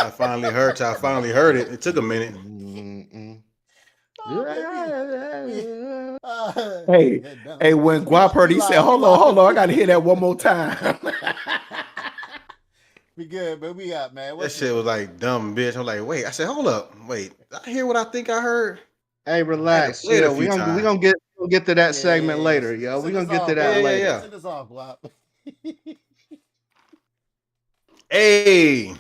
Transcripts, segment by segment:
I finally heard. I finally heard it. It took a minute. Mm-mm. We, Hey, yeah, hey, when Guap heard, we he said, live, we hold on, I live. gotta hear that one more time. We good, but we up, man. That What's shit was good? like dumb, bitch. I'm like, wait. I said, hold up, wait. Did I hear what I think I heard? Hey, I had to relax, play it a chill. few We times. gonna get we'll get to that segment Yeah, later, yo. We send gonna us get to off, Yeah, that yeah, Guap. yeah, later. yeah. Send us off, Guap. Hey,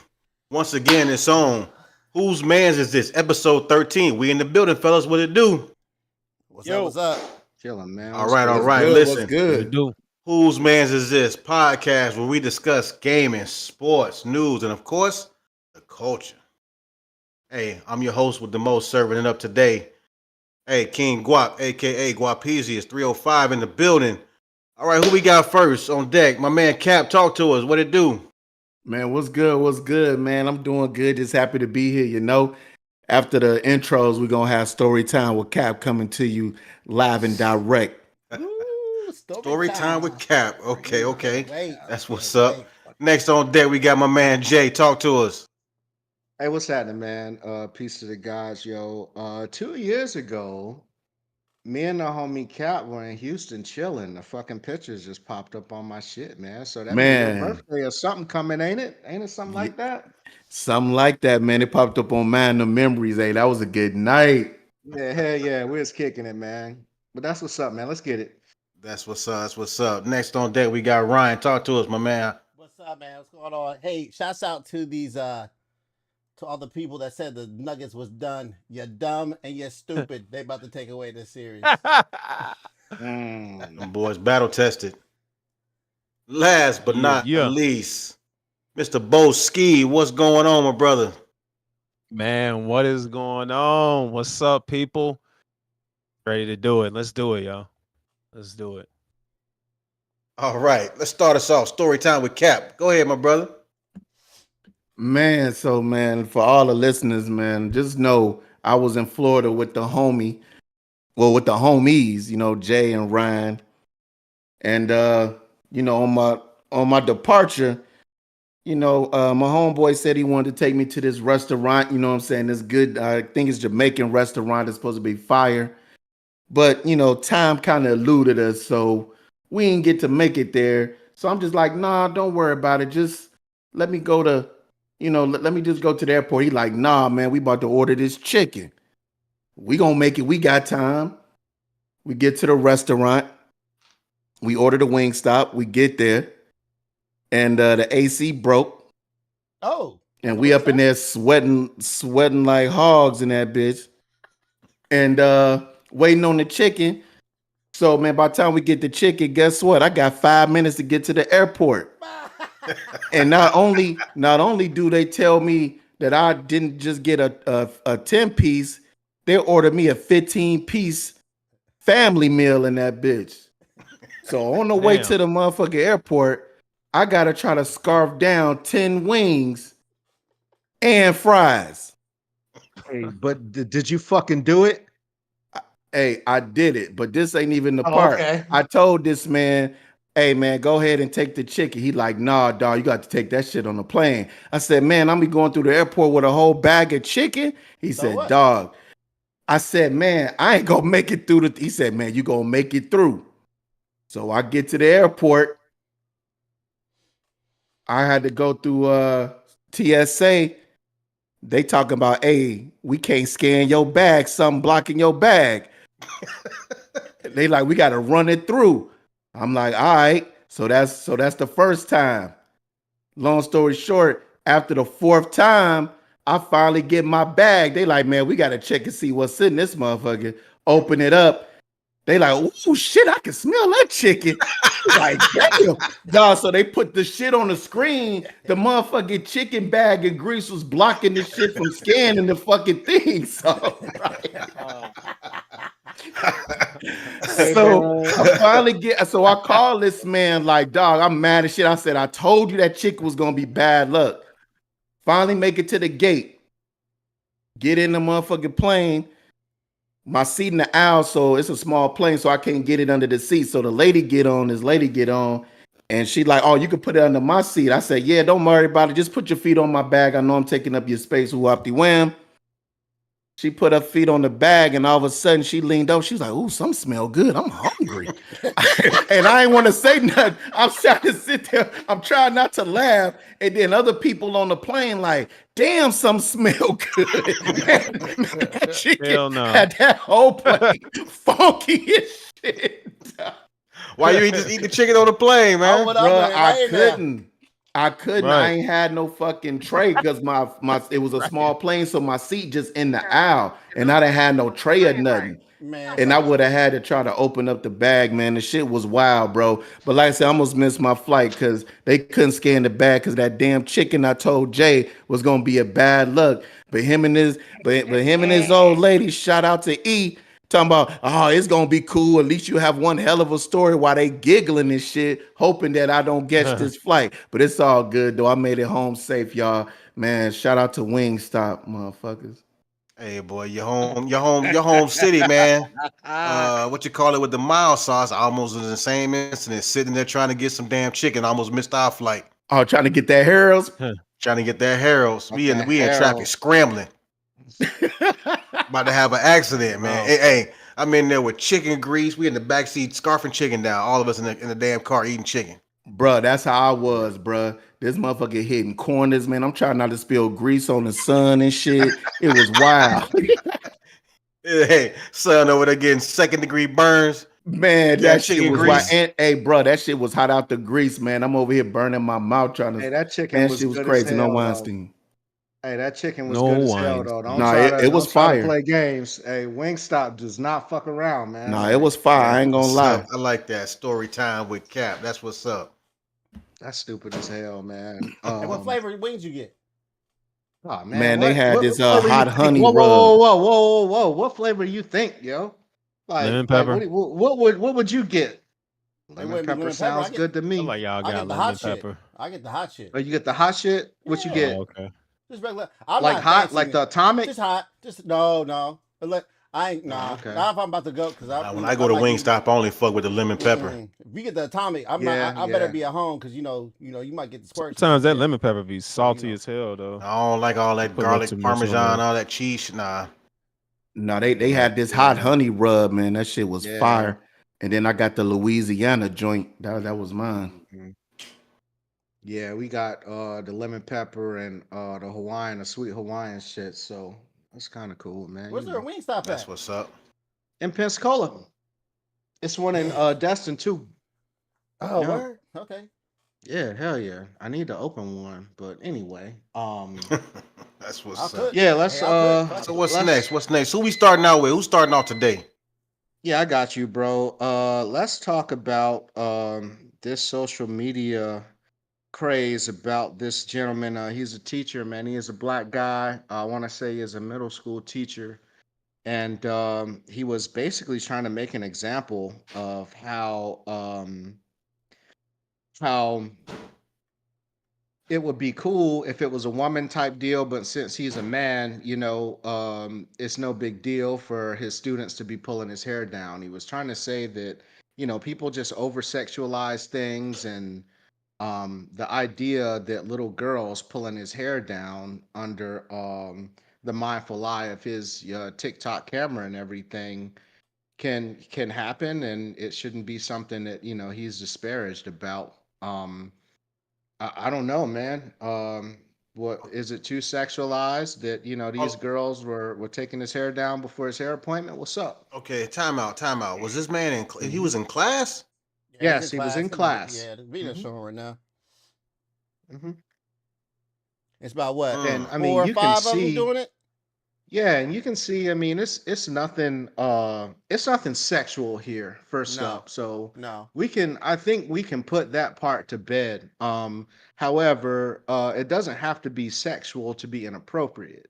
once again, it's on. Whose man's is this? Episode 13. We in the building, fellas. What it do? What's up? Yo, What's up? Chilling, man. All What's right, all What's good? right. good? What's Listen. what it good? do? Whose man's is this? Podcast where we discuss gaming, sports, news, and of course, the culture. Hey, I'm your host with the most serving it up today. Hey, King Guap, aka Guapeezy, is 305 in the building. All right, who we got first on deck? My man Cap, talk to us. What it do? Man, what's good? What's good, man? I'm doing good. Just happy to be here. After the intros, we're gonna have story time with Cap coming to you live and direct. Woo, story Story time with time. Cap. Okay, Can't okay. wait. That's Can't what's up. wait. Next on deck, we got my man Jay. Talk to us. Hey, what's happening, man? Peace to the guys, yo. 2 years ago, me and the homie Cat were in Houston chilling. The fucking pictures just popped up on my shit, man. So that means your Man, birthday or something coming, ain't it? Ain't it something yeah, like that? something like that, man. It popped up on mine, the memories. Hey, that was a good night. Yeah, hell yeah, we was kicking it, man. But that's what's up, man. Let's get it. That's what's up. That's what's up. Next on deck, we got Ryan. Talk to us, my man. What's up, man? What's going on? Hey, shouts out to these to all the people that said the Nuggets was done. You're dumb and you're stupid. They about to take away this series. Mm. Them boys battle tested. Last but Yeah, not yeah. least, Mr. Bo Ski. What's going on, my brother? Man, what is going on? What's up, people? Ready to do it. Let's do it, y'all. Let's do it. All right, let's start us off. Story time with Cap. Go ahead, my brother. Man, so man, for all the listeners, man, just know I was in Florida with the homie, well, with the homies, Jay and Ryan. And on my departure, my homeboy said he wanted to take me to this restaurant, you know what I'm saying? This good, I think it's Jamaican restaurant. It's supposed to be fire. But time kind of eluded us, so we didn't get to make it there. So I'm just like, nah, don't worry about it. Just let me go to, let me just go to the airport. He like, nah, man, we about to order this chicken. We gonna make it. We got time. We get to the restaurant. We order the wing stop. We get there, and the AC broke, Oh, and that's we what up in it's there sweating like hogs in that bitch, and waiting on the chicken. So man, by the time we get the chicken, guess what? I got 5 minutes to get to the airport. at. And not only do they tell me that I didn't just get a 10 piece, they ordered me a 15-piece family meal in that bitch. So on the way Damn. to the motherfucking airport, I gotta try to scarf down 10 wings and fries. Hey, but did you fucking do it? Hey, I did it, but this ain't even the Oh, part. okay. I told this man, hey man, go ahead and take the chicken. He like, nah, dog, you got to take that shit on the plane. I said, man, I'm be going through the airport with a whole bag of chicken. He So said, what? dog. I said, man, I ain't gonna make it through the. He said, man, you gonna make it through. So I get to the airport. I had to go through TSA. They talking about, hey, we can't scan your bag, something blocking your bag. They like, we gotta run it through. I'm like, all right. So that's the first time. Long story short, after the fourth time, I finally get my bag. They like, man, we gotta check and see what's in this motherfucker. Open it up. They like, oh shit, I can smell that chicken. Like, damn. Dog, so they put the shit on the screen. The motherfucking chicken bag and grease was blocking the shit from scanning the fucking thing. So, right. Hey, So man. I finally get, so I call this man like, dog, I'm mad as shit. I said, I told you that chicken was gonna be bad luck. Finally make it to the gate. Get in the motherfucking plane. My seat in the aisle, so it's a small plane, so I can't get it under the seat. So the lady get on, this lady get on. And she like, oh, you can put it under my seat. I said, yeah, don't worry about it. Just put your feet on my bag. I know I'm taking up your space. Whoop-de wham. She put her feet on the bag, and all of a sudden she leaned over. She was like, ooh, some smell good. I'm hungry. And I ain't want to say nothing. I'm trying to sit there. I'm trying not to laugh. And then other people on the plane like, damn, some smell good. Man, that chicken Hell no. had that whole plane funky as shit. Why you just eat the chicken on the plane, man? what Bro, up, I couldn't. I couldn't. I Right. ain't had no fucking tray because my it was a small plane, so my seat just in the aisle, and I didn't have no tray or nothing. Man, And I would have had to try to open up the bag, man. The shit was wild, bro. But like I said, I almost missed my flight because they couldn't scan the bag because that damn chicken I told Jay was gonna be a bad luck. But him and his old lady, shout out to E, talking about, oh, it's gonna be cool. At least you have one hell of a story while they giggling and shit, hoping that I don't catch this flight. But it's all good though. I made it home safe, y'all. Man, shout out to Wingstop, motherfuckers. Hey, boy, your home city, man. What you call it with the mild sauce? I almost was in the same incident, sitting there trying to get some damn chicken. Almost missed our flight. Oh, trying to get that Harold's. Trying to get that Harold's. We in traffic, Harold. scrambling, about to have an accident, man. Wow. Hey, I'm in there with chicken grease. We in the back seat scarfing chicken down. All of us in the damn car eating chicken. Bruh, that's how I was, bruh. This motherfucker hitting corners, man. I'm trying not to spill grease on the sun and shit. It was wild. Hey, son over there getting second-degree burns. Man, Yeah, that shit chicken was grease. wild. And hey, bro, that shit was hot out the grease, man. I'm over here burning my mouth trying to. Hey, that chicken Man, was shit was good crazy. as No hell, though. Weinstein. Hey, that chicken was No good as hell, though. Weinstein. Nah, it was don't try to fire. play games. Hey, Wingstop does not fuck around, man. Nah, Like, it was fire. I ain't gonna What's lie. up? I like that story time with Cap. That's what's up. that's stupid as hell, man. Hey, what flavor wings you get? Oh man, Man, they had this flavor hot you think? honey Whoa, rub. whoa, whoa, whoa, whoa, whoa! What flavor you think, yo? Lemon Like, pepper. what would you get? Lemon wouldn't be pepper lemon pepper. sounds good to I me. like y'all I got get the lemon hot shit. pepper. I get the hot shit. Oh, you get the hot shit. What you Yeah. get? Oh, okay. Just regular. I'm Like not hot, fancy like it. the atomic. Just hot. Just no. But look, I ain't nah. okay. Not if I'm about to go because When I go to Wingstop, I only fuck with the lemon pepper. If we get the atomic, I'm Yeah, not. I better yeah. be at home because you might get the squirts. Sometimes that Yeah. lemon pepper be salty know. as hell though. I don't like all that Put a little garlic, too much on parmesan, there. all that cheese. Nah. No, they had this hot Yeah. honey rub, man. That shit was Yeah. fire. And then I got the Louisiana joint. That was mine. Mhm. Yeah, we got the lemon pepper and the Hawaiian, the sweet Hawaiian shit. So that's kind of cool, man. Where's you there a know. Wingstop That's at? what's up. In Pensacola. It's one in Destin too. Oh, Yeah. word? Okay. Yeah, hell yeah. I need to open one, but anyway, That's I'll what's cook. up. yeah, let's Hey, I'll cook. So what's next? What's next? Who we starting out with? Who's starting out today? Yeah, I got you, bro. Let's talk about this social media craze about this gentleman. He's a teacher, man. He is a black guy. I want to say he is a middle school teacher. And he was basically trying to make an example of how it would be cool if it was a woman type deal, but since he's a man, it's no big deal for his students to be pulling his hair down. He was trying to say that, people just over sexualize things, and the idea that little girls pulling his hair down under the mindful eye of his TikTok camera and everything can happen, and it shouldn't be something that he's disparaged about. I don't know, man. What is it too sexualized that these Oh, girls were taking his hair down before his hair appointment? What's up? okay. Time out. Time out. Was this man in? He Mhm. was in class. Yeah, Yes, he was in class. Yeah, the video Mhm. showing right now. hmm It's about what? Mm. And I 4 mean, or you 5 can of them see, doing it. yeah, and you can see. I mean, it's nothing. It's nothing sexual here. First No. up, so No. I think we can put that part to bed. However, it doesn't have to be sexual to be inappropriate.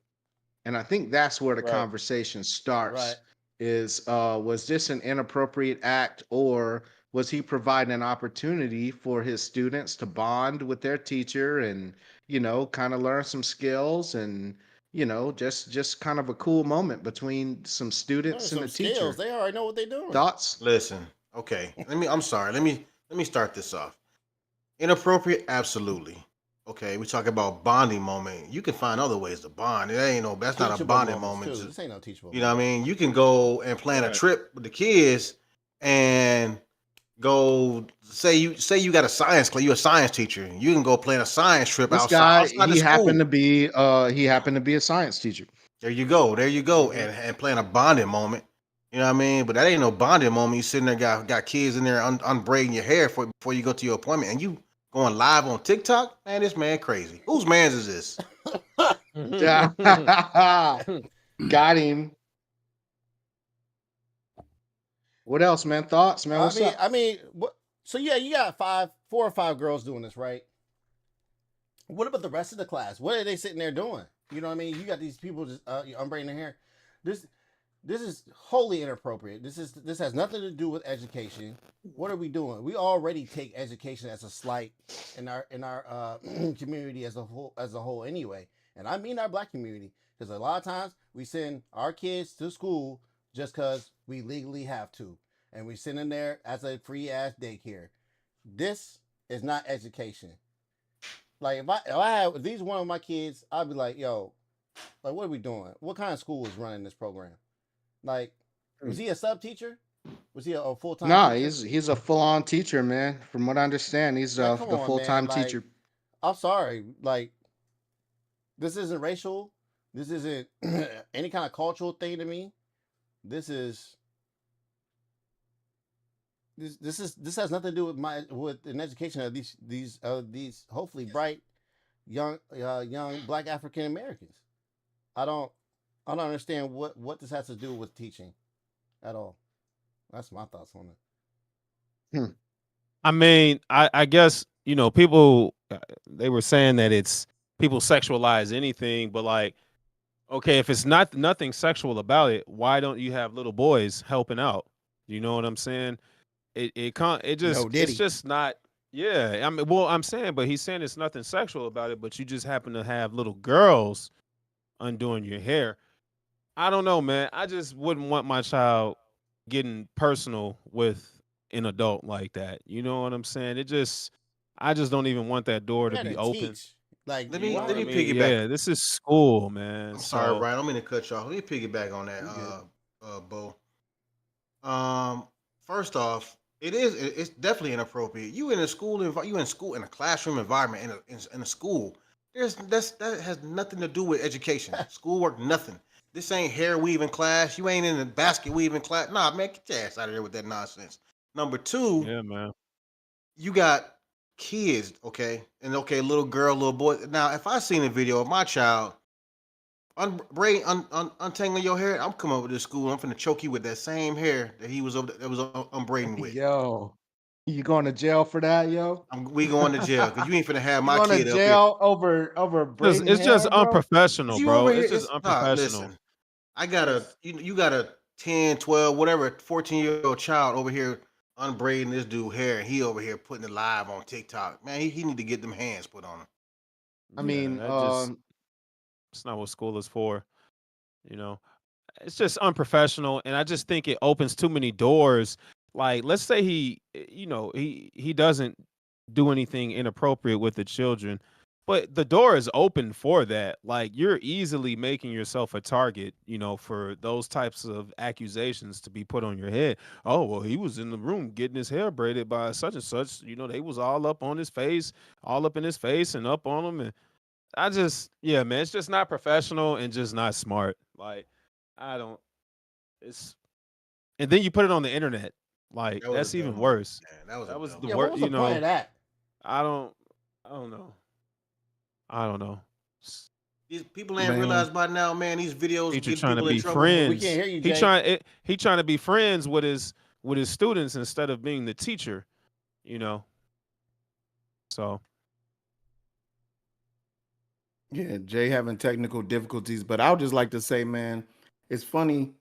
And I think that's where the Right. conversation starts. Right. Is was this an inappropriate act, or was he providing an opportunity for his students to bond with their teacher and kind of learn some skills, and just kind of a cool moment between some There's students and some a skills. teacher? They already know what they're doing. Thoughts? Listen. Okay. I'm sorry. Let me start this off. Inappropriate, absolutely. Okay, we talk about bonding moment. You can find other ways to bond. It ain't no. That's not a Teachable bonding moments moment. too. This ain't no teachable You know what I moment. mean? You can go and plan a Right. trip with the kids and go say you got a science class, you're a science teacher. You can go plan a science trip This guy, outside the school. he happened to be a science teacher. There you go. There you go. Mhm. And plan a bonding moment. You know what I mean? But that ain't no bonding moment. You sitting there got kids in there unbraiding your hair before you go to your appointment and you going live on TikTok? Man, this man crazy. Whose man's is this? Got him. What else, man? Thoughts, man? What's up? I mean, what? So yeah, you got 4 or 5 girls doing this, right? What about the rest of the class? What are they sitting there doing? You know what I mean? You got these people just unbraiding their hair. This is wholly inappropriate. This has nothing to do with education. What are we doing? We already take education as a slight in our community as a whole anyway, and I mean our black community, because a lot of times we send our kids to school just because we legally have to, and we send them there as a free ass daycare. This is not education. Like if these one of my kids, I'd be like, yo, like what are we doing? What kind of school is running this program? Like, was he a sub teacher? Was he a full time No, teacher? he's a full on teacher, man. From what I understand, he's Man, come the on, full man. time Like, teacher. I'm sorry. Like, this isn't racial. This isn't any kind of cultural thing to me. This is this has nothing to do with an education of these hopefully bright young black African Americans. I don't understand what this has to do with teaching at all. That's my thoughts on it. I mean, I guess, people, they were saying that it's people sexualize anything, but like, okay, if it's nothing sexual about it, why don't you have little boys helping out? You know what I'm saying? It can't. No It's Diddy. just not. Yeah, I mean, well, I'm saying, but he's saying it's nothing sexual about it, but you just happen to have little girls undoing your hair. I don't know, man. I just wouldn't want my child getting personal with an adult like that. You know what I'm saying? I just don't even want that door We to had be to open. teach. Like, Let You me know why what let I me would mean? piggyback. Yeah, this is school, man. I'm sorry, So Brian. I don't mean to cut you off. Let me piggyback on that, you good? Bo. First off, it's definitely inappropriate. You in a school you in school in a classroom environment in a school. That has nothing to do with education, schoolwork, nothing. This ain't hair weaving class. You ain't in the basket weaving class. Nah, man, get your ass out of there with that nonsense. Number two, yeah, man. you got kids, okay, and okay, little girl, little boy. Now, if I seen a video of my child untangling your hair, I'm coming over to school. I'm finna choke you with that same hair that he was unbraiding with. Yo, you going to jail for that, yo? We going to jail because you ain't finna have You my going to kid up here. jail over braiding It's just hair, bro? Cause unprofessional, you bro. over here, It's just it's nah, unprofessional. listen. I got you got a 10, 12, whatever, 14-year-old child over here unbraiding this dude hair, and he over here putting it live on TikTok. Man, he need to get them hands put on him. I Yeah, mean, it's not what school is for. You know, it's just unprofessional, and I just think it opens too many doors. Like, let's say he doesn't do anything inappropriate with the children, but the door is open for that. Like, you're easily making yourself a target, for those types of accusations to be put on your head. Oh, well, he was in the room getting his hair braided by such and such. They was all up on his face, all up in his face and up on him, and yeah, man, it's just not professional and just not smart. Like, I don't. It's and then you put it on the internet. Like, That was a that's even dumb move, worse. man. That was a That was dumb the Yeah, move. what worst. was the point of that? I don't. I don't know. I don't know. These people ain't Man, realized by now, man. These videos Teacher getting trying to people in be trouble for. We can't friends. hear you, He Jay. trying to be friends with his students instead of being the teacher. You know. So yeah, Jay having technical difficulties, but I would just like to say, man, it's funny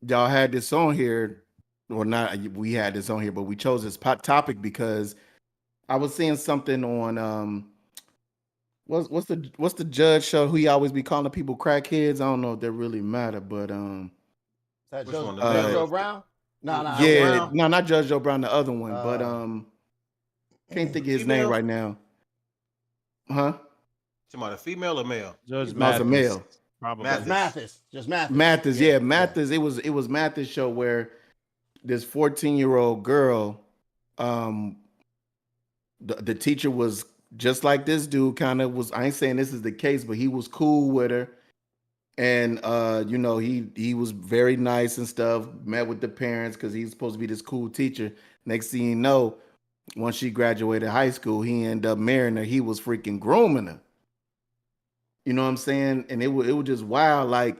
y'all had this on here. Well, not we had this on here, but we chose this topic because I was seeing something on what's the judge show who he always be calling people crackheads. I don't know if that really matter, but Is that Which one? The Judge uh Joe Brown? No, Joe yeah, Brown? no, not Judge Joe Brown, the other one, but Uh, Can't think of his name Female? right now. Huh? Talking about a female or male? Judge No, it's a Mathis, male. probably. Mathis. Just Mathis. Mathis, yeah, Mathis. It was Mathis show where this 14-year-old girl, um, the teacher was just like this dude. Kind of was. I ain't saying this is the case, but he was cool with her, and you know, he was very nice and stuff. Met with the parents because he's supposed to be this cool teacher. Next thing you know, once she graduated high school, he ended up marrying her. He was freaking grooming her. You know what I'm saying? And it was just wild. Like,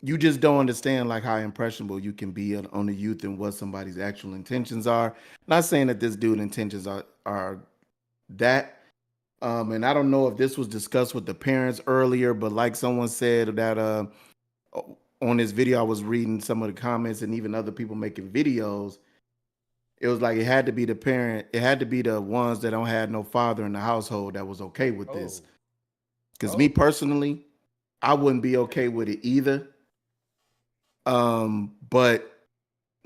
you just don't understand like how impressionable you can be on the youth and what somebody's actual intentions are. Not saying that this dude's intentions are that. And I don't know if this was discussed with the parents earlier, but like someone said that on this video, I was reading some of the comments and even other people making videos. It was like it had to be the parent, it had to be the ones that don't have no father in the household that was okay with this. Because me personally, I wouldn't be okay with it either. But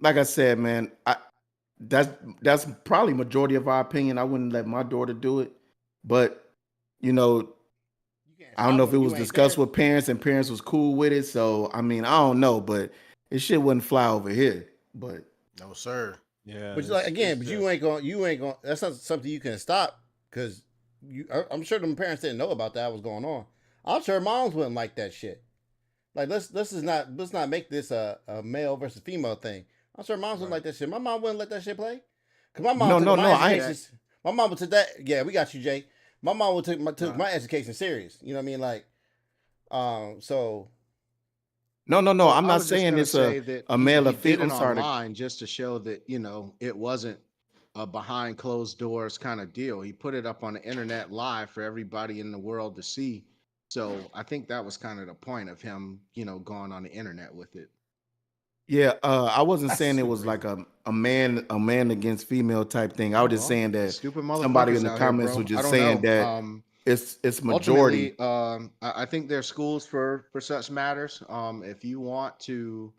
like I said, man, that's probably majority of our opinion. I wouldn't let my daughter do it, but you know, I don't know if it was discussed with parents and parents was cool with it. So I mean, I don't know, but it shit wouldn't fly over here. But No, sir. Yeah, But like again, but you ain't going. That's not something you can stop because I'm sure the parents didn't know about that was going on. I'm sure moms wouldn't like that shit. Like let's not make this a male versus female thing. I'm sure moms wouldn't like that shit. My mom wouldn't let that shit play. Cause my mom my mom took that. Yeah, we got you, Jay. My mom would took my education serious. You know what I mean? Like, so. No. Well, I'm I not was just saying gonna it's say that a male or he did female. it I'm sorry. online just to show that, you know, it wasn't a behind closed doors kind of deal. He put it up on the internet live for everybody in the world to see. So I think that was kind of the point of him, you know, going on the internet with it. Yeah, I wasn't That's saying it super was like crazy. a man against female type thing. I was just Well, saying that stupid somebody in motherfuckers the out here, comments bro. was I just don't saying know. that it's majority. Ultimately, I think there's schools for such matters. If you want to,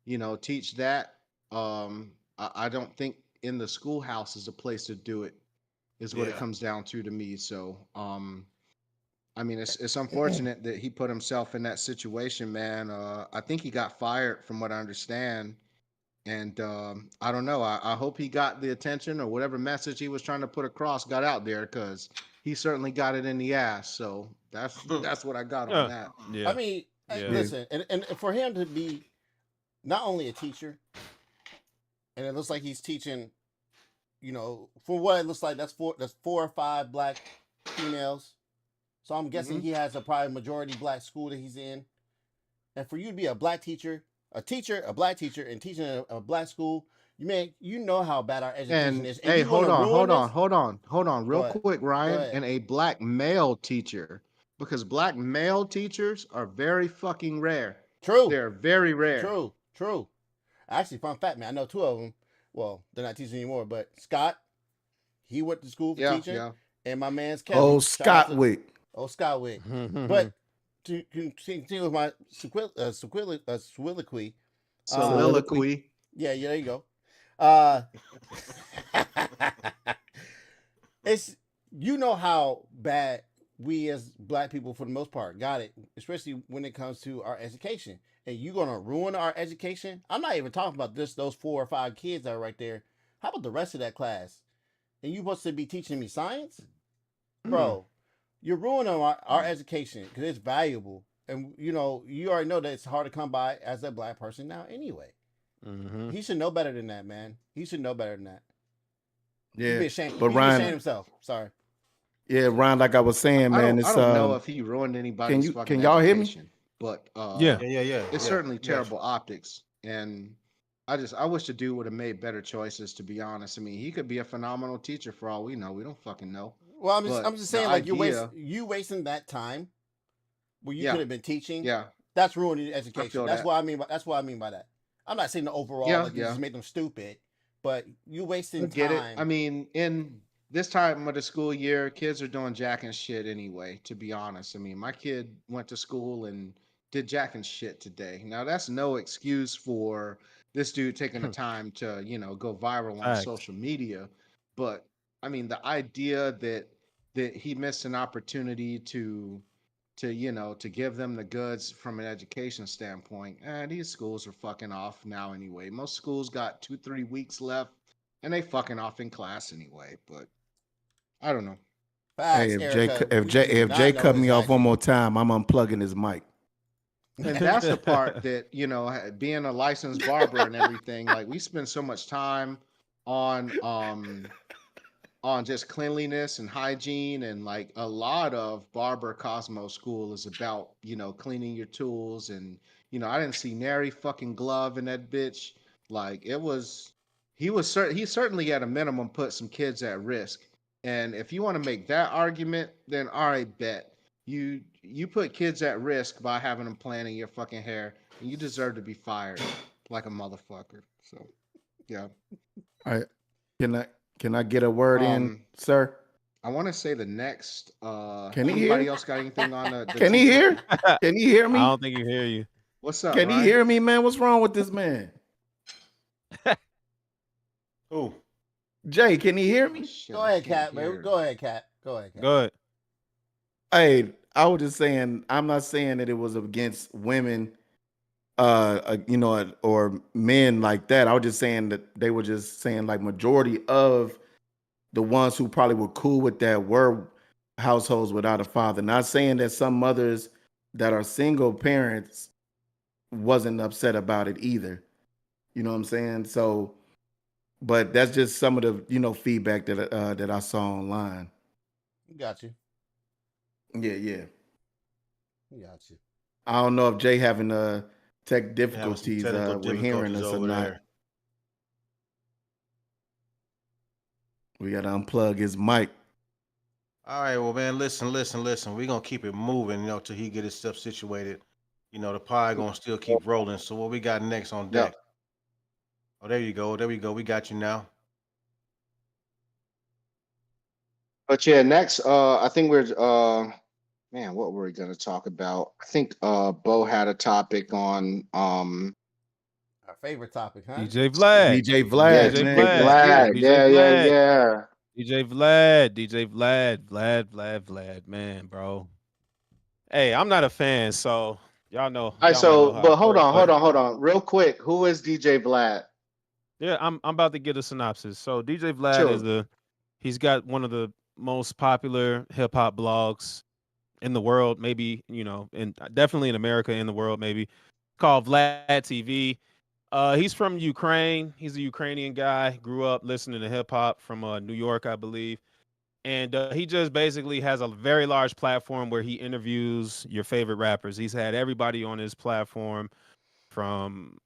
you know, teach that, I don't think in the schoolhouse is a place to do it. Is what it Yeah. comes down to me. So, I mean, it's unfortunate that he put himself in that situation, man. I think he got fired, from what I understand. And I don't know. I hope he got the attention or whatever message he was trying to put across got out there because he certainly got it in the ass. So that's what I got on that. Yeah. I mean, listen, and for him to be not only a teacher, and it looks like he's teaching, you know, for what it looks like, that's four or five black females. So I'm guessing he has a probably majority black school that he's in. And for you to be a black teacher, a black teacher, and teaching a black school, you know how bad our education And is. And hey, you want to hold on, Go real ahead. quick, Go Ryan. ahead. And a black male teacher, because black male teachers are very fucking rare. True. They're very rare. True. Actually, fun fact, man, I know two of them. Well, they're not teaching anymore, but Scott, he went to school for Yeah, teaching, yeah. and my man's Kelly. Oh, Shout out Scott to Wick. Scott Wick. But to continue with my soliloquy, Soliloquy. yeah, there you go. Uh, it's you know how bad we as black people, for the most part, got it, especially when it comes to our education. And you're gonna ruin our education. I'm not even talking about just those 4 or 5 kids that are right there. How about the rest of that class? And you supposed to be teaching me science, bro? You're ruining our education because it's valuable, and you know you already know that it's hard to come by as a black person now. Anyway, he should know better than that, man. He should know better than that. Yeah, He'd be ashamed. but He'd be ashamed Ryan, himself. Sorry. yeah, Ryan, like I was saying, man, I it's don't know if he ruined anybody's can fucking y'all hear me? education, but Yeah. it's certainly terrible optics. And I wish the dude would have made better choices, to be honest. I mean, he could be a phenomenal teacher for all we know. We don't fucking know. Well, But I'm just the saying, like idea, you wasting that time where you yeah, could have been teaching. yeah, That's ruining I education. feel That's that. what I mean. That's what I mean by that. I'm not saying the overall Yeah, like you yeah. just make them stupid, but you I wasting get it. time. I mean, in this time of the school year, kids are doing jack and shit anyway, to be honest. I mean, my kid went to school and did jack and shit today. Now, that's no excuse for this dude taking the time to, you know, go viral on Facts. social media. But I mean, the idea that he missed an opportunity to give them the goods from an education standpoint. And these schools are fucking off now anyway. Most schools got 2-3 weeks left, and they fucking off in class anyway. But I don't know. Hey, Facts, Erica. We do If not Jay know cut his me off one actual. more time, I'm unplugging his mic. And that's the part that, being a licensed barber and everything, like we spend so much time on just cleanliness and hygiene, and like a lot of barber Cosmo school is about cleaning your tools. And I didn't see nary fucking glove in that bitch. Like he certainly at a minimum put some kids at risk. And if you want to make that argument, then all right, bet you put kids at risk by having them planning your fucking hair, and you deserve to be fired like a motherfucker. So yeah. All right. Can I get a word in, um sir? I want to say the next. Can he Anybody hear? else got anything on the Can he teacher? hear? Can he hear I me? don't think he hear you. What's up, Can he Ryan? hear me, man? What's wrong with this man? Ooh. Jay, can he hear Oh, me? shit, Go I ahead, can't Cat, man. hear. Go ahead, Cat. Go ahead, Cat. Good. Hey, I was just saying, I'm not saying that it was against women, or men like that. I was just saying that they were just saying like majority of the ones who probably were cool with that were households without a father. Not saying that some mothers that are single parents wasn't upset about it either. You know what I'm saying? So, but that's just some of the feedback that I saw online. Got you. Yeah. Got you. I don't know if Jay having tech Having some difficulties technical with hearing difficulties us or over not. there. We got to unplug his mic. All right, well, man, listen. We're gonna keep it moving, till he get his stuff situated. The pie gonna still keep rolling. So what we got next on Yeah. deck? Oh, there you go. There we go. We got you now. But yeah, next, I think we're man, what were we gonna talk about? I think Bo had a topic on Our favorite topic, huh? DJ Vlad. DJ yeah, Vlad, DJ DJ man. Vlad. Vlad. DJ Yeah, yeah, Vlad. yeah. DJ Vlad. DJ Vlad. Vlad. Man, bro. Hey, I'm not a fan, so All right, y'all might know so how I but hold feel, on, but real quick. Who is DJ Vlad? yeah, I'm about to get a synopsis. So DJ Vlad Sure. is he's got one of the most popular hip hop blogs in the world, maybe, and definitely in America, in the world, maybe, called Vlad TV. He's from Ukraine. He's a Ukrainian guy. Grew up listening to hip hop from New York, I believe. And he just basically has a very large platform where he interviews your favorite rappers. He's had everybody on his platform, from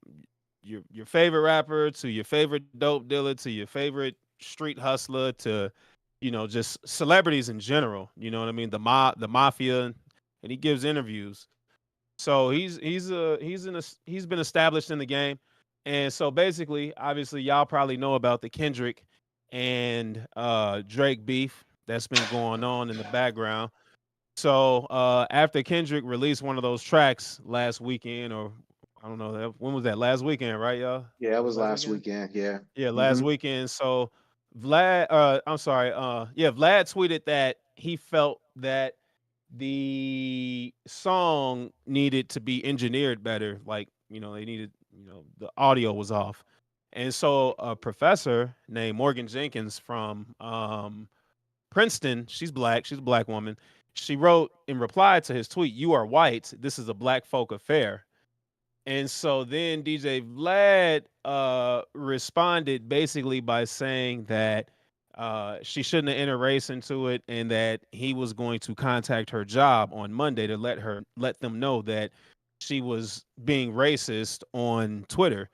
your favorite rapper to your favorite dope dealer to your favorite street hustler to just celebrities in general. You know what I mean? The mafia, and he gives interviews. So he's been established in the game. And so basically, obviously, y'all probably know about the Kendrick and Drake beef that's been going on in the background. So after Kendrick released one of those tracks last weekend, or I don't know, when was that? Last weekend, right, y'all? Yeah, it Was it was last last weekend? weekend. Yeah. Yeah, Hmm. last weekend. So Vlad tweeted that he felt that the song needed to be engineered better. Like, they needed, the audio was off. And so a professor named Morgan Jenkins from Princeton, she's a black woman. She wrote in reply to his tweet, "You are white. This is a black folk affair." And so then DJ Vlad responded basically by saying that she shouldn't have entered race into it, and that he was going to contact her job on Monday to let them know that she was being racist on Twitter,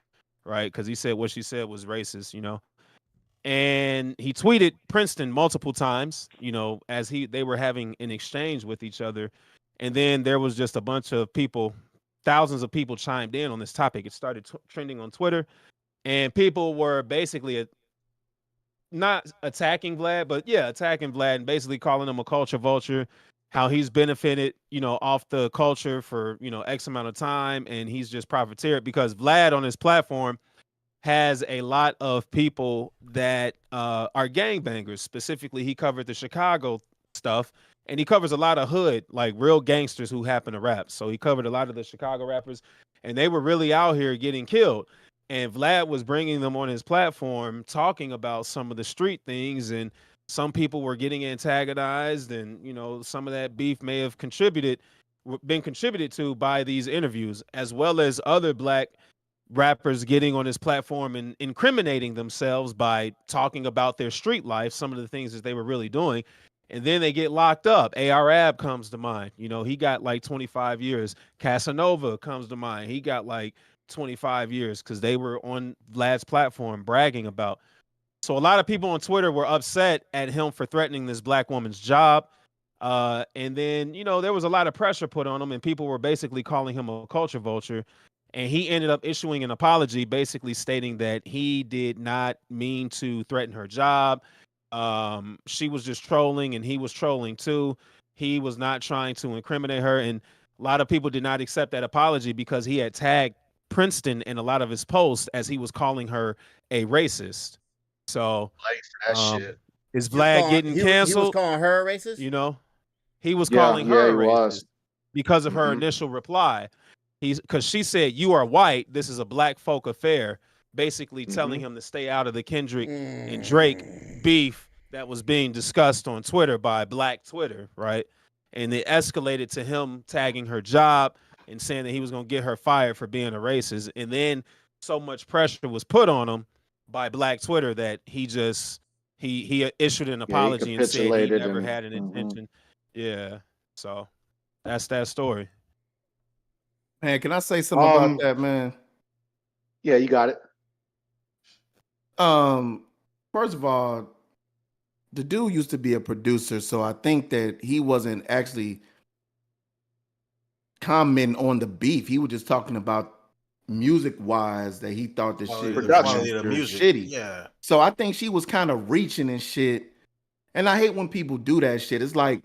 right? Because he said what she said was racist. And he tweeted Princeton multiple times, as they were having an exchange with each other. And then there was just a bunch of people, thousands of people chimed in on this topic. It started trending on Twitter, and people were basically not attacking Vlad, but yeah, attacking Vlad and basically calling him a culture vulture, how he's benefited, off the culture for, X amount of time, and he's just profiteered because Vlad on his platform has a lot of people that are gangbangers. Specifically, he covered the Chicago stuff, and he covers a lot of hood, like real gangsters who happen to rap. So he covered a lot of the Chicago rappers, and they were really out here getting killed. And Vlad was bringing them on his platform, talking about some of the street things, and some people were getting antagonized, and some of that beef may have been contributed to by these interviews, as well as other black rappers getting on his platform and incriminating themselves by talking about their street life, some of the things that they were really doing. And then they get locked up. Arab comes to mind. He got like 25 years. Casanova comes to mind. He got like 25 years because they were on Vlad's platform bragging about. So a lot of people on Twitter were upset at him for threatening this black woman's job. And then, there was a lot of pressure put on him, and people were basically calling him a culture vulture. And he ended up issuing an apology, basically stating that he did not mean to threaten her job. She was just trolling, and he was trolling too. He was not trying to incriminate her. And a lot of people did not accept that apology because he had tagged Princeton in a lot of his posts as he was calling her a racist. So, Like that shit. is Vlad getting He was canceled? calling her a racist. He was Yeah, calling her yeah, a he was. racist because of her Mhm. initial reply. Because she said, "You are white. This is a black folk affair," basically telling him to stay out of the Kendrick and Drake beef that was being discussed on Twitter by Black Twitter, right? And it escalated to him tagging her job and saying that he was going to get her fired for being a racist. And then so much pressure was put on him by Black Twitter that he just he issued an Yeah, he apology and said he capitulated never and had an intention. Yeah, so that's that story. Man, can I say something about um that, man? yeah, you got it. First of all, the dude used to be a producer, so I think that he wasn't actually commenting on the beef. He was just talking about music wise that he thought the shit was Production. Quality of the music. shitty. Yeah. So I think she was kind of reaching and shit. And I hate when people do that shit. It's like,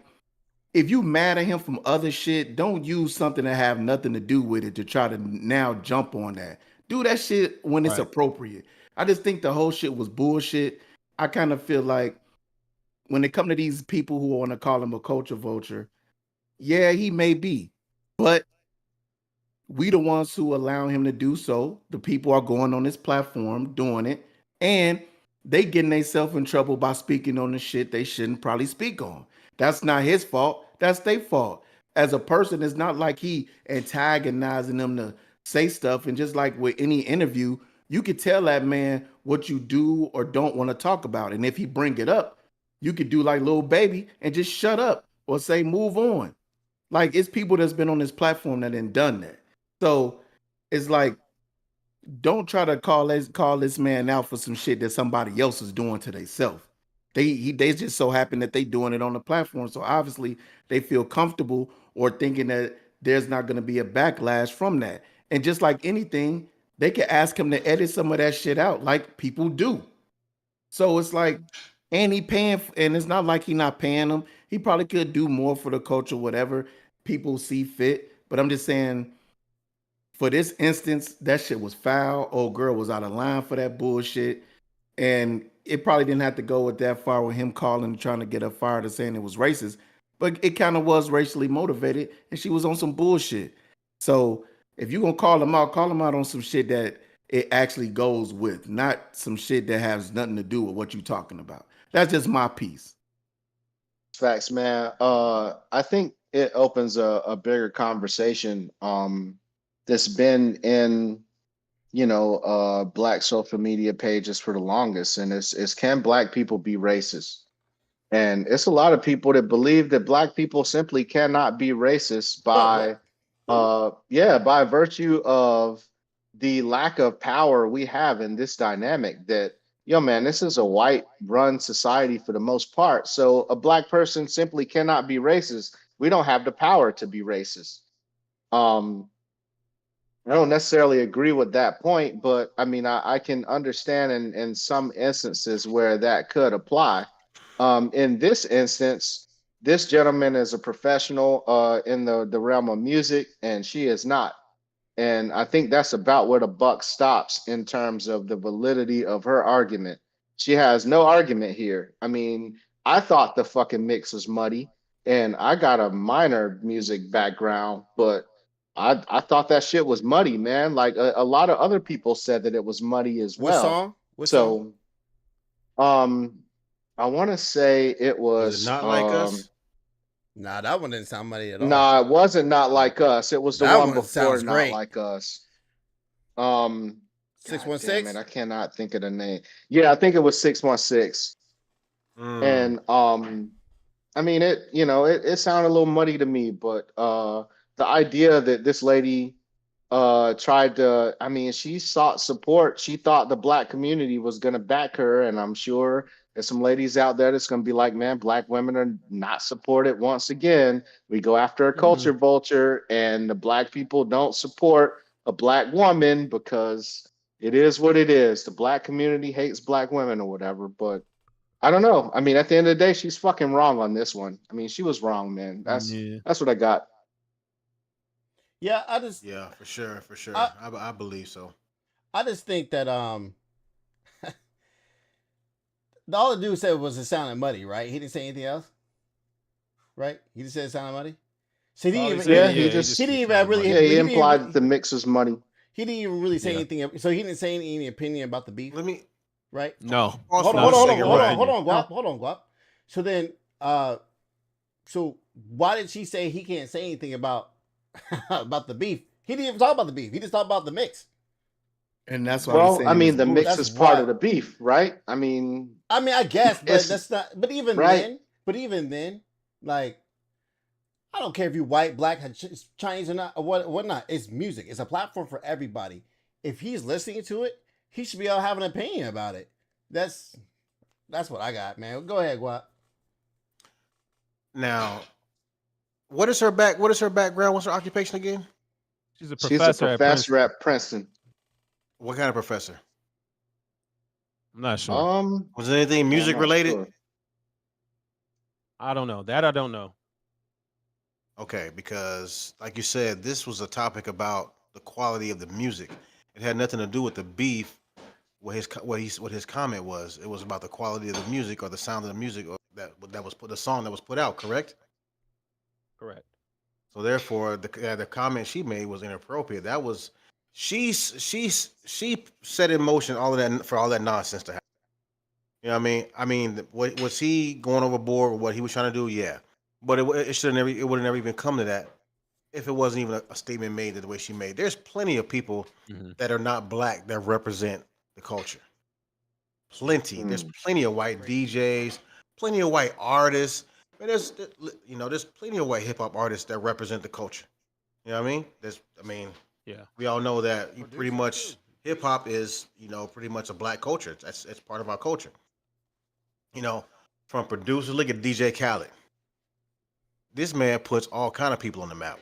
if you mad at him from other shit, don't use something that have nothing to do with it to try to now jump on that. Do that shit when it's Right. appropriate. I just think the whole shit was bullshit. I kind of feel like when it come to these people who want to call him a culture vulture, yeah, he may be, but we the ones who allow him to do so. The people are going on this platform doing it, and they getting themselves in trouble by speaking on the shit they shouldn't probably speak on. That's not his fault. That's their fault. As a person, it's not like he antagonizing them to say stuff. And just like with any interview, you could tell that man what you do or don't want to talk about. And if he bring it up, you could do like little baby and just shut up or say move on. Like it's people that's been on this platform that ain't done that. So it's like, don't try to call this man out for some shit that somebody else is doing to themselves. They just so happen that they doing it on the platform. So obviously they feel comfortable or thinking that there's not going to be a backlash from that. And just like anything, they can ask him to edit some of that shit out, like people do. So it's like, and he paying, and it's not like he not paying them. He probably could do more for the culture, whatever people see fit. But I'm just saying, for this instance, that shit was foul. Old girl was out of line for that bullshit. And it probably didn't have to go with that far with him calling and trying to get her fired or saying it was racist. But it kind of was racially motivated and she was on some bullshit. So if you're gonna call him out on some shit that it actually goes with, not some shit that has nothing to do with what you're talking about. That's just my piece. Facts, man. I think it opens a bigger conversation that's been in black social media pages for the longest, and it's can black people be racist? And it's a lot of people that believe that black people simply cannot be racist by by virtue of the lack of power we have in this dynamic. That, man, this is a white run society for the most part, so a black person simply cannot be racist. We don't have the power to be racist. um I don't necessarily agree with that point, but I mean, I can understand in some instances where that could apply. In this instance, this gentleman is a professional in the realm of music, and she is not. And I think that's about where the buck stops in terms of the validity of her argument. She has no argument here. I mean, I thought the fucking mix was muddy, and I got a minor music background, but I thought that shit was muddy, man. Like a lot of other people said that it was muddy as What well. song? What song? So, I want to say it Was it was not like us? Nah, that one didn't sound muddy at all. nah, it wasn't Not Like Us. It was the That one one before sounds Not great. Like Us. God damn 616. it, I cannot think of the name. Yeah, I think it was 616. And I mean it, it sounded a little muddy to me, but the idea that this lady tried to, I mean, she sought support. She thought the black community was gonna back her, and I'm sure there's some ladies out there that's gonna be like, man, black women are not supported once again. We go after a culture vulture, and the black people don't support a black woman because it is what it is. The black community hates black women or whatever, but I don't know. I mean, at the end of the day, she's fucking wrong on this one. I mean, she was wrong, man. Yeah. That's what I got. Yeah, I just Yeah, for sure, for sure. I- I believe so. I just think that all the dude said was it sounded muddy, right? He didn't say anything else, right? He just said it sounded muddy. So he All didn't he even, said, he he just- didn't it even sounded really. muddy. Yeah, he didn't implied even- that the mix was money. He didn't even really say Yeah. anything. So he didn't say any opinion about the beef, Let me right? No. pause Hold for on, one hold on, second, hold on, right? hold on, Guap, hold on, Guap. So then, so why did she say he can't say anything about about the beef? He didn't even talk about the beef. He just talked about the mix. And that's why we Well, saying I mean, it's the mix That's is part why- of the beef, right? I mean, I mean, I guess, but It's- that's not. But even right. then, like, I don't care if you white, black, Chinese or not, or whatnot. It's music. It's a platform for everybody. If he's listening to it, he should be able to have an opinion about it. That's what I got, man. Go ahead, Guap. Now, what is her background? What's her occupation again? She's a she's professor, a professor at Princeton. What kind of professor? I'm not sure. Was it anything music I'm not related? sure. I don't know. That I don't know. Okay, because like you said, this was a topic about the quality of the music. It had nothing to do with the beef. What his comment was. It was about the quality of the music or the sound of the music or that was put the song that was put out. Correct. Correct. So therefore, the comment she made was inappropriate. That was she set in motion all of that for all that nonsense to happen. You know what I mean? I mean, was he going overboard with what he was trying to do? Yeah, but it should never it would have never even come to that if it wasn't even a statement made the way she made. There's plenty of people Mhm. that are not black that represent the culture. Plenty. There's plenty of white DJs, plenty of white artists. And there's plenty of white hip hop artists that represent the culture. You know what I mean? Yeah. We all know that pretty much hip hop is, pretty much a black culture. It's part of our culture. From producers, look at DJ Khaled. This man puts all kind of people on the map.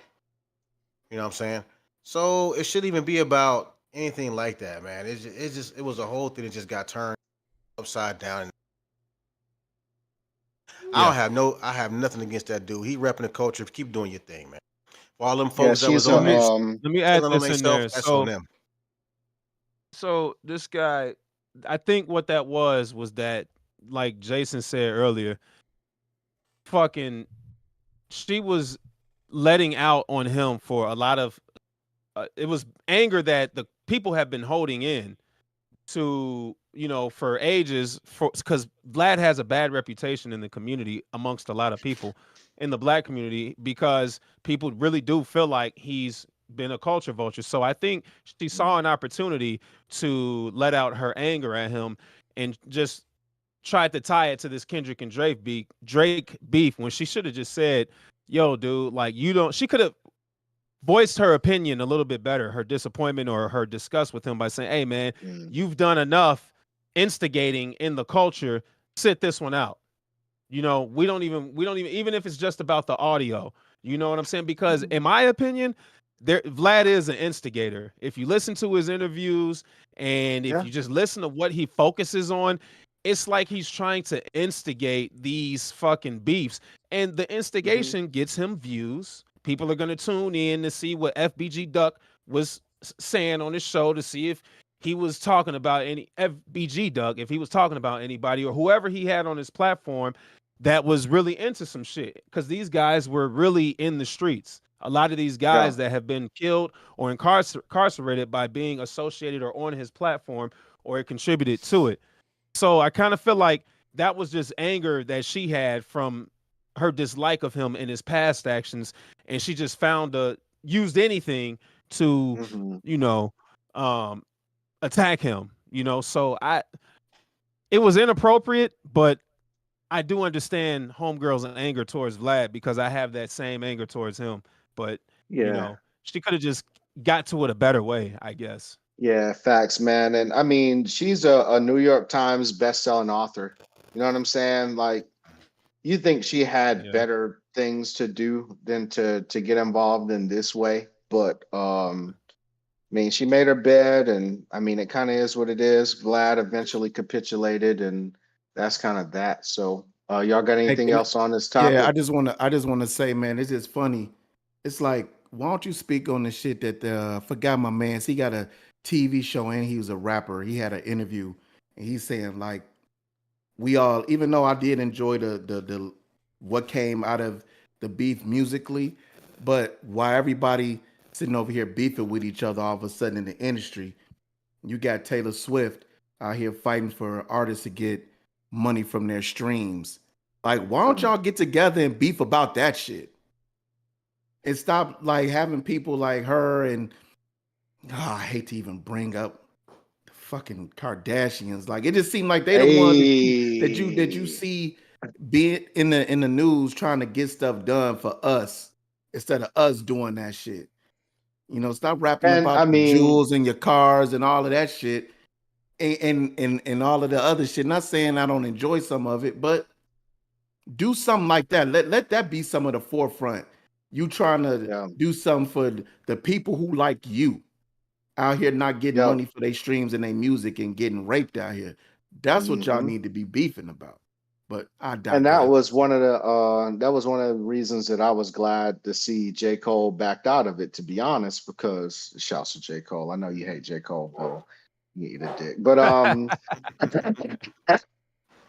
You know what I'm saying? So it shouldn't even be about anything like that, man. It was a whole thing that just got turned upside down. I have nothing against that dude. He repping the culture. Keep doing your thing, man. For all them Yeah, folks that was she's on this, Let me add killing on this in themselves, there. that's So, on them. so this guy, I think what that was that, like Jason said earlier, fucking, she was letting out on him for a lot of. It was anger that the people have been holding in to, for ages, because Vlad has a bad reputation in the community amongst a lot of people in the black community because people really do feel like he's been a culture vulture. So I think she saw an opportunity to let out her anger at him and just tried to tie it to this Kendrick and Drake beef when she should have just said, yo, dude, like she could have voiced her opinion a little bit better, her disappointment or her disgust with him by saying, hey man, you've done enough instigating in the culture, sit this one out. We don't even if it's just about the audio, you know what I'm saying? Because in my opinion, Vlad is an instigator. If you listen to his interviews and if you just listen to what he focuses on, it's like he's trying to instigate these fucking beefs. And the instigation gets him views. People are going to tune in to see what FBG Duck was saying on his show to see if he was talking about any FBG Doug, if he was talking about anybody or whoever he had on his platform that was really into some shit. Because these guys were really in the streets. A lot of these guys that have been killed or incarcerated by being associated or on his platform or contributed to it. So I kind of feel like that was just anger that she had from her dislike of him in his past actions, and she just found used anything to, Mhm. you know, attack him. So it was inappropriate, but I do understand homegirl's anger towards Vlad because I have that same anger towards him. But Yeah. she could have just got to it a better way, I guess. Yeah, facts, man. And I mean, she's a New York Times best-selling author. You know what I'm saying? Like, you think she had Yeah. better things to do than to get involved in this way. But I mean, she made her bed, and I mean, it kind of is what it is. Vlad eventually capitulated, and that's kind of that. So, y'all got Hey, anything else on this yeah, topic? I just wanna say, man, it's just funny. It's like, why don't you speak on the shit that forgot my man. He got a TV show and he was a rapper. He had an interview and he's saying like we all, even though I did enjoy the what came out of the beef musically, but why everybody sitting over here beefing with each other all of a sudden in the industry, you got Taylor Swift out here fighting for artists to get money from their streams. Like, why don't y'all get together and beef about that shit? And stop like having people like her and I hate to even bring up the fucking Kardashians. Like it just seemed like they the one that you Hey, see being in the news trying to get stuff done for us instead of us doing that shit. Stop rapping and about I the mean, jewels and your cars and all of that shit and all of the other shit. Not saying I don't enjoy some of it, but do something like that. Let that be some of the forefront. You trying to yeah, do something for the people who like you out here not getting yep. money for their streams and their music and getting raped out here. That's what y'all Hmm. need to be beefing about. But I And that digress. was one of the reasons that I was glad to see J. Cole backed out of it, to be honest, because shouts to J. Cole. I know you hate J. Cole, though. You eat a dick.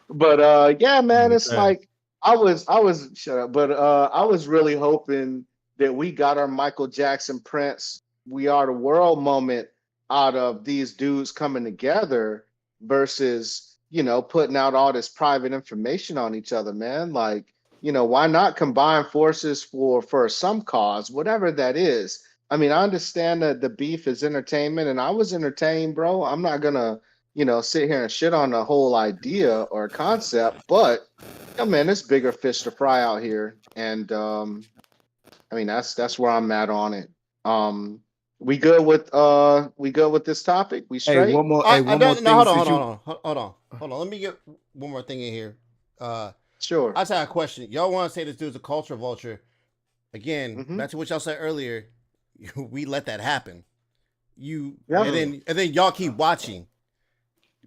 But yeah, man, it's Okay. like I was shut up, but I was really hoping that we got our Michael Jackson Prince We Are the World moment out of these dudes coming together versus, putting out all this private information on each other, man. Like, why not combine forces for some cause, whatever that is. I mean, I understand that the beef is entertainment, and I was entertained, bro. I'm not gonna sit here and shit on the whole idea or concept, but yeah, man, there's bigger fish to fry out here. And I mean that's where I'm at on it. Um we good with this topic? We Hey, straight? I one more don't. No, thing hold on, since hold you on, hold on, hold on. Let me get one more thing in here. Uh, Sure. I just had a question. Y'all want to say this dude's a culture vulture? Again, Mm-hmm. back to what y'all said earlier. We let that happen. Yeah. And then y'all keep watching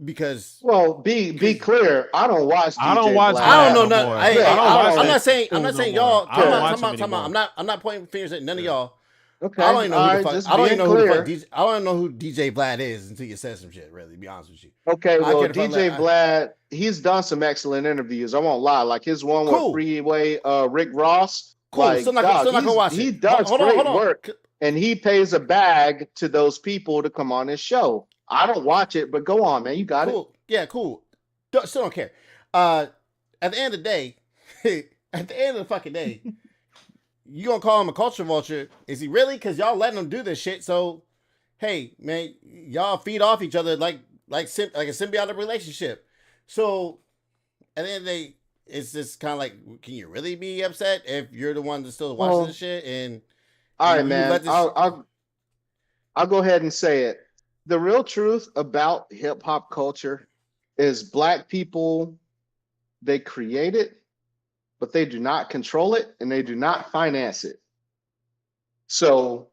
because Well, be because clear. I don't watch I don't DJ watch I don't Vlad. Vlad know no nothing. more. I Yeah, don't I watch I'm don't. that not saying dude no more. y'all. I don't Talking watch him about. anymore. I'm not pointing fingers at none of Yeah. y'all. I don't Okay. even know All who the right. fuck. Just I don't even being know who the fuck. clear. I don't even know who DJ Vlad is until you said some shit. Really, to be honest with you. Okay, I well, care if I DJ let. Vlad, he's done some excellent interviews. I won't lie. Like his one with Cool, Freeway Rick Ross, cool. like dog, Still not gonna watch he it. does Hold great on. work and he pays a bag to those people to come on his show. I don't watch it, but go on, man. You got it. Cool. Yeah, cool. Still don't care. At the end of the day, at the end of the fucking day, you gonna call him a culture vulture? Is he really? Because y'all letting him do this shit. So, hey, man, y'all feed off each other like a symbiotic relationship. So at the end of the day, it's just kind of like, can you really be upset if you're the one that's still watching this Well, shit all right, and you man. let this? I'll go ahead and say it. The real truth about hip hop culture is black people, they create it, but they do not control it and they do not finance it. So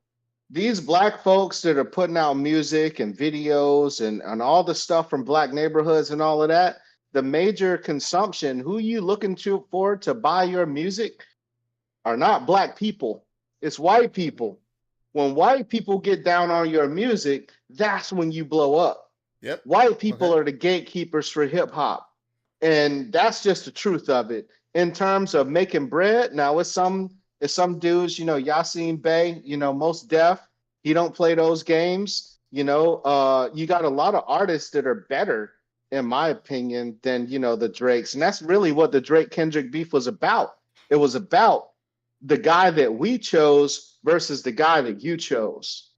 these black folks that are putting out music and videos and all the stuff from black neighborhoods and all of that, the major consumption, who you looking for to buy your music are not black people. It's white people. when white people get down on your music, that's when you blow up. Yep. White people are the gatekeepers for hip hop. And that's just the truth of it. In terms of making bread, now it's some dudes, Yasin Bey, Most Def, he don't play those games. You got a lot of artists that are better, in my opinion, than the Drakes. And that's really what the Drake Kendrick beef was about. It was about the guy that we chose versus the guy that you chose.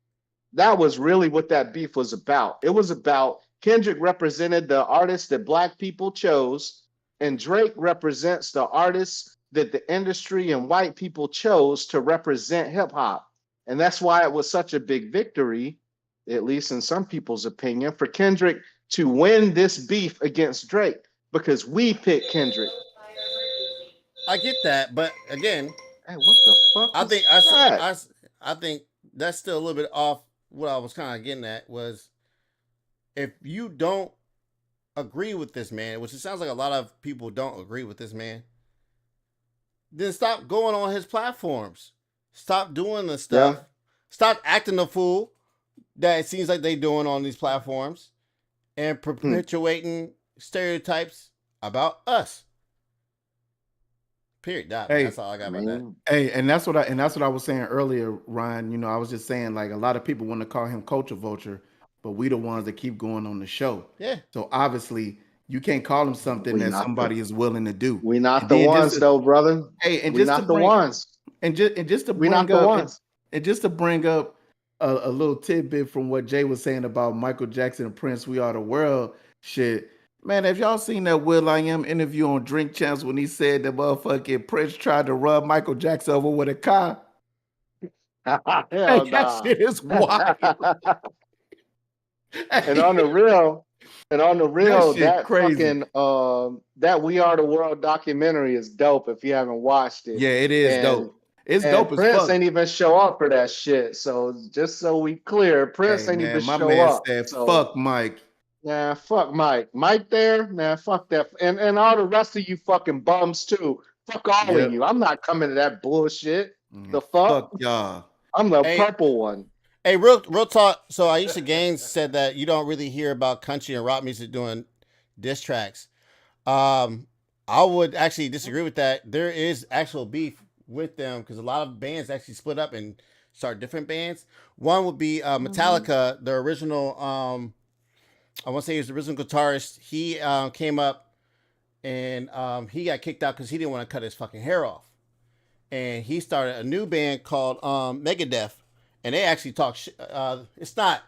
That was really what that beef was about. It was about Kendrick represented the artists that black people chose, and Drake represents the artists that the industry and white people chose to represent hip hop. And that's why it was such a big victory, at least in some people's opinion, for Kendrick to win this beef against Drake, because we picked Kendrick. I get that, but again, hey, what the fuck? I think that's still a little bit off. What I was kind of getting at was, if you don't agree with this man, which it sounds like a lot of people don't agree with this man, then stop going on his platforms. Stop doing the stuff. Yeah. Stop acting the fool that it seems like they doing on these platforms, and perpetuating stereotypes about us. Period. That's all I got about that. Hey, and that's what I was saying earlier, Ryan. I was just saying, like, a lot of people want to call him culture vulture, but we the ones that keep going on the show. Yeah. So obviously you can't call him something that somebody is willing to do. We not the ones though, brother. Hey, and we not the ones. And just to bring up and just to bring up a little tidbit from what Jay was saying about Michael Jackson and Prince, We Are the World shit. Man, have y'all seen that will.i.am interview on Drink Champs when he said that motherfucking Prince tried to rub Michael Jackson over with a car? That shit is wild. And on the real, that fucking that We Are the World documentary is dope if you haven't watched it. Yeah, it is dope. It's dope as Prince fuck. ain't even show up for that shit. So just so we clear, Prince ain't even show up. My man said, fuck Mike. Nah, fuck Mike. Mike there? Nah, fuck that. And all the rest of you fucking bums too. Fuck all of you. I'm not coming to that bullshit. The fuck? Fuck y'all. I'm the purple one. Hey, real talk. So Aisha Gaines said that you don't really hear about country and rock music doing diss tracks. I would actually disagree with that. There is actual beef with them because a lot of bands actually split up and start different bands. One would be Metallica, the original. I want to say he was the original guitarist. He came up and he got kicked out because he didn't want to cut his fucking hair off, and he started a new band called Megadeth. And they actually talk shit. It's not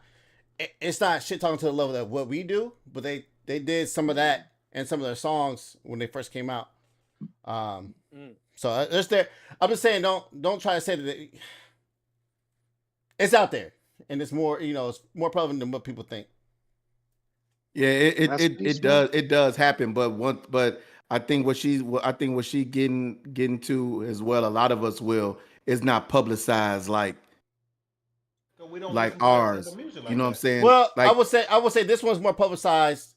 shit talking to the level that what we do, but they did some of that in some of their songs when they first came out. So there's there. I'm just saying, don't try to say that it's out there, and it's more it's more prevalent than what people think. Yeah, it does happen, but I think what she getting to as well. A lot of us will is not publicized like ours. You know what I'm saying? Well, I would say this one's more publicized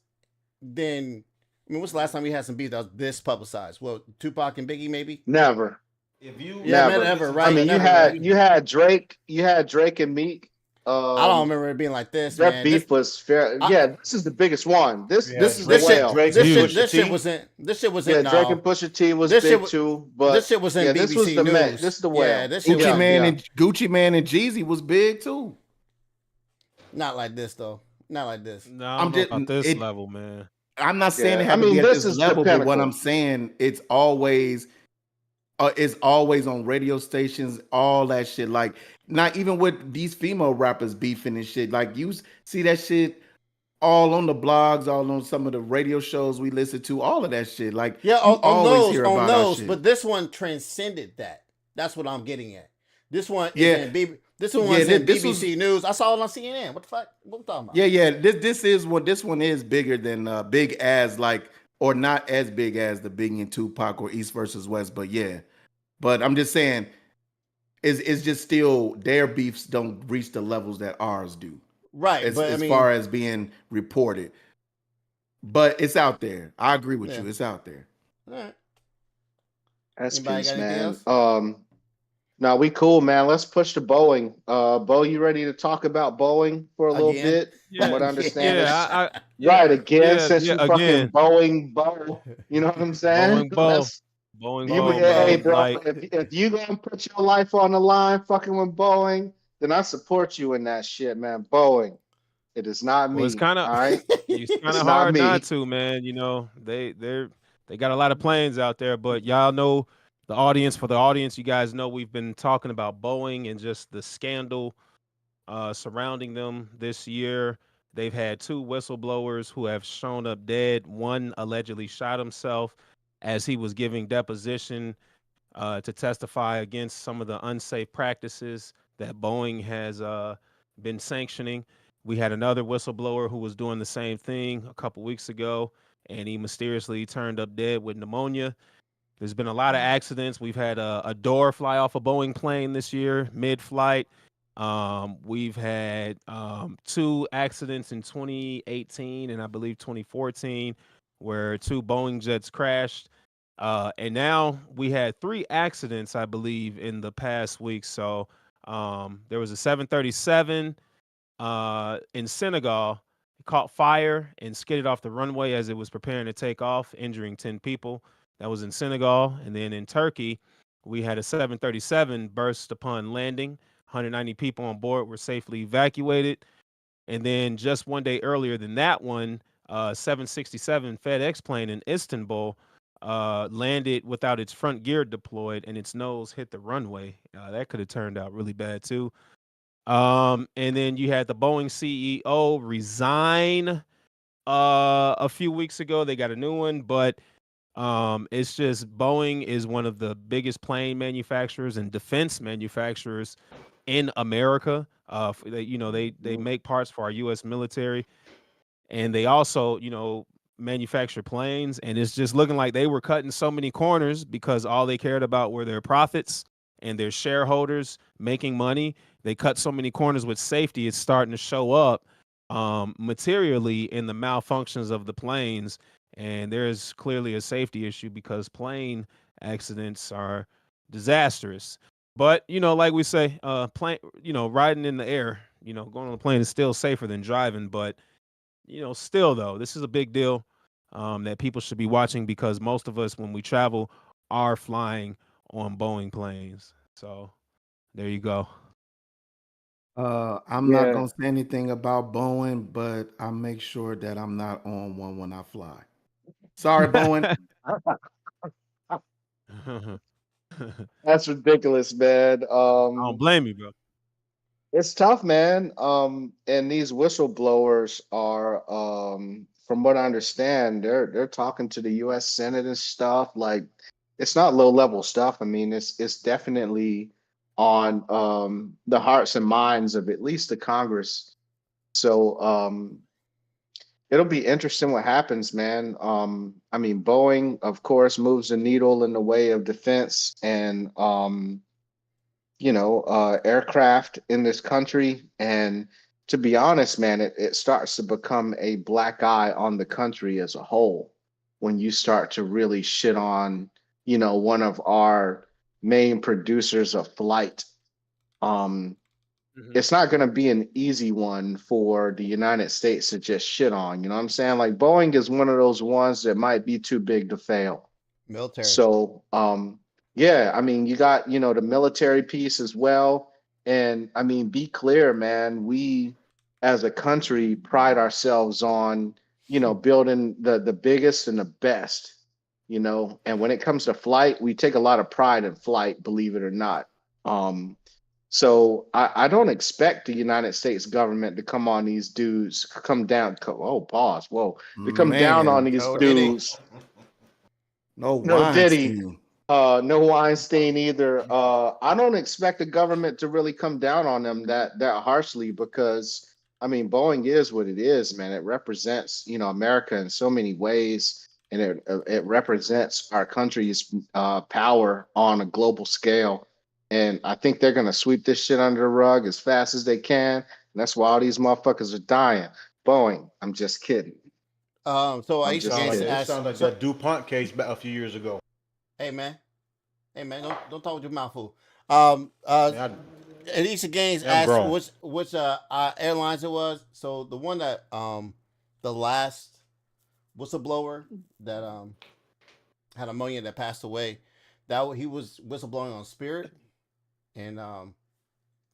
than. I mean, what's the last time we had some beef that was this publicized? Well, Tupac and Biggie, maybe. Never. Never. Right? I mean, you had Drake and Meek. I don't remember it being like this. That beef was fair. This is the biggest one. This shit wasn't. Yeah, Drake and Pusha T was big too. But this shit was in BBC this was the News. This is the whale. Gucci Man and Jeezy was big too. Not like this though. Not like this. No, I'm just at this level, man. I'm not saying it has to be at this level, but what I'm saying, it's always on radio stations, all that shit. Like, not even with these female rappers beefing and shit. Like, you see that shit all on the blogs, all on some of the radio shows we listen to, all of that shit. Like, on those, but this one transcended that. That's what I'm getting at. This one is in BBC News. I saw it on CNN. What the fuck? What we talking about? Yeah. This one is bigger than big as like, or not as big as the Biggie and Tupac or East versus West, but yeah. But I'm just saying, it's just still their beefs don't reach the levels that ours do. Right. As far as being reported. But it's out there. I agree with you. It's out there. All right. That's Anybody peace, got anything man. else? Now we cool, man. Let's push to Boeing. Bo, you ready to talk about Boeing for a little Again. bit? From Yeah, what I understand, Again. it's right yeah, again since yeah. you fucking Again, Boeing Bo. You know what I'm saying? Boeing Bow, Let's Boeing you, Bow, Boeing hey, Bo. man. bro. Like, If you gonna put your life on the line, fucking with Boeing, then I support you in that shit, man. Boeing. It is not well, it's me. kind of All right, it's kind it's of not hard not me. to, man. They got a lot of planes out there, but y'all know the audience. For the audience, you guys know we've been talking about Boeing and just the scandal surrounding them this year. They've had two whistleblowers who have shown up dead. One allegedly shot himself as he was giving deposition to testify against some of the unsafe practices that Boeing has been sanctioning. We had another whistleblower who was doing the same thing a couple weeks ago, and he mysteriously turned up dead with pneumonia. There's been a lot of accidents. We've had a door fly off a Boeing plane this year mid-flight. We've had two accidents in 2018 and I believe 2014 where two Boeing jets crashed. And now we had three accidents, I believe, in the past week. So there was a 737 in Senegal. It caught fire and skidded off the runway as it was preparing to take off, injuring 10 people. That was in Senegal. And then in Turkey, we had a 737 burst upon landing. 190 people on board were safely evacuated. And then just one day earlier than that one, 767 FedEx plane in Istanbul landed without its front gear deployed and its nose hit the runway. That could have turned out really bad too. And then you had the Boeing CEO resign a few weeks ago. They got a new one, but it's just Boeing is one of the biggest plane manufacturers and defense manufacturers in America. They make parts for our U.S. military, and they also manufacture planes. And it's just looking like they were cutting so many corners because all they cared about were their profits and their shareholders making money. They cut so many corners with safety; it's starting to show up materially in the malfunctions of the planes. And there's clearly a safety issue because plane accidents are disastrous. But like we say, plane, riding in the air, going on a plane is still safer than driving. But still though, this is a big deal that people should be watching because most of us, when we travel, are flying on Boeing planes. So there you go. I'm not Yeah. gonna say anything about Boeing, but I make sure that I'm not on one when I fly. Sorry, Boeing. I That's ridiculous, man. don't blame you, bro. It's tough, man. And these whistleblowers are, from what I understand, they're talking to the U.S. Senate and stuff. Like, it's not low level stuff. I mean, it's definitely on the hearts and minds of at least the Congress. So it'll be interesting what happens, man. I mean, Boeing, of course, moves the needle in the way of defense and aircraft in this country. And to be honest, man, it starts to become a black eye on the country as a whole when you start to really shit on, one of our main producers of flight. Um, Mhm. it's not going to be an easy one for the United States to just shit on. You know what I'm saying? Like Boeing is one of those ones that might be too big to fail. Military. So, yeah, I mean, you got, the military piece as well. And I mean, be clear, man, we as a country pride ourselves on, building the biggest and the best, and when it comes to flight, we take a lot of pride in flight, believe it or not. Um, so I don't expect the United States government to come on these dudes, come down, oh, pause, whoa, to come down on Man, these No Diddy. dudes. no No Diddy, Weinstein. no Weinstein either. I don't expect the government to really come down on them that harshly because I mean Boeing is what it is, man. It represents America in so many ways, and it represents our country's power on a global scale. And I think they're gonna sweep this shit under the rug as fast as they can. And that's why all these motherfuckers are dying. Boeing, I'm just kidding. So I'm Aisha just Sound like Gangster kidding. it asked. sounds like So, that DuPont case back a few years ago. hey man, don't talk with your mouth full. Man, Alicia Gaines I'm asked grown. which airlines it was. So the one that the last whistleblower that had ammonia that passed away, he was whistleblowing on Spirit and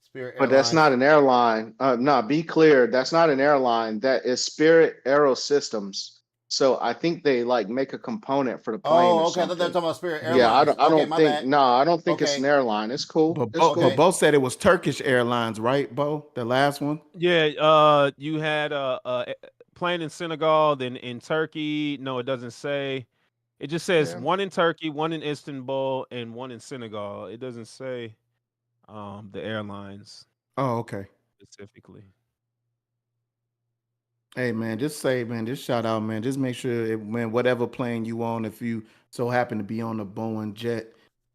Spirit But that's Airlines. not an airline. No, be clear. That's not an airline. That is Spirit Aerosystems. So I think they like make a component for the plane or Oh, okay. I thought they were something. talking about Spirit Yeah, I Airlines. don't. I Okay, don't my think. bad. No, I don't think it's an Okay, airline. It's cool. But It's Bo, but cool. okay. Bo said it was Turkish Airlines, right, Bo? The last one. Yeah, you had a plane in Senegal, then in Turkey. No, it doesn't say. It just says Yeah. one in Turkey, one in Istanbul, and one in Senegal. It doesn't say the airlines Oh, okay. specifically. Hey man, just say man, just shout out man. Just make sure man, whatever plane you on, if you so happen to be on a Boeing jet,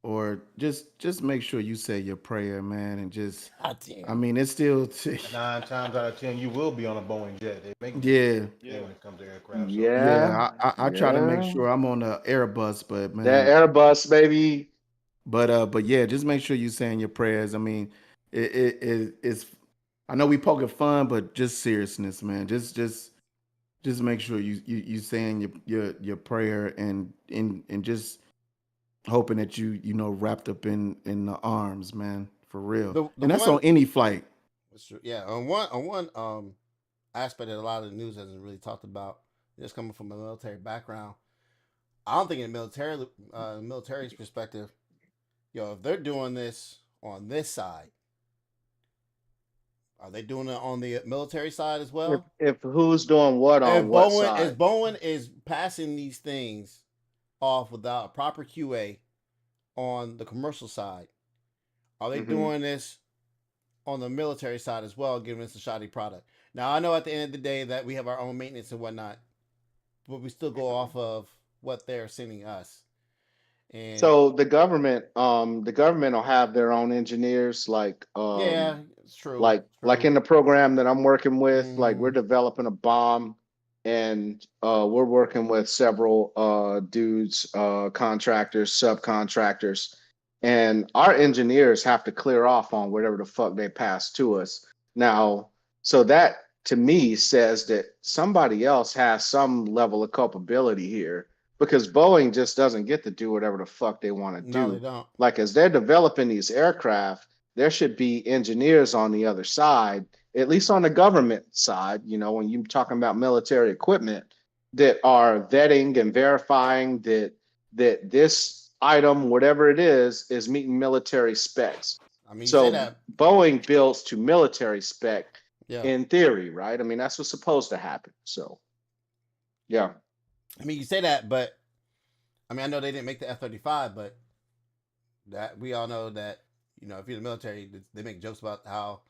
or just make sure you say your prayer, man, and just God I damn. mean it's still 9 times out of 10, you will be on a Boeing jet. They make yeah. yeah when it comes to aircraft. So Yeah. Yeah, I try to make Yeah. sure I'm on the Airbus, but That man, Airbus, baby. but yeah, just make sure you saying your prayers. I mean, it's I know we poking fun, but just seriousness, man. Just make sure you saying your prayer and just hoping that you know wrapped up in the arms, man, for real. The And that's on one, any flight. yeah, on one aspect that a lot of the news hasn't really talked about, just coming from a military background. I don't think in military's perspective, if they're doing this on this side, are they doing it on the military side as If well? if who's doing what If on what Boeing side? is passing these things off without a proper QA on the commercial side, are they Hmm. doing this on the military side as well, giving us a shoddy product? Now I know at the end of the day that we have our own maintenance and whatnot, but we still go off of what they're sending us. And So the government will have their own engineers, yeah, it's true. like True. in the program that I'm working with, like we're Mm-hmm. developing a bomb, and we're working with several dudes, contractors, subcontractors, and our engineers have to clear off on whatever the fuck they pass to us. Now, so that to me says that somebody else has some level of culpability here, because Boeing just doesn't get to do whatever the fuck they want to No, they do. don't. Like as they're developing these aircraft, there should be engineers on the other side, at least on the government side, when you're talking about military equipment, that are vetting and verifying that this item, whatever it is meeting military specs. I mean, you say So that, Boeing builds to military spec yeah. in theory, right? I mean, that's what's supposed to happen. So yeah. I mean, you say that, but I mean, I know they didn't make the F-35, but that we all know that if you're in the military, they make jokes about how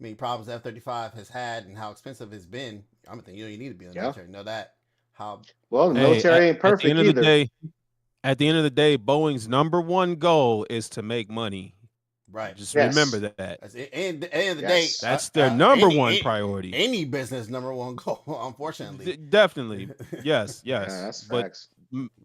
many problems the F-35 has had and how expensive it's been. I'm thinking you need to be in the Yeah. military. Know that how Well, the Hey, military ain't at the perfect end of the either. day, Boeing's number one goal is to make money. right. Just remember Yes. that. At the end of the day, Yes. That's their number one any priority. any business number one goal. Unfortunately, Definitely. Yes, Yeah, yes. that's But facts.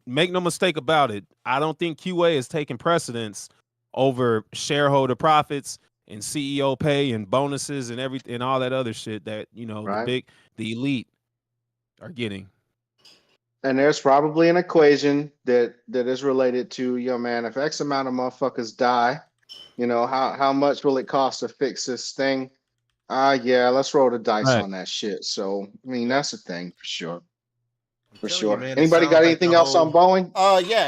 make no mistake about it, I don't think QA is taking precedence over shareholder profits and CEO pay and bonuses and everything and all that other shit that, Right. the elite are getting. And there's probably an equation that is related to, man, if X amount of motherfuckers die, how much will it cost to fix this thing? Yeah, let's roll the dice Right. on that shit. So, I mean, that's a thing for sure. I'm For telling you, sure. man, it Anybody sounds got like the anything else on whole Boeing?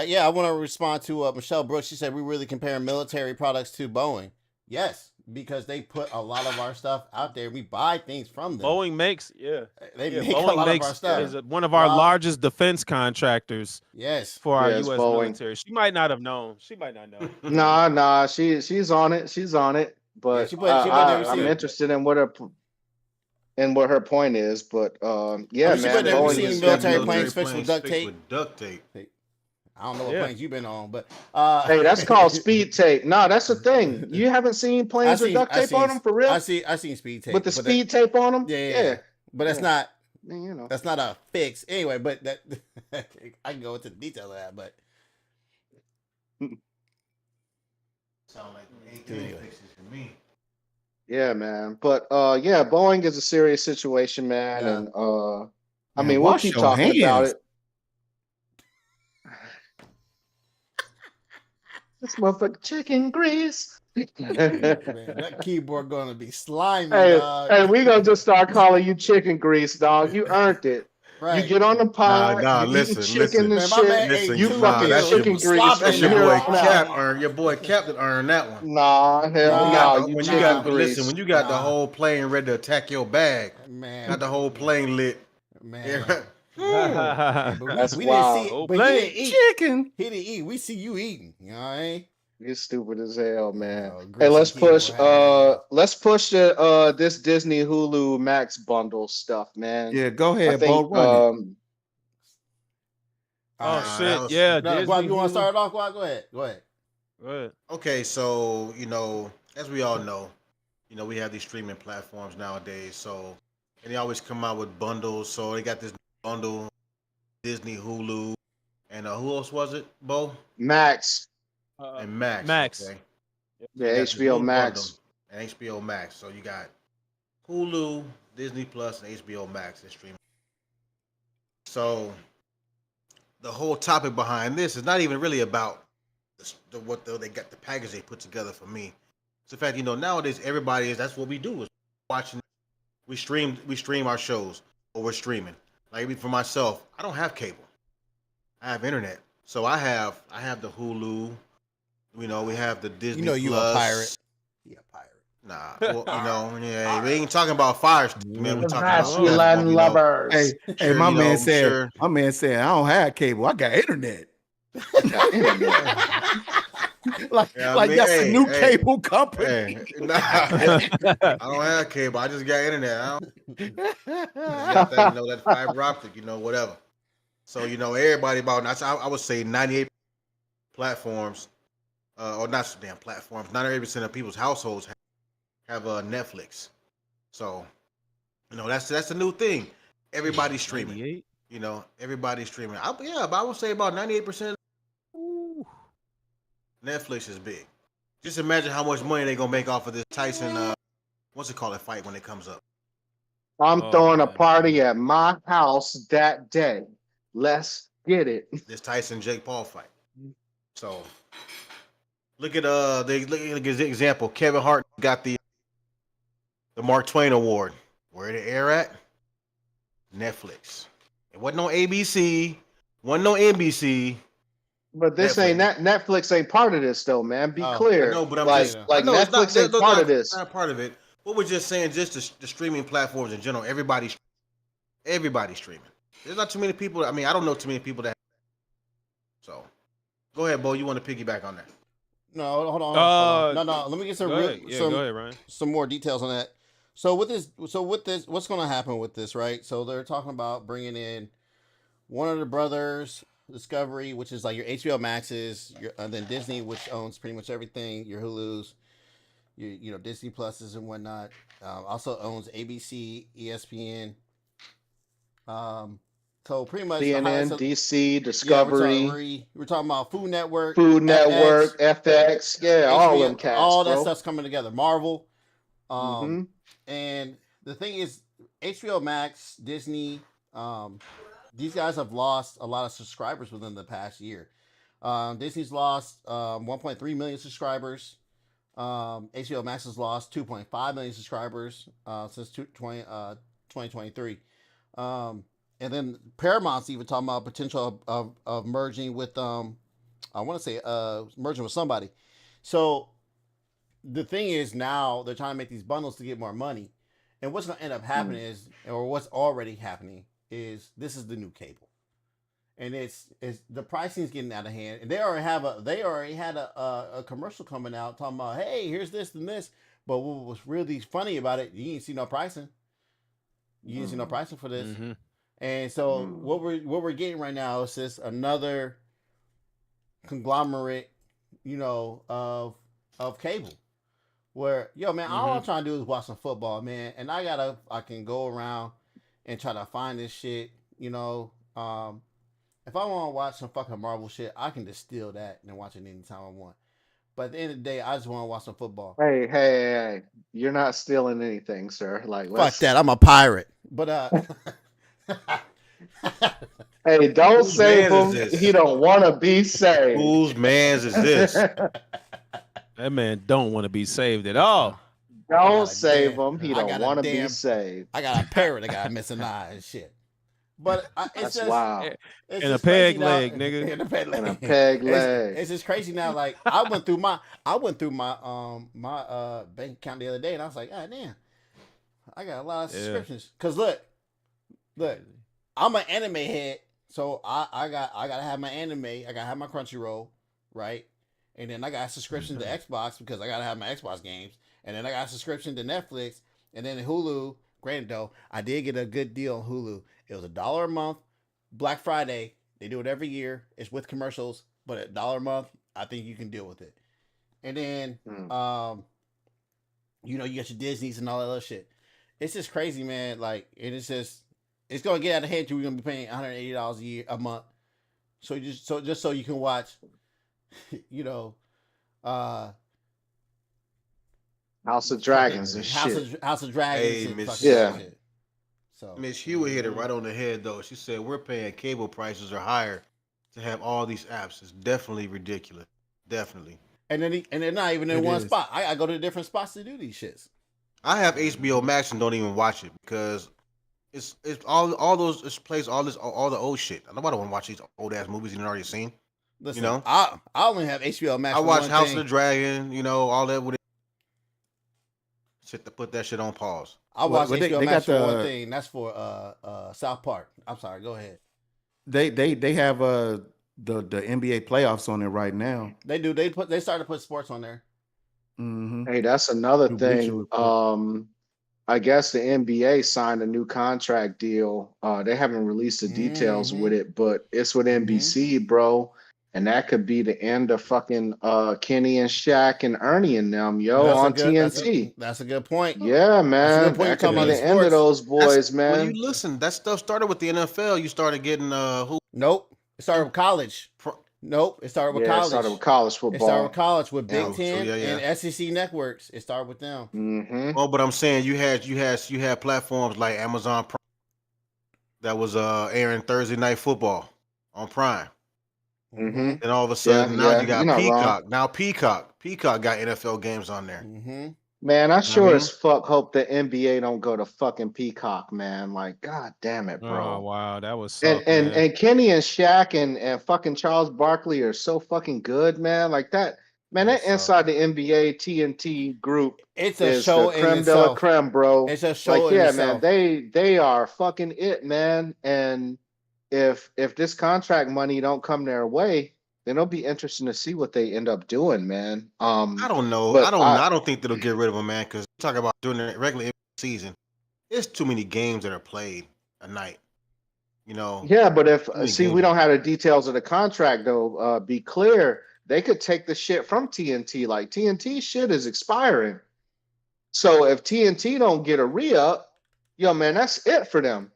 yeah. I want to respond to Michelle Brooks. She said we really compare military products to Boeing. Yes, because they put a lot of our stuff out there. We buy things from them. Boeing makes They make a Boeing lot of our makes stuff. is one of our largest defense contractors Yes. for our Yeah, it's US Boeing. military. She might not have known. She might not know. Nah, she's on it. She's on it. Yeah, But she put their I'm receipt. interested in what her point is. But yeah, I mean, she man, put their Boeing receipt is military definitely. planes fixed with duct tape. duct tape. I don't know what Yeah. planes you've been on, but Hey, that's called speed tape. No, that's the thing. You haven't seen planes with duct tape on them for real? I seen speed tape With the but speed tape on them? yeah. But that's Yeah. not that's not a fix anyway. But that I can go into the detail of that. But Sound like There you 18 go. fixes for me. Yeah, man. But yeah, Boeing is a serious situation, man. Yeah. And I Man, mean, we'll wash keep your talking about hands. it. This motherfucker chicken grease. Man, that keyboard gonna be slimy, Hey, dog. hey, we gonna just start calling you chicken grease, dog. You earned it. You Right. get on the pod, Nah, you eating listen, chicken and Man, my man shit. ate listen. You two Nah, fucking meals. He chicken was grease slopping from that's in your there. here boy on out. Cap earned. Your boy Captain earned that one. Nah, hell Nah, no. You When you chicken got, nah, grease. when you got the Nah. whole plane ready to attack your bag, Man, got the whole plane lit. man. Hmm. Hey, but That's we didn't see wild. it. Oh, But he play. didn't eat. Chicken. He didn't eat. We see you eating. You know what I mean? You're stupid as hell, man. Oh, Hey, greasy keyboard having ass. let's push the this Disney Hulu Max bundle stuff, man. Yeah, go I ahead, Bo. think Run it. Oh All Nah, right. that shit! was Yeah, No, Disney Guap, you want to Hulu. start it off? Guap, go ahead. Go ahead. Go ahead. okay. So as we all know, we have these streaming platforms nowadays. So and they always come out with bundles. So they got this bundle, Disney Hulu, and who else was it? Bo Max, and Max. Max. Okay. So you yeah, got this HBO new bundle Max. and HBO Max. So you got Hulu, Disney Plus, and HBO Max and streaming. So the whole topic behind this is not even really about they got the package they put together for me. It's the fact nowadays everybody is that's what we do is watching. We stream our shows or we're streaming. Like for myself, I don't have cable. I have internet, so I have the Hulu. We have the Disney You know you a pirate. Plus. You a pirate. Nah, well, yeah, we ain't talking about fire sticks, man. We The talking about that's what Vasculan lovers. Hey, sure, I'm sure. my man said, I don't have cable. I got internet. Got internet. like, Yeah, I like mean, that's a new hey, cable company. nah, I don't have cable. I just got internet. I just got that, that fiber optic, whatever. So, everybody about, I would say 98 platforms, or not damn platforms, 98% of people's households have Netflix. So, that's a new thing. Everybody's streaming. 98. Everybody's streaming. But I would say about 98% Ooh. Netflix is big. Just imagine how much money they're gonna make off of this Tyson, what's it called, a fight when it comes up. I'm Oh, throwing a man. party at my house that day. Let's get it. This Tyson Jake Paul fight. So look at look at the example. Kevin Hart got the Mark Twain Award. Where did it air at? Netflix. It wasn't on ABC. Wasn't on NBC. But this Netflix. ain't Netflix ain't part of this though, man. Be Oh, clear. I know, but I'm like just like I know it's not. Netflix ain't part of this. Not part of it. What we're just saying, just the streaming platforms in general. Everybody's streaming. There's not too many people. I mean, I don't know too many people that. So, go ahead, Bo. You want to piggyback on that? No, hold on. Uh, No. Let me get Go ahead. Yeah, go ahead, Ryan. some more details on that. So with this, what's going to happen with this, right? So they're talking about bringing in Warner the Brothers, Discovery, which is like your HBO Maxes, and then Disney, which owns pretty much everything, your Hulu's, your Disney Pluses and whatnot. Also owns ABC, ESPN. So pretty much the highest CNN, DC, yeah, Discovery, we're talking about Food Network, Food FX, Network, FX, yeah, all HBO, them cats, all that bro. stuff's coming together. Marvel, hmm and the thing is, HBO Max, Disney, these guys have lost a lot of subscribers within the past year. Disney's lost 1.3 million subscribers. HBO Max has lost 2.5 million subscribers since 2023. And then Paramount's even talking about potential of merging with I want to say merging with somebody. So the thing is now they're trying to make these bundles to get more money. And what's going to end up happening is, or what's already happening is, this is the new cable, and it's the pricing is getting out of hand. And they already had a commercial coming out talking about, hey, here's this and this. But what was really funny about it, you didn't see no pricing. You didn't see no pricing for this. Mm-hmm. And so what we're getting right now is just another conglomerate, of cable. Where, yo, man, all I'm trying to do is watch some football, man. And I can go around and try to find this shit, If I want to watch some fucking Marvel shit, I can just steal that and watch it anytime I want. But at the end of the day, I just want to watch some football. Hey. You're not stealing anything, sir. Like, Fuck that. I'm a pirate. But Hey, don't Whose save man is him. this? He don't want to be saved. Whose man's is this? That man don't want to be saved at all. Don't save damn- him. He I don't got a want to be damn- saved. I got a parrot. I got a missing eye and shit. But it's That's just wild. it's And a just crazy peg now- leg, nigga. And a peg leg. And a peg leg. It's just crazy now. Like I went through my my bank account the other day, and I was like, ah, damn, I got a lot of Yeah. subscriptions. Cause look, I'm an anime head, so I gotta have my anime. I gotta have my Crunchyroll, right? And then I got a subscription to Xbox because I gotta have my Xbox games. And then I got a subscription to Netflix, and then Hulu. Granted, though, I did get a good deal on Hulu. It was $1 a month. Black Friday, they do it every year. It's with commercials, but $1 a month, I think you can deal with it. And then, you know, you got your Disney's and all that other shit. It's just crazy, man. Like, it's gonna get out of hand. We're gonna be paying $180 a month. So just so you can watch, you know, House of Dragons and shit. House of Dragons. Hey, and Miss- fucking Yeah. shit. So Miss Hewitt hit it right on the head, though. She said we're paying cable prices are higher to have all these apps. It's definitely ridiculous. Definitely. And they're not even in It one is. spot. I go to different spots to do these shits. I have HBO Max and don't even watch it because it's all those it plays all the old shit. Nobody want to watch these old ass movies you already seen. Listen, You know? I only have HBO Max. I for watch one House thing. of the Dragon, you know, all that with it. Shit to put that shit on pause. I Well, watch but they HBO Max got for one the- thing. And that's for South Park. I'm sorry. Go ahead. They have the NBA playoffs on it right now. They do. They started to put sports on there. Hmm Hey, that's another New Bleacher thing. Report. I guess the NBA signed a new contract deal. They haven't released the details with it, but it's with NBC, bro. And that could be the end of fucking Kenny and Shaq and Ernie and them, yo, That's a on good- TNT. That's a good point. Yeah, man. good point. That could You're be talking the about end of sports. those boys, That's- man. When you listen, that stuff started with the NFL. You started getting who? Nope. It started with college. Nope. It started with Yeah, it college. started with college It started football. with college with Big Oh, so Ten yeah. and SEC networks. It started with them. Mm-hmm. Oh, but I'm saying you had platforms like Amazon Prime that was airing Thursday Night Football on Prime. Mm-hmm. And all of a sudden now yeah, you got you're not wrong. Peacock. Now Peacock got NFL games on there. Mm-hmm. Man, I sure mean? as fuck hope the NBA don't go to fucking Peacock, man. Like, god damn it, bro. Oh wow, that was and suck, man. and Kenny and Shaq and fucking Charles Barkley are so fucking good, man. Like that, man. That That's inside the NBA TNT group It's a is show the in creme de la itself. creme, bro. It's a show Like, in yeah, itself. man. They are fucking it, man. And if this contract money don't come their way, then it'll be interesting to see what they end up doing, man. I don't know. But I don't think they'll get rid of him, man, because talk about during the regular NBA season, there's too many games that are played a night. You know. Yeah, but if many see, we games. don't have the details of the contract though. Be clear, they could take the shit from TNT. Like TNT shit is expiring. So if TNT don't get a re-up, yo man, that's it for them.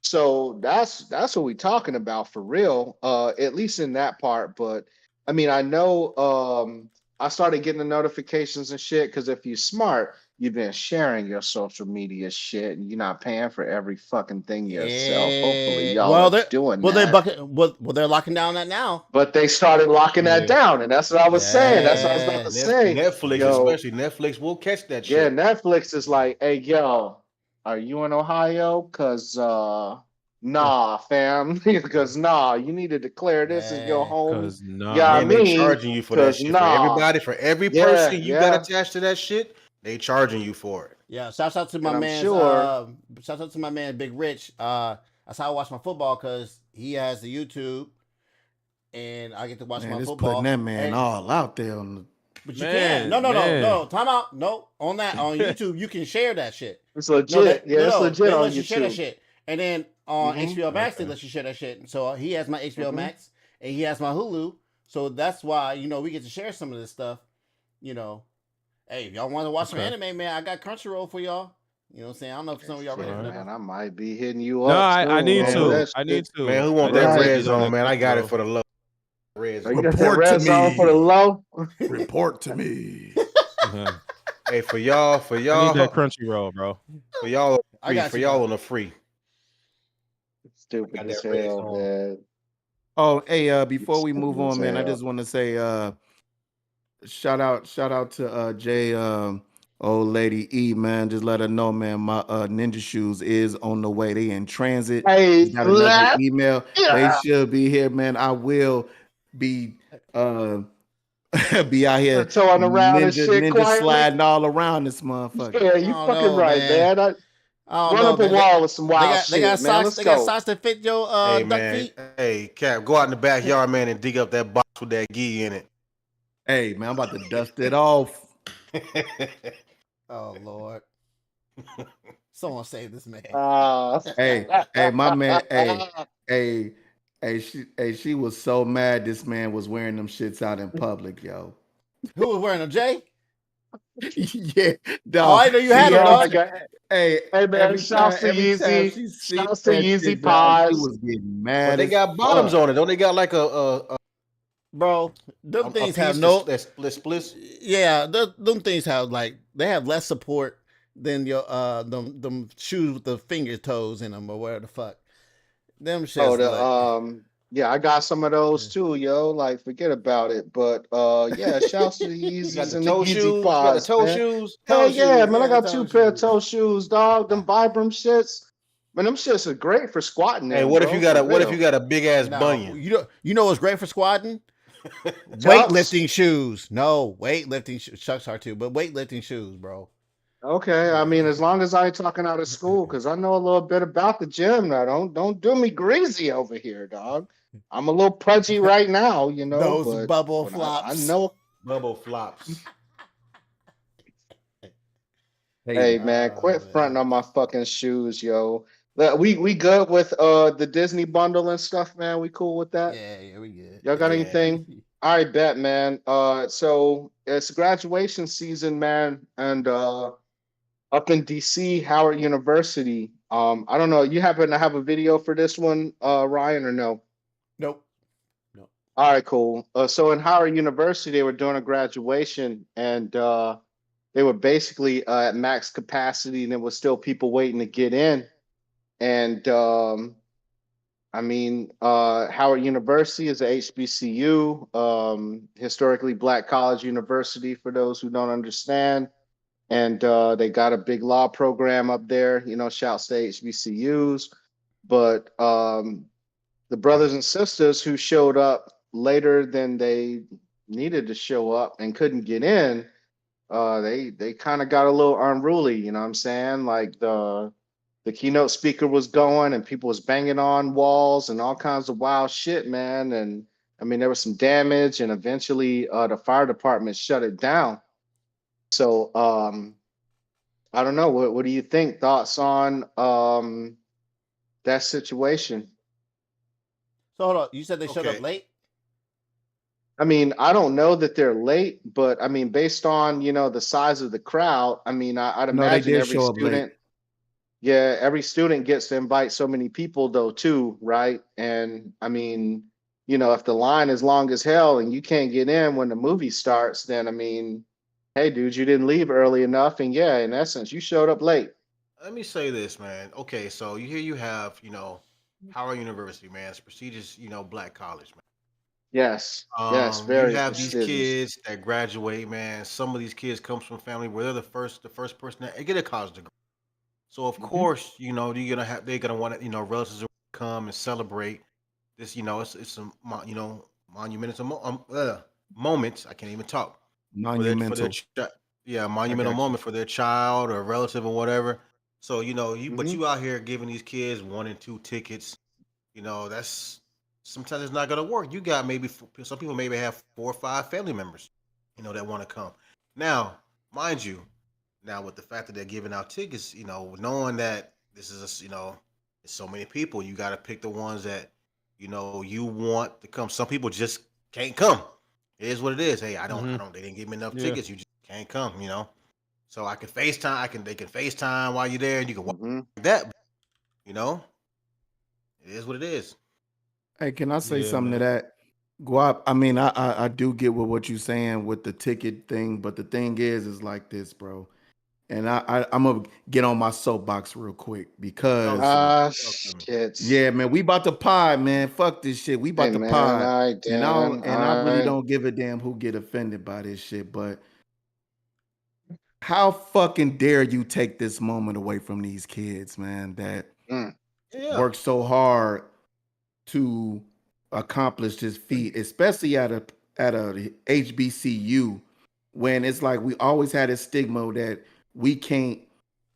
So that's what we talking about for real. At least in that part. But I mean, I know I started getting the notifications and shit because if you're smart, you've been sharing your social media shit and you're not paying for every fucking thing yourself. Hopefully y'all are doing that. They're locking down that now. But they started locking that down, and that's what I was saying. That's what I was about to say. Netflix, Yo, especially Netflix, will catch that yeah, shit. Netflix is like, hey, yo, are you in Ohio? Cause nah, fam. Because nah, you need to declare this as your home. Cause nah, Yeah, I And they mean, charging you for that 'cause shit. nah. For everybody, for every Yeah, person you got yeah. attached to that shit, they charging you for it. Yeah, shouts out to my And I'm man. sure- Shouts out to my man Big Rich. That's how I watch my football because he has the YouTube, and I get to watch Man, my it's football. putting that man And- all out there on the. But you Man, can't. man. No. Time out. No, on YouTube you can share that shit. It's legit. It's legit they on let you share that YouTube. shit. And then on Mhm. HBO Max, they Okay. let you share that shit. So he has my HBO Mhm. Max and he has my Hulu. So that's why, we get to share some of this stuff. Hey, if y'all want to watch some Okay. anime, man, I got Crunchyroll for y'all. You know what I'm saying? I don't know if some of y'all ready Shit, for that. man, I might be hitting you No, up. I too, need man, to. that I need shit. to. Man, who want I that Right. need to red get on zone, that man? I got it Crunchyroll. for the low. Red Oh, you zone. got that Report to red zone for the me. low. Report to me. Hey, for y'all, I need that Crunchyroll, bro. for y'all, I got for you, y'all man. on the free. Stupid Got as that red hell, zone. man. Oh, hey, before we move Stupid as on, man, I hell. just want to say shout out to Jay, old lady E, man. Just let her know, man, my ninja shoes is on the way. They in transit. Hey, Just got another Vlad. email. They should be here, man. I will be be out here Towing around and shit ninja quietly. sliding all around this motherfucker. Yeah, I you don't fucking know, right, man. I don't Run know, up a man. wall with some wild They got shit, man. socks. Let's They got go. socks that fit your Hey duck man, feet. hey Cap, go out in the backyard, man, and dig up that box with that gi in it. Hey, man, I'm about to dust it off. Oh Lord, someone save this man. Hey, my man, she was so mad this man was wearing them shits out in public, yo. Who was wearing them, Jay? Yeah, Oh, dog. I know you She had them, Yo, dog. I got, hey, hey man, shouts to every time Yeezy. she see Shouts to that Yeezy shit, dog, she Pods. was getting But mad they as got bottoms fuck. on it. Don't they got like a Bro, them things have piece no. that's splits? Yeah, them things have they have less support than your them shoes with the finger toes in them or whatever the fuck. Them Oh, shits the yeah, I got some of those too, yo. Like, forget about it. But yeah, shouts to the You got Yeezys the and the toe Yeezy shoes. You got the Pods, toe man. shoes. toe Hey, yeah, shoes. man, I Yeah, got toe 2 pair of shoes. toe shoes, dog. Them Vibram shits. Man, them shits are great for squatting Hey, in, what if you bro. got For a real. big ass No, bunion? you know what's great for squatting? Chucks. Weightlifting shoes. No, weightlifting chucks are too, but weightlifting shoes, bro. Okay, I mean, as long as I ain't talking out of school, because I know a little bit about the gym now. Don't do me greasy over here, dog. I'm a little pudgy right now, you know, Those but bubble I flops. know. Bubble flops. Hey, Hey man, quit fronting Man. on my fucking shoes, yo. We good with the Disney bundle and stuff, man. We cool with that? Yeah, we good. Y'all got Yeah. anything? I bet, man. So it's graduation season, man, and up in DC, Howard University. I don't know. You happen to have a video for this one, Ryan, or no? Nope. All right, cool. So in Howard University, they were doing a graduation, and they were basically at max capacity, and there was still people waiting to get in. And I mean, Howard University is a HBCU, historically Black college university for those who don't understand. And they got a big law program up there. You know, shouts to HBCUs. But the brothers and sisters who showed up later than they needed to show up and couldn't get in, they kind of got a little unruly. You know what I'm saying? Like the keynote speaker was going and people was banging on walls and all kinds of wild shit, man. And I mean, there was some damage, and eventually the fire department shut it down. So I don't know. What do you think? Thoughts on that situation? So hold on. You said they showed up Okay. late? I mean, I don't know that they're late, but I mean, based on the size of the crowd, I mean, I'd no, they imagine did every show up late. student, yeah, every student gets to invite so many people though too, right? And I mean, if the line is long as hell and you can't get in when the movie starts, then I mean, hey, dude, you didn't leave early enough, and yeah, in essence, you showed up late. Let me say this, man. Okay, so you have, Howard University, man. It's a prestigious, black college, man. Yes, You very have these prestigious. kids that graduate, man. Some of these kids comes from family where they're the first person to get a college degree. So of Mhm. course, they're gonna want to, relatives to come and celebrate this. It's a monumental moments. I can't even talk for their Monumental. I monumental got you. moment for their child or relative or whatever. So but Mhm. you out here giving these kids 1 and 2 tickets. That's sometimes it's not gonna work. You got maybe some people maybe have 4 or 5 family members, that want to come. Now, mind you, now with the fact that they're giving out tickets, knowing that this is it's so many people, you got to pick the ones that you want to come. Some people just can't come. It is what it is. Hey, I Mhm. don't. They didn't give me enough Yeah. tickets. You just can't come. So I can FaceTime. They can FaceTime while you're there, and you can watch Mhm. that. You know, it is what it is. Hey, can I say Yeah, something to man. that? Guap, I mean, I do get what you're saying with the ticket thing, but the thing is like this, bro. And I'm gonna get on my soapbox real quick Talk because to me. Ah, Talk to me. shit. yeah, man, we about to pod, man. Fuck this shit. We Hey, about to man. pod, All right, and Dan. I All really right. don't give a damn who get offended by this shit. But how fucking dare you take this moment away from these kids, man? That Mm. Yeah. worked so hard to accomplish this feat, especially at a HBCU, when it's like we always had a stigma that we can't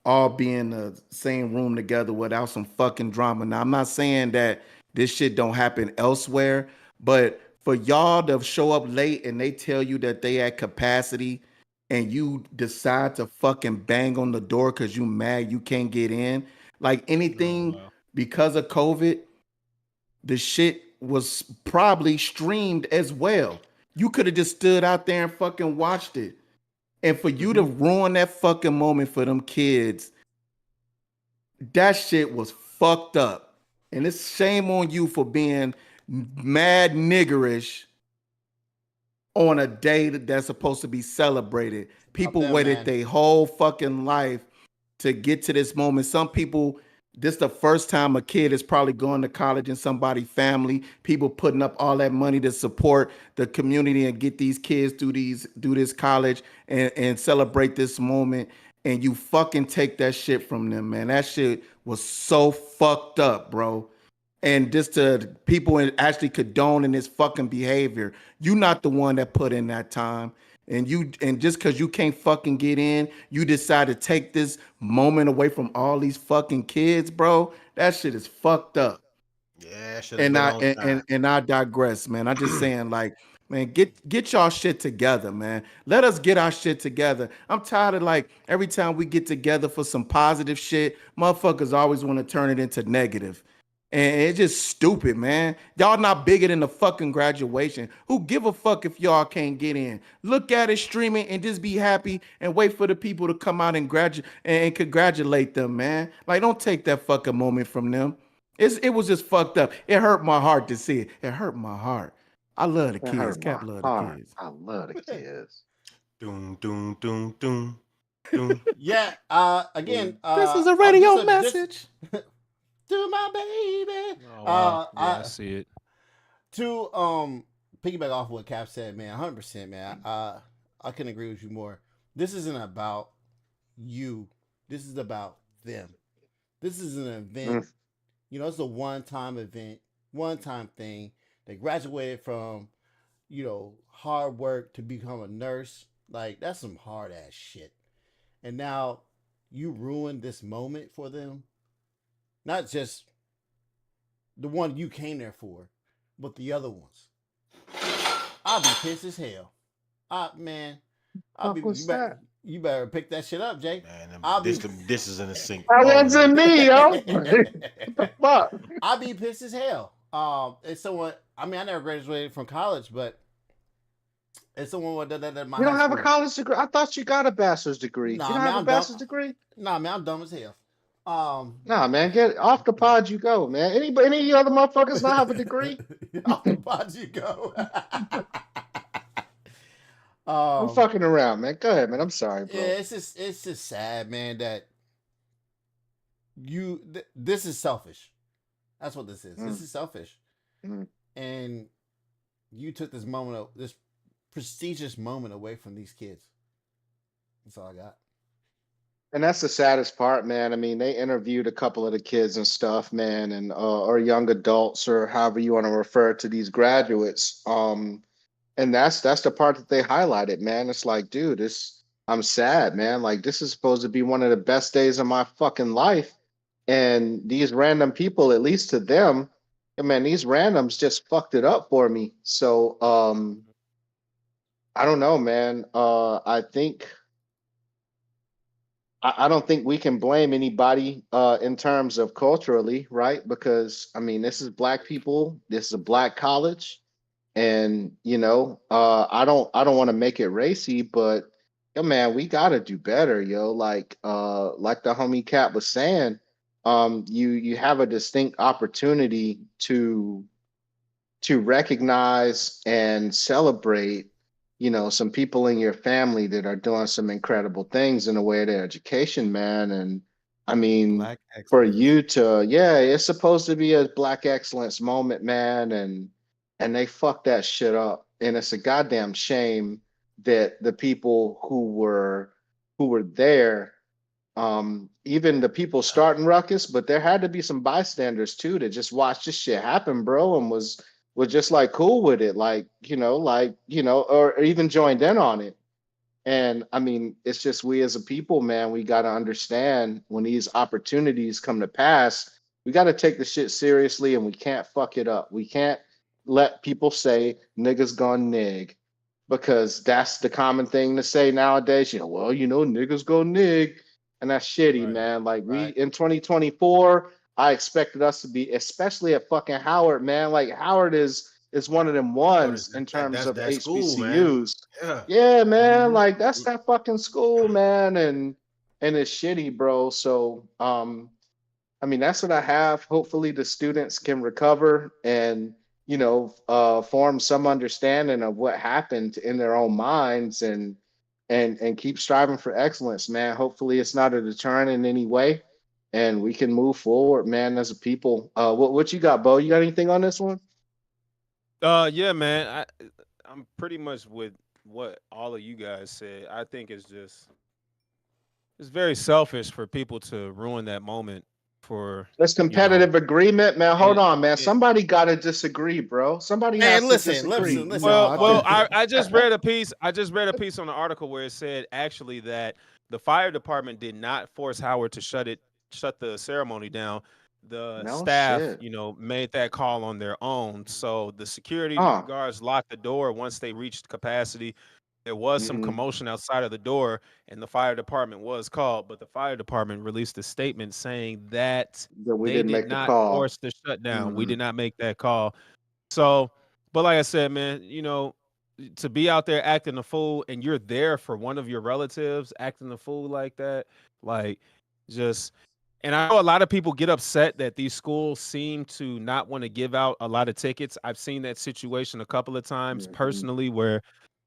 all be in the same room together without some fucking drama. Now, I'm not saying that this shit don't happen elsewhere, but for y'all to show up late and they tell you that they at capacity and you decide to fucking bang on the door because you mad you can't get in, like Oh anything wow. because of COVID, the shit was probably streamed as well. You could have just stood out there and fucking watched it. And for you to ruin that fucking moment for them kids, that shit was fucked up. And it's shame on you for being mad niggerish on a day that's supposed to be celebrated. Up People there, waited man. their whole fucking life to get to this moment. Some people, this the first time a kid is probably going to college in somebody's family. People putting up all that money to support the community and get these kids through this college and celebrate this moment. And you fucking take that shit from them, man. That shit was so fucked up, bro. And just to people actually condoning this fucking behavior. You not the one that put in that time. And just because you can't fucking get in, you decide to take this moment away from all these fucking kids, bro. That shit is fucked up. Yeah, should have And been I on and, time. and I digress, man. I'm just saying, like, man, get y'all shit together, man. Let us get our shit together. I'm tired of like every time we get together for some positive shit, motherfuckers always want to turn it into negative. And it's just stupid, man. Y'all not bigger than the fucking graduation. Who give a fuck if y'all can't get in? Look at it streaming and just be happy and wait for the people to come out and graduate and congratulate them, man. Like, don't take that fucking moment from them. It was just fucked up. It hurt my heart to see it. It hurt my heart. I love the That kids. hurt Cap my love the heart. kids. I love the kids. Doom, doom, doom, doom, doom. Yeah. Again. This is a I'll do radio some this message. to my baby. Oh wow. Yeah, I I see it. to piggyback off what Cap said, man. 100%, man. I couldn't agree with you more. This isn't about you. This is about them. This is an event. Mm. You know, it's a one-time event, one-time thing. They graduated from, hard work to become a nurse. Like, that's some hard ass shit. And now you ruined this moment for them. Not just the one you came there for, but the other ones. I'll be pissed as hell. Man, I'll be Fuck was that? you better pick that shit up, Jay. Man, I'll be this is in the sink. That All of wasn't this. me, yo. What the fuck? I'll be pissed as hell. It's someone. I mean, I never graduated from college, but it's someone that my You high don't have a school. college degree? I thought you got a bachelor's degree. You Nah, don't man, have a I'm dumb. bachelor's degree? Nah, man, I'm dumb as hell. Nah, man, get off the pod you go, man. Any other motherfuckers not have a degree? Off the pod you go. I'm fucking around, man. Go ahead, man. I'm sorry, bro. Yeah, it's just sad, man, that this is selfish. That's what this is. This is selfish. Mm. And you took this prestigious moment away from these kids. That's all I got. And that's the saddest part, man. I mean, they interviewed a couple of the kids and stuff, man, and or young adults or however you want to refer to these graduates. And that's the part that they highlighted, man. It's like, dude, I'm sad, man. Like this is supposed to be one of the best days of my fucking life. And these random people, at least to them, man, these randoms just fucked it up for me. So I don't know, man. I don't think we can blame anybody in terms of culturally, right? Because I mean, this is black people, this is a black college, and I don't want to make it racy, but yo, man, we gotta do better, yo. Like the homie Cat was saying, you have a distinct opportunity to to recognize and celebrate, some people in your family that are doing some incredible things in the way of their education, man. And I mean, Black for excellence. you to, yeah, it's supposed to be a Black excellence moment, man. And they fucked that shit up. And it's a goddamn shame that the people who were there, even the people starting ruckus, but there had to be some bystanders too that just watched this shit happen, bro, and was just like cool with it, or even joined in on it. And I mean, it's just we as a people, man, we got to understand when these opportunities come to pass, we got to take the shit seriously and we can't fuck it up. We can't let people say niggas gone nig, because that's the common thing to say nowadays. Well, niggas go nig. And that's shitty, Right. man. Like we Right. in 2024, I expected us to be, especially at fucking Howard, man. Like Howard is one of them Yo, ones in terms that's of that school, man. HBCUs. Yeah. Yeah, man, Mhm. like that's that fucking school, man, and it's shitty, bro. So, I mean, that's what I have. Hopefully, the students can recover and form some understanding of what happened in their own minds, and keep striving for excellence, man. Hopefully, it's not a deterrent in any way, and we can move forward, man, as a people. What you got, Bo? You got anything on this one? Yeah, man. I'm pretty much with what all of you guys said. I think it's very selfish for people to ruin that moment for, This you know, competitive agreement, man. Hold it, on, man. it, Somebody got to disagree, bro. Somebody Man, has to listen, disagree. listen, listen. well, No, well, I just read a piece. I just read a piece on the article where it said actually that the fire department did not force Howard to shut the ceremony down. The No staff, shit. made that call on their own. So the security Uh, guards locked the door once they reached capacity. There was some mm-hmm. commotion outside of the door, and the fire department was called. But the fire department released a statement saying that That we they didn't did make the not call. force the shutdown. We Mm-hmm. did not make that call. So, but like I said, man, to be out there acting a fool and you're there for one of your relatives acting a fool like that, like just and I know a lot of people get upset that these schools seem to not want to give out a lot of tickets. I've seen that situation a couple of times Mm-hmm. personally where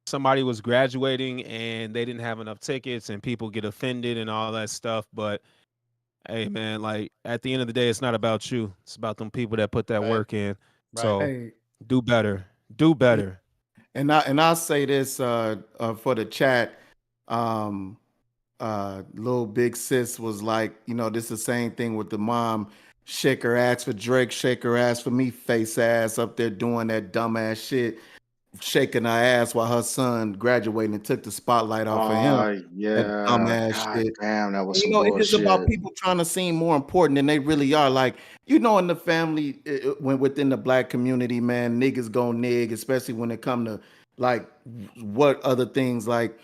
somebody was graduating and they didn't have enough tickets and people get offended and all that stuff. But hey, man, like at the end of the day, it's not about you. It's about them people that put that Right. work in. Right. So Hey, do better. Do better. I'll say this for the chat. Um, little big sis was like, this is the same thing with the mom. Shake her ass for Drake, shake her ass for me, face ass up there doing that dumbass shit, shaking her ass while her son graduated and took the spotlight off of him. That Yeah. dumbass God shit. damn, that was You some know, it's just about bullshit. people trying to seem more important than they really are. Like, in the family, when within the black community, man, niggas go nig, especially when it come to like what other things like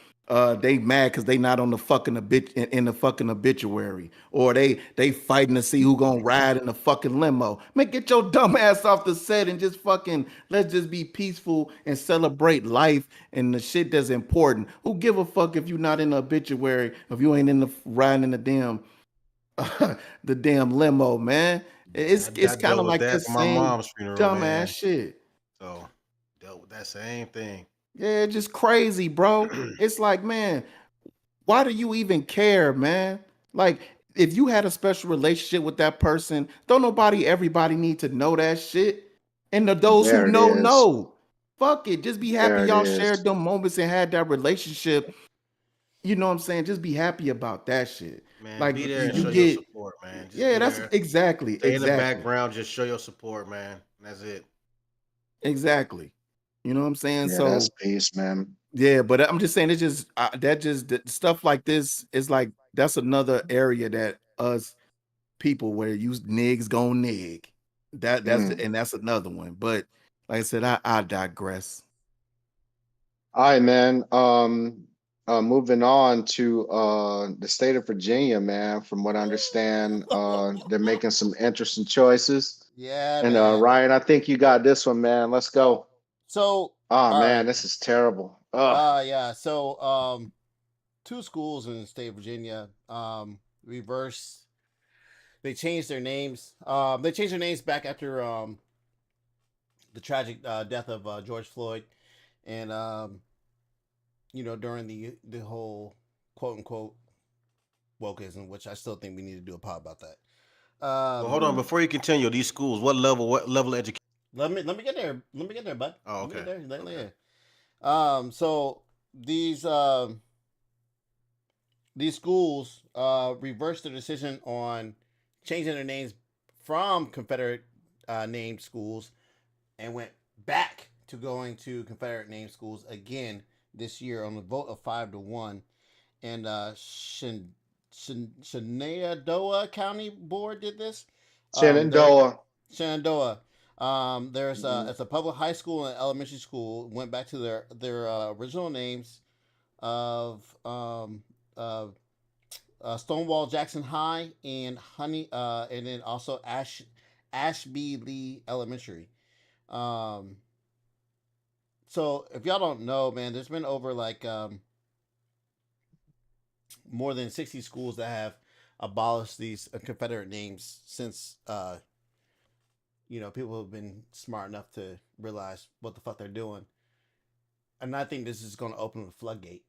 they mad because they not on the fucking in the fucking obituary, or they fighting to see who gonna ride in the fucking limo. Man, get your dumb ass off the set and just fucking let's just be peaceful and celebrate life and the shit that's important. Who give a fuck if you not in the obituary, if you ain't in the riding in the damn the damn limo, man? Yeah, It's I kind dealt of with like that that for my same mom's funeral, dumbass man. shit. So dealt with that same thing. Yeah, just crazy, bro. It's like, man, why do you even care, man? Like, if you had a special relationship with that person, don't everybody need to know that shit. And those who There it know, is. know. Fuck it. Just be happy There it y'all is. shared them moments and had that relationship. You know what I'm saying? Just be happy about that shit. Man, Like be there and you show your get, support, man. Just yeah, be that's there. exactly, Stay in the exactly, background, just show your support, man. And that's it. exactly. You know what I'm saying? Yeah, that's So peace, man. yeah, but I'm just saying it's just stuff like this is like that's another area that us people where you niggas gon' nig. Mm. That's another one. But like I said, I digress. All right, man. Moving on to the state of Virginia, man. From what I understand, they're making some interesting choices. Yeah, And man. Ryan, I think you got this one, man. Let's go. So, Oh all man, right. this is terrible. Ugh. Yeah. So, two schools in the state of Virginia, reverse. They changed their names. They changed their names back after the tragic death of George Floyd, and during the whole quote unquote wokeism, which I still think we need to do a pod about that. Well, hold on. Before you continue, these schools, what level of education? Let me get there. Let me get there, bud. Oh, Let me get okay. there. Okay. So these schools reversed their decision on changing their names from Confederate named schools and went back to going to Confederate named schools again this year on a vote of 5-1. And Shenandoah County Board did this. They're Shenandoah. Shenandoah. There's Mhm. it's a public high school and elementary school went back to their original names of Stonewall Jackson High and and then also Ashby Lee Elementary. Um, so if y'all don't know, man, there's been over like more than 60 schools that have abolished these Confederate names since people have been smart enough to realize what the fuck they're doing. And I think this is going to open the floodgate.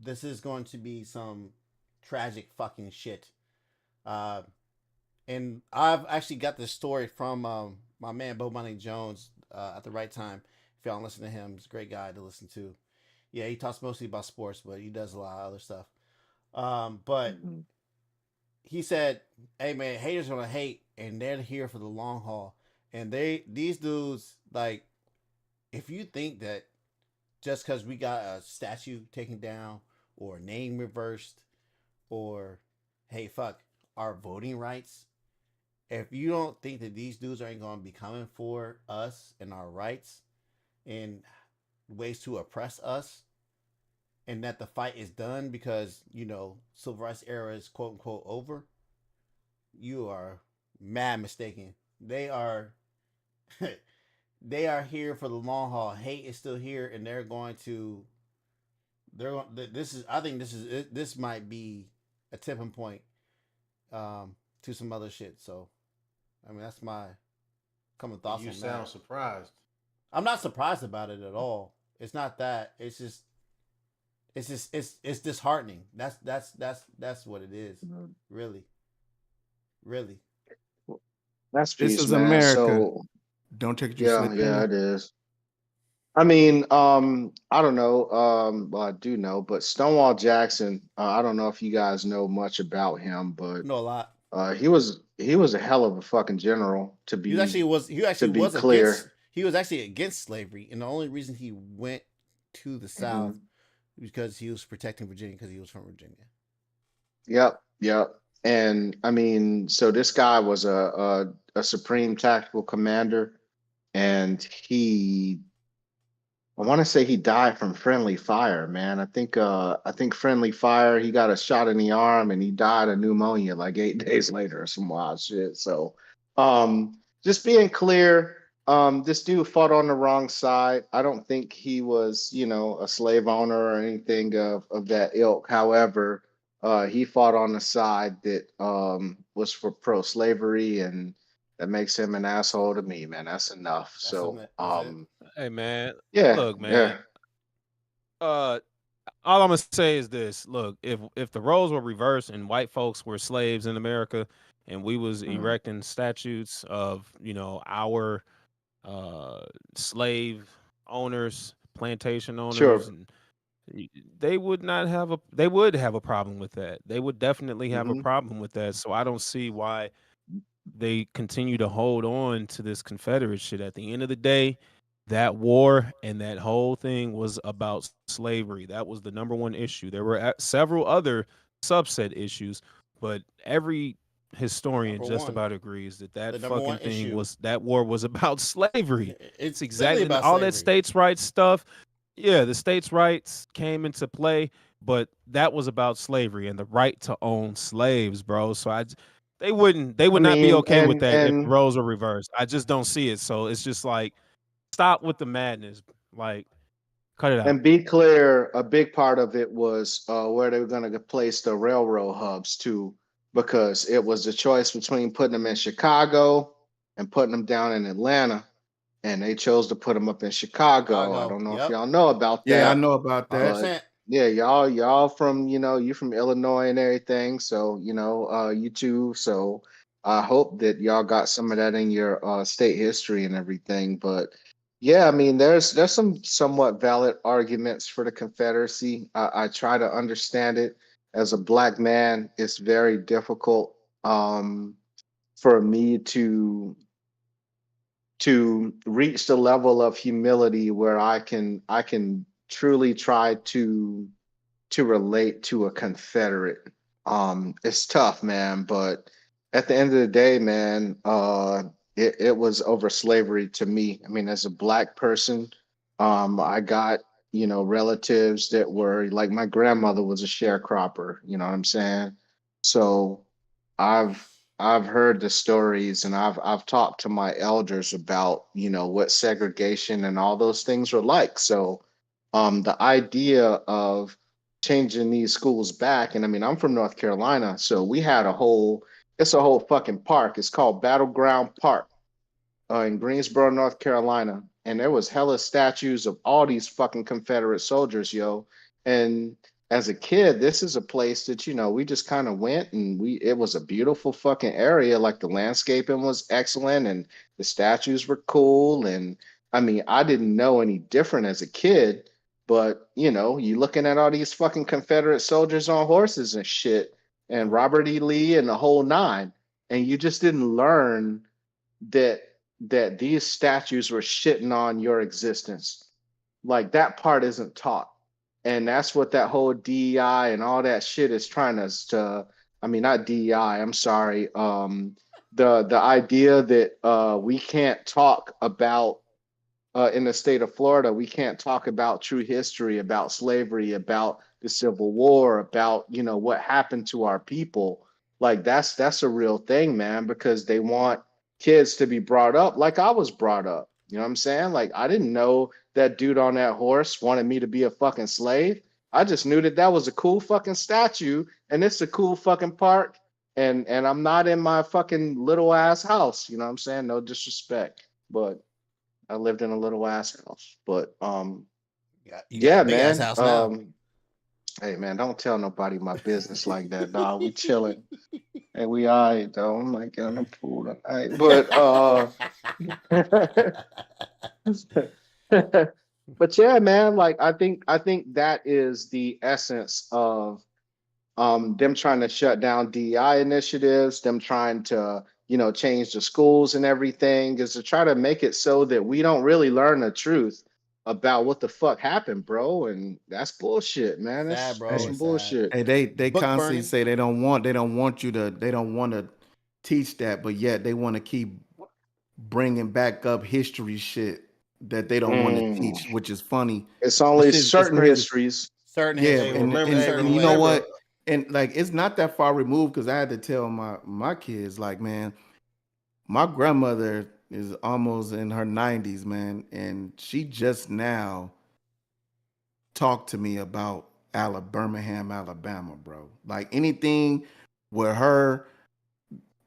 This is going to be some tragic fucking shit. Uh, and I've actually got this story from my man Bo Money Jones at the right time. If y'all listen to him, he's a great guy to listen to. Yeah, he talks mostly about sports, but he does a lot of other stuff. But he said, "Hey man, haters gonna hate, and they're here for the long haul. And these dudes, like, if you think that just because we got a statue taken down or a name reversed, or hey fuck our voting rights, if you don't think that these dudes ain't gonna be coming for us and our rights and ways to oppress us, and that the fight is done because civil rights era is quote unquote over, you are mad mistaken. They are they are here for the long haul. Hate is still here, and they're going to this is I think this might be a tipping point to some other shit. So I mean that's my common thoughts You on sound that. surprised. I'm not surprised about it at all. It's not that. It's disheartening. That's what it is. Really, really. That's This peace, is man. America. So Don't take it you yeah, slip yeah, in. it is. I mean, I don't know. Well, I do know, but Stonewall Jackson, I don't know if you guys know much about him, but Know a lot. he was a hell of a fucking general He actually was he to actually be was against clear. he was actually against slavery, and the only reason he went to the South Mhm. because he was protecting Virginia because he was from Virginia. Yep, yep. And I mean, so this guy was a supreme tactical commander, and I want to say he died from friendly fire, man. I think friendly fire, he got a shot in the arm and he died of pneumonia like 8 days later or some wild shit. So just being clear, this dude fought on the wrong side. I don't think he was, a slave owner or anything of that ilk. However, he fought on the side that was for pro-slavery, and that makes him an asshole to me, man. That's enough. So That's it. Hey man, yeah, look, man. yeah. Uh, all I'm gonna say is this: look, if the roles were reversed and white folks were slaves in America, and we was Mhm. erecting statues of our slave owners, plantation owners, Sure. and they would not have a they would have a problem with that. They would definitely have a Mhm. problem with that. So I don't see why they continue to hold on to this Confederate shit. At the end of the day, that war and that whole thing was about slavery. That was the number one issue. There were several other subset issues, but every historian Number just one, about agrees that the number fucking one thing issue. was that war was about slavery. It's It's literally exactly and about all that slavery. states' rights stuff. Yeah, the states' rights came into play, but that was about slavery and the right to own slaves, bro. So they I would not be mean, okay with and that if the and roles were reversed. I just don't see it. So it's just like stop with the madness. Like cut it out. and be clear, a big part of it was where they were going to place the railroad hubs too, because it was the choice between putting them in Chicago and putting them down in Atlanta. and they chose to put them up in Chicago. I don't know if Yep. y'all know about Yeah, I that. know about that. 100%. Yeah, y'all from, you from Illinois and everything. So, you too. So I hope that y'all got some of that in your state history and everything. But yeah, I mean, there's some somewhat valid arguments for the Confederacy. I try to understand it. As a black man, it's very difficult for me to reach the level of humility where I can truly try to relate to a Confederate. It's tough, man, but at the end of the day, man, it was over slavery to me. I mean, as a black person, I got, relatives that were like my grandmother was a sharecropper, you know what I'm saying? So I've I've heard the stories and I've talked to my elders about, what segregation and all those things were like. So the idea of changing these schools back. And I mean, I'm from North Carolina, so we had it's a whole fucking park. It's called Battleground Park in Greensboro, North Carolina, and there was hella statues of all these fucking Confederate soldiers, yo. And as a kid, this is a place that we just kind of went, and it was a beautiful fucking area. Like the landscaping was excellent, and the statues were cool. And I mean, I didn't know any different as a kid, but you looking at all these fucking Confederate soldiers on horses and shit, and Robert E. Lee and the whole nine, and you just didn't learn that these statues were shitting on your existence. Like that part isn't taught. And that's what that whole DEI and all that shit is trying to I mean not DEI, I'm sorry. The idea that we can't talk about in the state of Florida, we can't talk about true history, about slavery, about the Civil War, about what happened to our people. Like that's a real thing, man, because they want kids to be brought up like I was brought up. You know what I'm saying? Like I didn't know that dude on that horse wanted me to be a fucking slave. I just knew that that was a cool fucking statue and it's a cool fucking park. And I'm not in my fucking little ass house. You know what I'm saying? No disrespect, but I lived in a little ass house, but You got a yeah, big ass man. house now. Hey, man, don't tell nobody my business like that, dog. We chilling, and we all right, though. I'm like in the pool tonight, but yeah, man. Like I think that is the essence of them trying to shut down DEI initiatives, them trying to, change the schools and everything, is to try to make it so that we don't really learn the truth about what the fuck happened, bro. And that's bullshit, man. Sad, bro. That's Hey, some It's sad. bullshit. hey, they Books constantly burning. say they don't want to teach that, but yet they want to keep bringing back up history shit that they don't want to Mm. teach, which is funny. It's This only is it's certain crazy. histories. Certain Yeah, Hey, history. and remember, and hey, Certain and you know way. remember, what? And like it's not that far removed because I had to tell my kids, like, man, my grandmother is almost in her 90s, man, and she just now talked to me about Birmingham, Alabama, bro. Like anything with her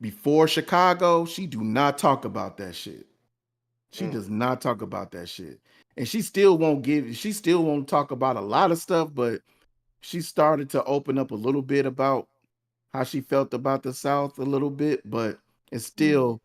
before Chicago, she do not talk about that shit. She Mm. does not talk about that shit. And she still won't talk about a lot of stuff, but she started to open up a little bit about how she felt about the South a little bit, but it's still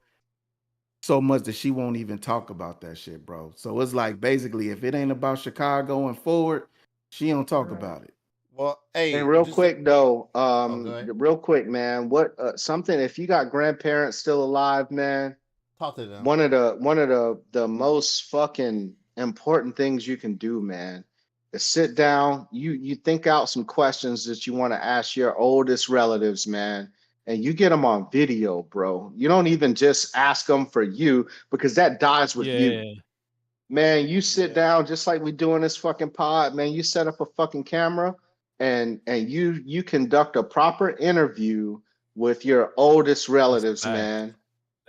so much that she won't even talk about that shit, bro. So it's like basically if it ain't about Chicago and forward, she don't talk about it. Well, And hey, real just quick though, oh, go ahead. real quick, man, what something if you got grandparents still alive, man, Talk to them. one of the most fucking important things you can do, man, is sit down. You think out some questions that you want to ask your oldest relatives, man, and you get them on video, bro. You don't even just ask them for you because that dies with you. Yeah. Man, you sit Yeah. down just like we do in this fucking pod, man. You set up a fucking camera and you conduct a proper interview with your oldest That's relatives, facts. man.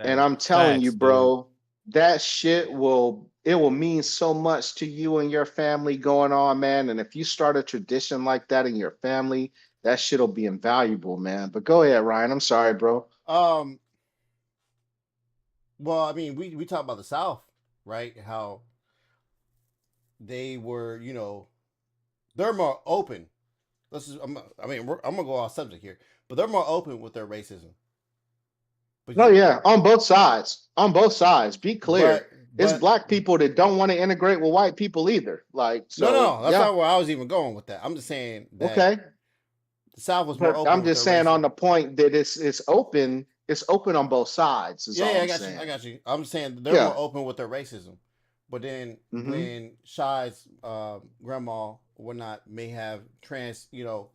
And That's I'm telling you, facts, dude. bro, that shit will mean so much to you and your family going on, man. And if you start a tradition like that in your family, that shit'll be invaluable, man. But go ahead, Ryan. I'm sorry, bro. Well, I mean, we talk about the South. right? How they were, they're more open. I'm gonna go off subject here, but they're more open with their racism. But No, yeah, on both sides. On both sides. Be clear. It's but black people that don't want to integrate with white people either. Like, so no, that's yeah, not where I was even going with that. I'm just saying that okay. the South was more But open I'm with just their saying on racism. the point that it's open. It's open on both sides. Is all Yeah, I'm I got saying. you. I got you. I'm saying they're more Yeah. open with their racism. But then Mm-hmm. when Shy's grandma or whatnot may have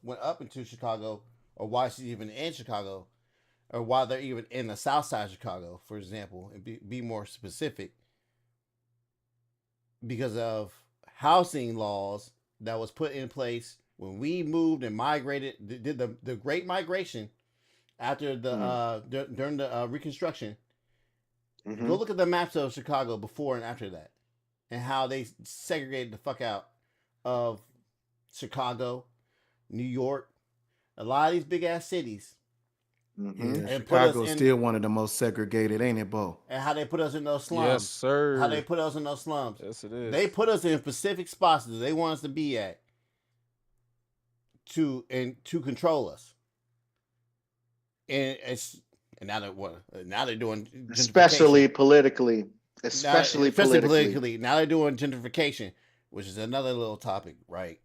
went up into Chicago, or why she's even in Chicago, or why they're even in the South Side of Chicago, for example, and be more specific, because of housing laws that was put in place when we moved and migrated, did the Great Migration after during the Reconstruction. Mm-hmm. Go look at the maps of Chicago before and after that, and how they segregated the fuck out of Chicago, New York, a lot of these big ass cities, Mm-hmm. Yeah, and put us Chicago's in, still one of the most segregated, ain't it, Bo? and how they put us in those slums. Yes, sir. How they put us in those slums. Yes, it is. They put us in specific spots that they want us to be at to control us. And now they're doing Especially gentrification. politically. Now, Especially politically. Now they're doing gentrification, which is another little topic, right?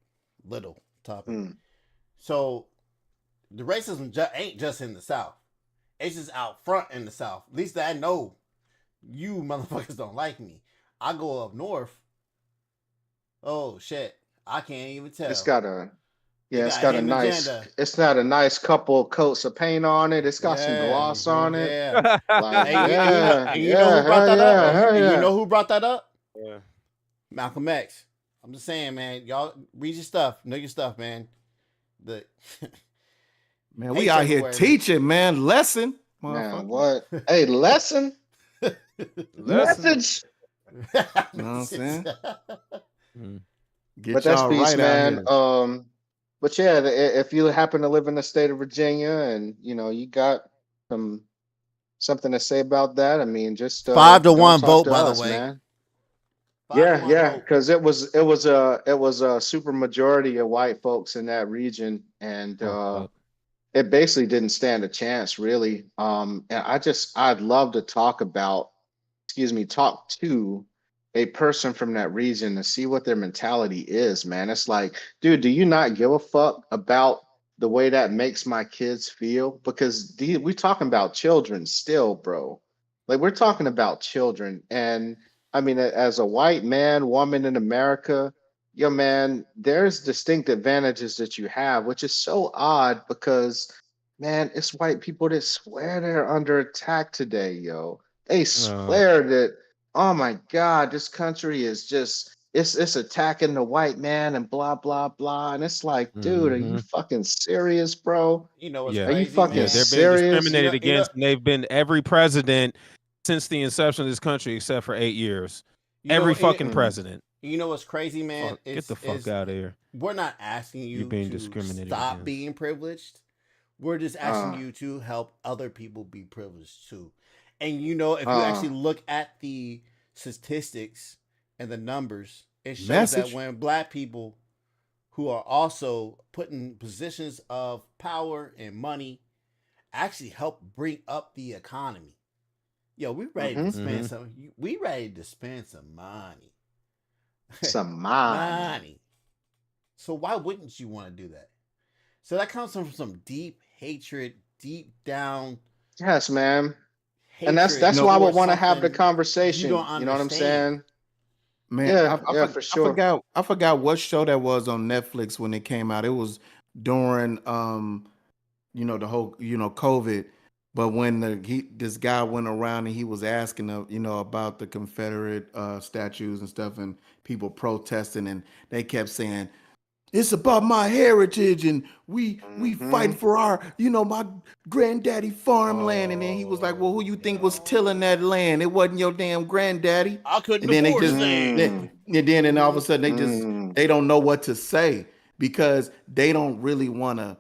Little topic. Mm. So the racism ain't just in the South. It's just out front in the South. At least I know you motherfuckers don't like me. I go up north. Oh shit. I can't even tell. It's got a agenda. it's got a nice couple coats of paint on it. It's got some gloss on it. Yeah. Like, And you know who brought that up? hell And yeah. you know who brought that up? Yeah. Malcolm X. I'm just saying, man. Y'all read your stuff. Know your stuff, man. The Man, we out here teaching, man. Lesson. Man, what? Hey, lesson? Message? You know what I'm saying? Get But that's y'all peace, right man. out here. But yeah, if you happen to live in the state of Virginia and you got something to say about that, I mean, just 5-1 talk vote, to by us, the way. man. 5-1 Yeah, vote. because it was a super majority of white folks in that region, and it basically didn't stand a chance, really. And I'd love to talk to a person from that region to see what their mentality is, man. It's like, dude, do you not give a fuck about the way that makes my kids feel? Because we're talking about children still, bro. Like, we're talking about children. And I mean, as a white man, woman in America, yo, man, there's distinct advantages that you have, which is so odd because, man, it's white people that swear they're under attack today, yo. They swear that, oh my God, this country is just it's attacking the white man and blah blah blah. And it's like, dude, are you fucking serious, bro? You know what's Are you crazy, fucking man? They're being serious? discriminated against, and they've been every president since the inception of this country, except for 8 years. Every fucking president. You know what's crazy, man? Get the fuck out of here. We're not asking you being to discriminated stop against. being privileged. We're just asking you to help other people be privileged too. And if you actually look at the statistics and the numbers, it shows that when black people who are also put in positions of power and money actually help bring up the economy. Yo, we ready to spend some. We ready to spend some money. Some money. So why wouldn't you want to do that? So that comes from some deep hatred, deep down. Yes, man. And that's why I would want to have the conversation. You know what I'm saying? Man, yeah, for sure. I forgot what show that was on Netflix when it came out. It was during the whole COVID. But when this guy went around and he was asking about the Confederate statues and stuff, and people protesting, and they kept saying, it's about my heritage, and we fight for our, my granddaddy farmland. And then he was like, well, who you think was tilling that land? It wasn't your damn granddaddy. I couldn't afford it. And all of a sudden they don't know what to say, because they don't really want to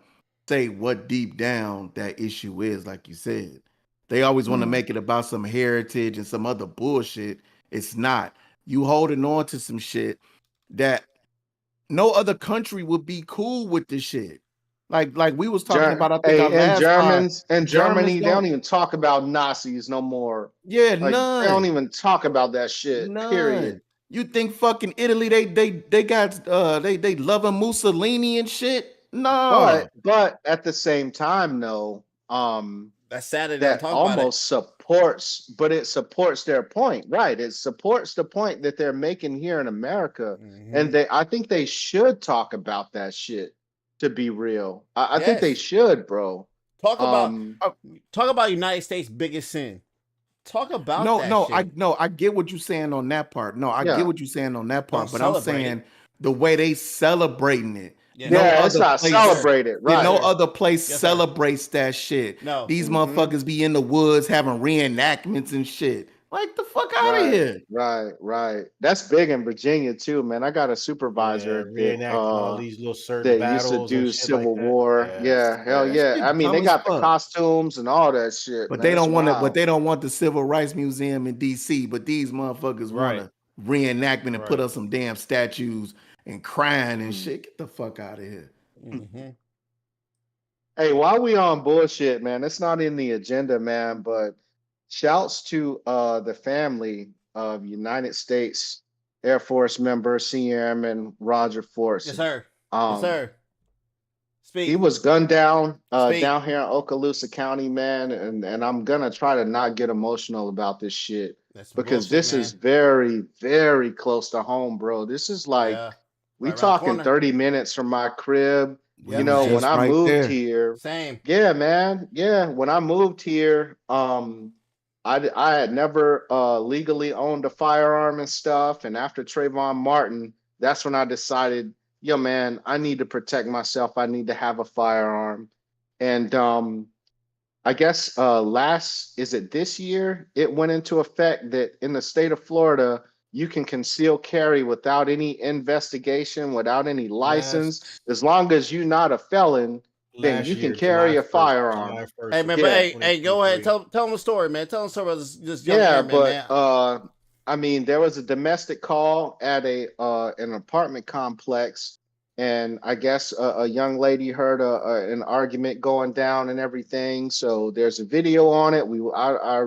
say what deep down that issue is. Like you said, they always want to make it about some heritage and some other bullshit. It's not. You holding on to some shit that no other country would be cool with this shit. Like we was talking about, I think our And last pod. Germans in Germans Germany, they don't even talk about Nazis no more. Yeah, Like they don't none. even talk about that shit. Period. None. You think fucking Italy, they got they loving Mussolini and shit? No. But at the same time, no, That's sad they don't that talk about it. almost supports, but it supports their point, right? It supports the point that they're making here in America, and I think they should talk about that shit. To be real, I think they Yes. should, bro. Talk about United States' biggest sin. Talk about that. I get what you're saying on that part. No, I Yeah. get what you're saying on that part, Don't but I'm celebrate saying it. the way they celebrating it. Yeah, it's not celebrated, right? No other place Yes, sir. celebrates that shit. No. These motherfuckers be in the woods having reenactments and shit. Like the fuck out of here. Right. That's big in Virginia too, man. I got a supervisor reenacting all these little certain that used to battles and do shit Civil like that. War. Yeah, hell that yeah. shit I mean, they dumb got as the fuck. costumes and all that shit. But man. they don't It's want to. wild. But they don't want the Civil Rights Museum in D.C. But these motherfuckers want a reenactment and put up some damn statues and crying and shit. Get the fuck out of here. Hey, while we on bullshit, man, it's not in the agenda, man, but shouts to the family of United States Air Force member, Senior Airman Roger Force. Yes, sir. Um, Yes, sir. Speak. He was gunned down Speak. down here in Okaloosa County, man, and I'm gonna try to not get emotional about this shit That's because bullshit, this is very, very close to home, bro. This is like we right around the talking corner. 30 minutes from my crib. Yeah, You know, man. when I right moved there. here, Same. yeah, man, yeah. When I moved here, I had never legally owned a firearm and stuff, and after Trayvon Martin, that's when I decided, yo, man, I need to protect myself. I need to have a firearm. And I guess this year, it went into effect that in the state of Florida, you can conceal carry without any investigation, without any license, as long as you're not a felon, then Last you can year, carry July a 1st, firearm. July 1st Hey of man, Yeah. but hey, go ahead. 2023. Tell them a story, man. Tell them a story about this young Yeah, airman, man. but I mean, there was a domestic call at an apartment complex, and I guess a young lady heard an argument going down and everything. So there's a video on it. I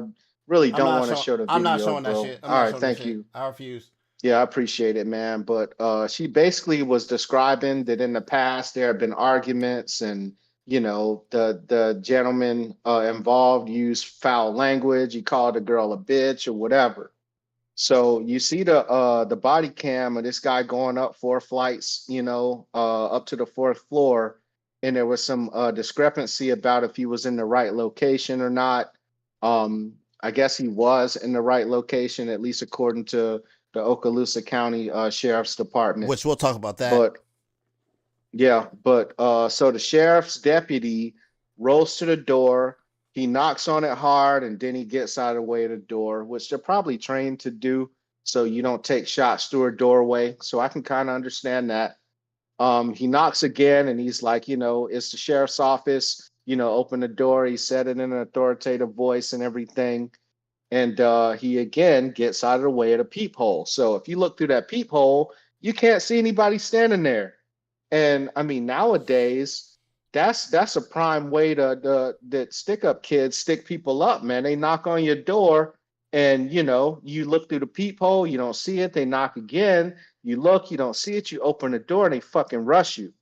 really I'm don't not want to showing. show the video, I'm not showing that bro. shit. I'm All not right, showing thank that shit. you. I refuse. Yeah, I appreciate it, man. But she basically was describing that in the past there have been arguments, and you know the gentleman involved used foul language. He called the girl a bitch or whatever. So you see the body cam of this guy going up 4 flights, up to the fourth floor, and there was some discrepancy about if he was in the right location or not. I guess he was in the right location, at least according to the Okaloosa County Sheriff's Department. Which we'll talk about that. So the sheriff's deputy rolls to the door. He knocks on it hard, and then he gets out of the way of the door, which they're probably trained to do, so you don't take shots through a doorway. So I can kind of understand that. He knocks again, and he's like, it's the sheriff's office. Open the door. He said it in an authoritative voice and everything. And he again gets out of the way of the peephole. So if you look through that peephole, you can't see anybody standing there. And I mean, nowadays, that's a prime way that stick up kids stick people up, man. They knock on your door, and you look through the peephole, you don't see it. They knock again, you look, you don't see it. You open the door, and they fucking rush you.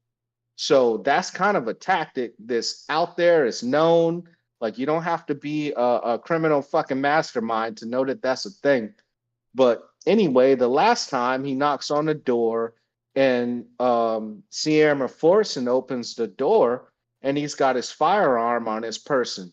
So that's kind of a tactic that's out there. It's known. Like you don't have to be a criminal fucking mastermind to know that that's a thing. But anyway, the last time he knocks on the door, and Sierra Forson opens the door, and he's got his firearm on his person.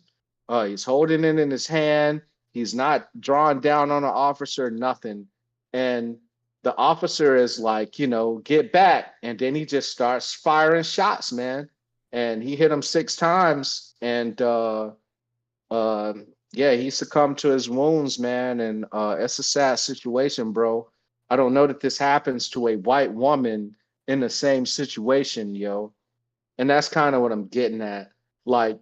He's holding it in his hand. He's not drawing down on an officer, nothing. And the officer is like, get back. And then he just starts firing shots, man. And he hit him 6 times. And he succumbed to his wounds, man. And it's a sad situation, bro. I don't know that this happens to a white woman in the same situation, yo. And that's kind of what I'm getting at. Like,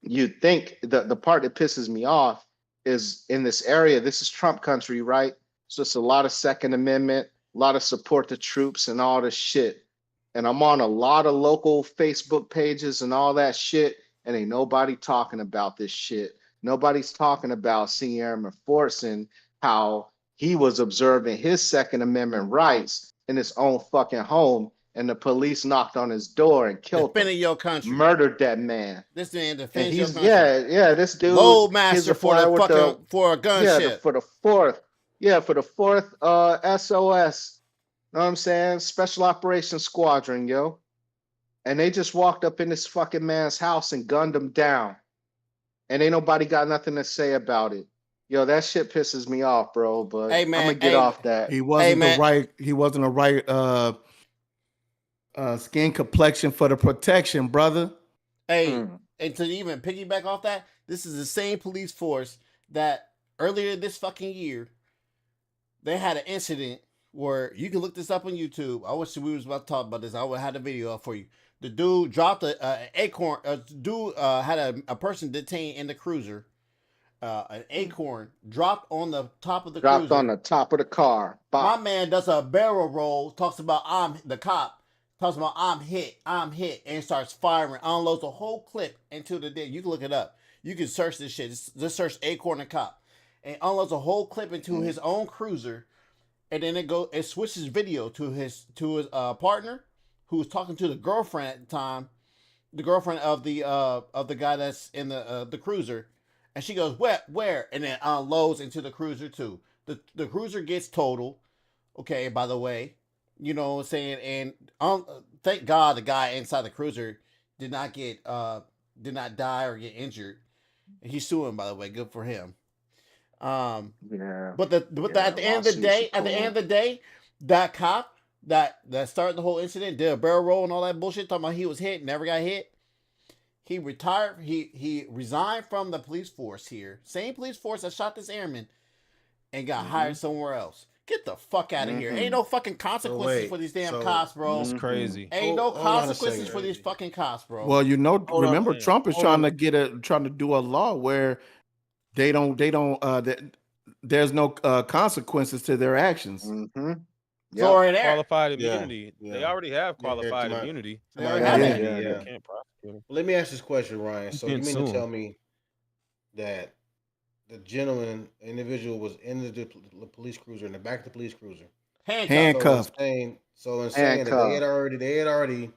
you think the part that pisses me off is in this area, this is Trump country, right? It's just a lot of Second Amendment, a lot of support the troops and all this shit. And I'm on a lot of local Facebook pages and all that shit, and ain't nobody talking about this shit. Nobody's talking about Senior Airman Fortson, how he was observing his Second Amendment rights in his own fucking home, and the police knocked on his door and killed him, Defending your country. murdered that man. This man And defends your he's country. this dude, Load he's master a for flyer the with fucking for a gunship. for the fourth SOS. Know what I'm saying? Special Operations Squadron, yo. And they just walked up in this fucking man's house and gunned him down. And ain't nobody got nothing to say about it. Yo, that shit pisses me off, bro. But Hey, man, I'm gonna get off that. He wasn't man. he wasn't a right skin complexion for the protection, brother. Hey, and to even piggyback off that, this is the same police force that earlier this fucking year, they had an incident where you can look this up on YouTube. I wish we was about to talk about this. I would have the video up for you. The dude dropped an acorn. Dude had a person detained in the cruiser. An acorn dropped on the top of the cruiser. Dropped on the top of the car. My man does a barrel roll, talks about I'm hit, and starts firing, unloads a whole clip into the dead. You can look it up. You can search this shit. Just search acorn and cop. And unloads a whole clip into his own cruiser. And then it switches video to his partner, who was talking to the girlfriend at the time, the girlfriend of the guy that's in the cruiser, and she goes, where? And then unloads into the cruiser too. The cruiser gets totaled. Okay, by the way, you know what I'm saying, and thank God the guy inside the cruiser did not die or get injured. And he's suing, by the way. Good for him. But at the end of the day, that cop that started the whole incident, did a barrel roll and all that bullshit, talking about he was hit, never got hit. He retired. He resigned from the police force here, same police force that shot this airman, and got hired somewhere else. Get the fuck out of here! Ain't no fucking consequences for these damn cops, bro. That's crazy. Ain't no consequences for these fucking cops, bro. Well, remember Trump is trying to do a law where there's no consequences to their actions. Qualified immunity. Yeah. They already have qualified immunity. They already have Can't prosecute them. Let me ask this question, Ryan. So you mean to tell me that the individual was in the police cruiser, in the back of the police cruiser, handcuffed. So in saying that they had already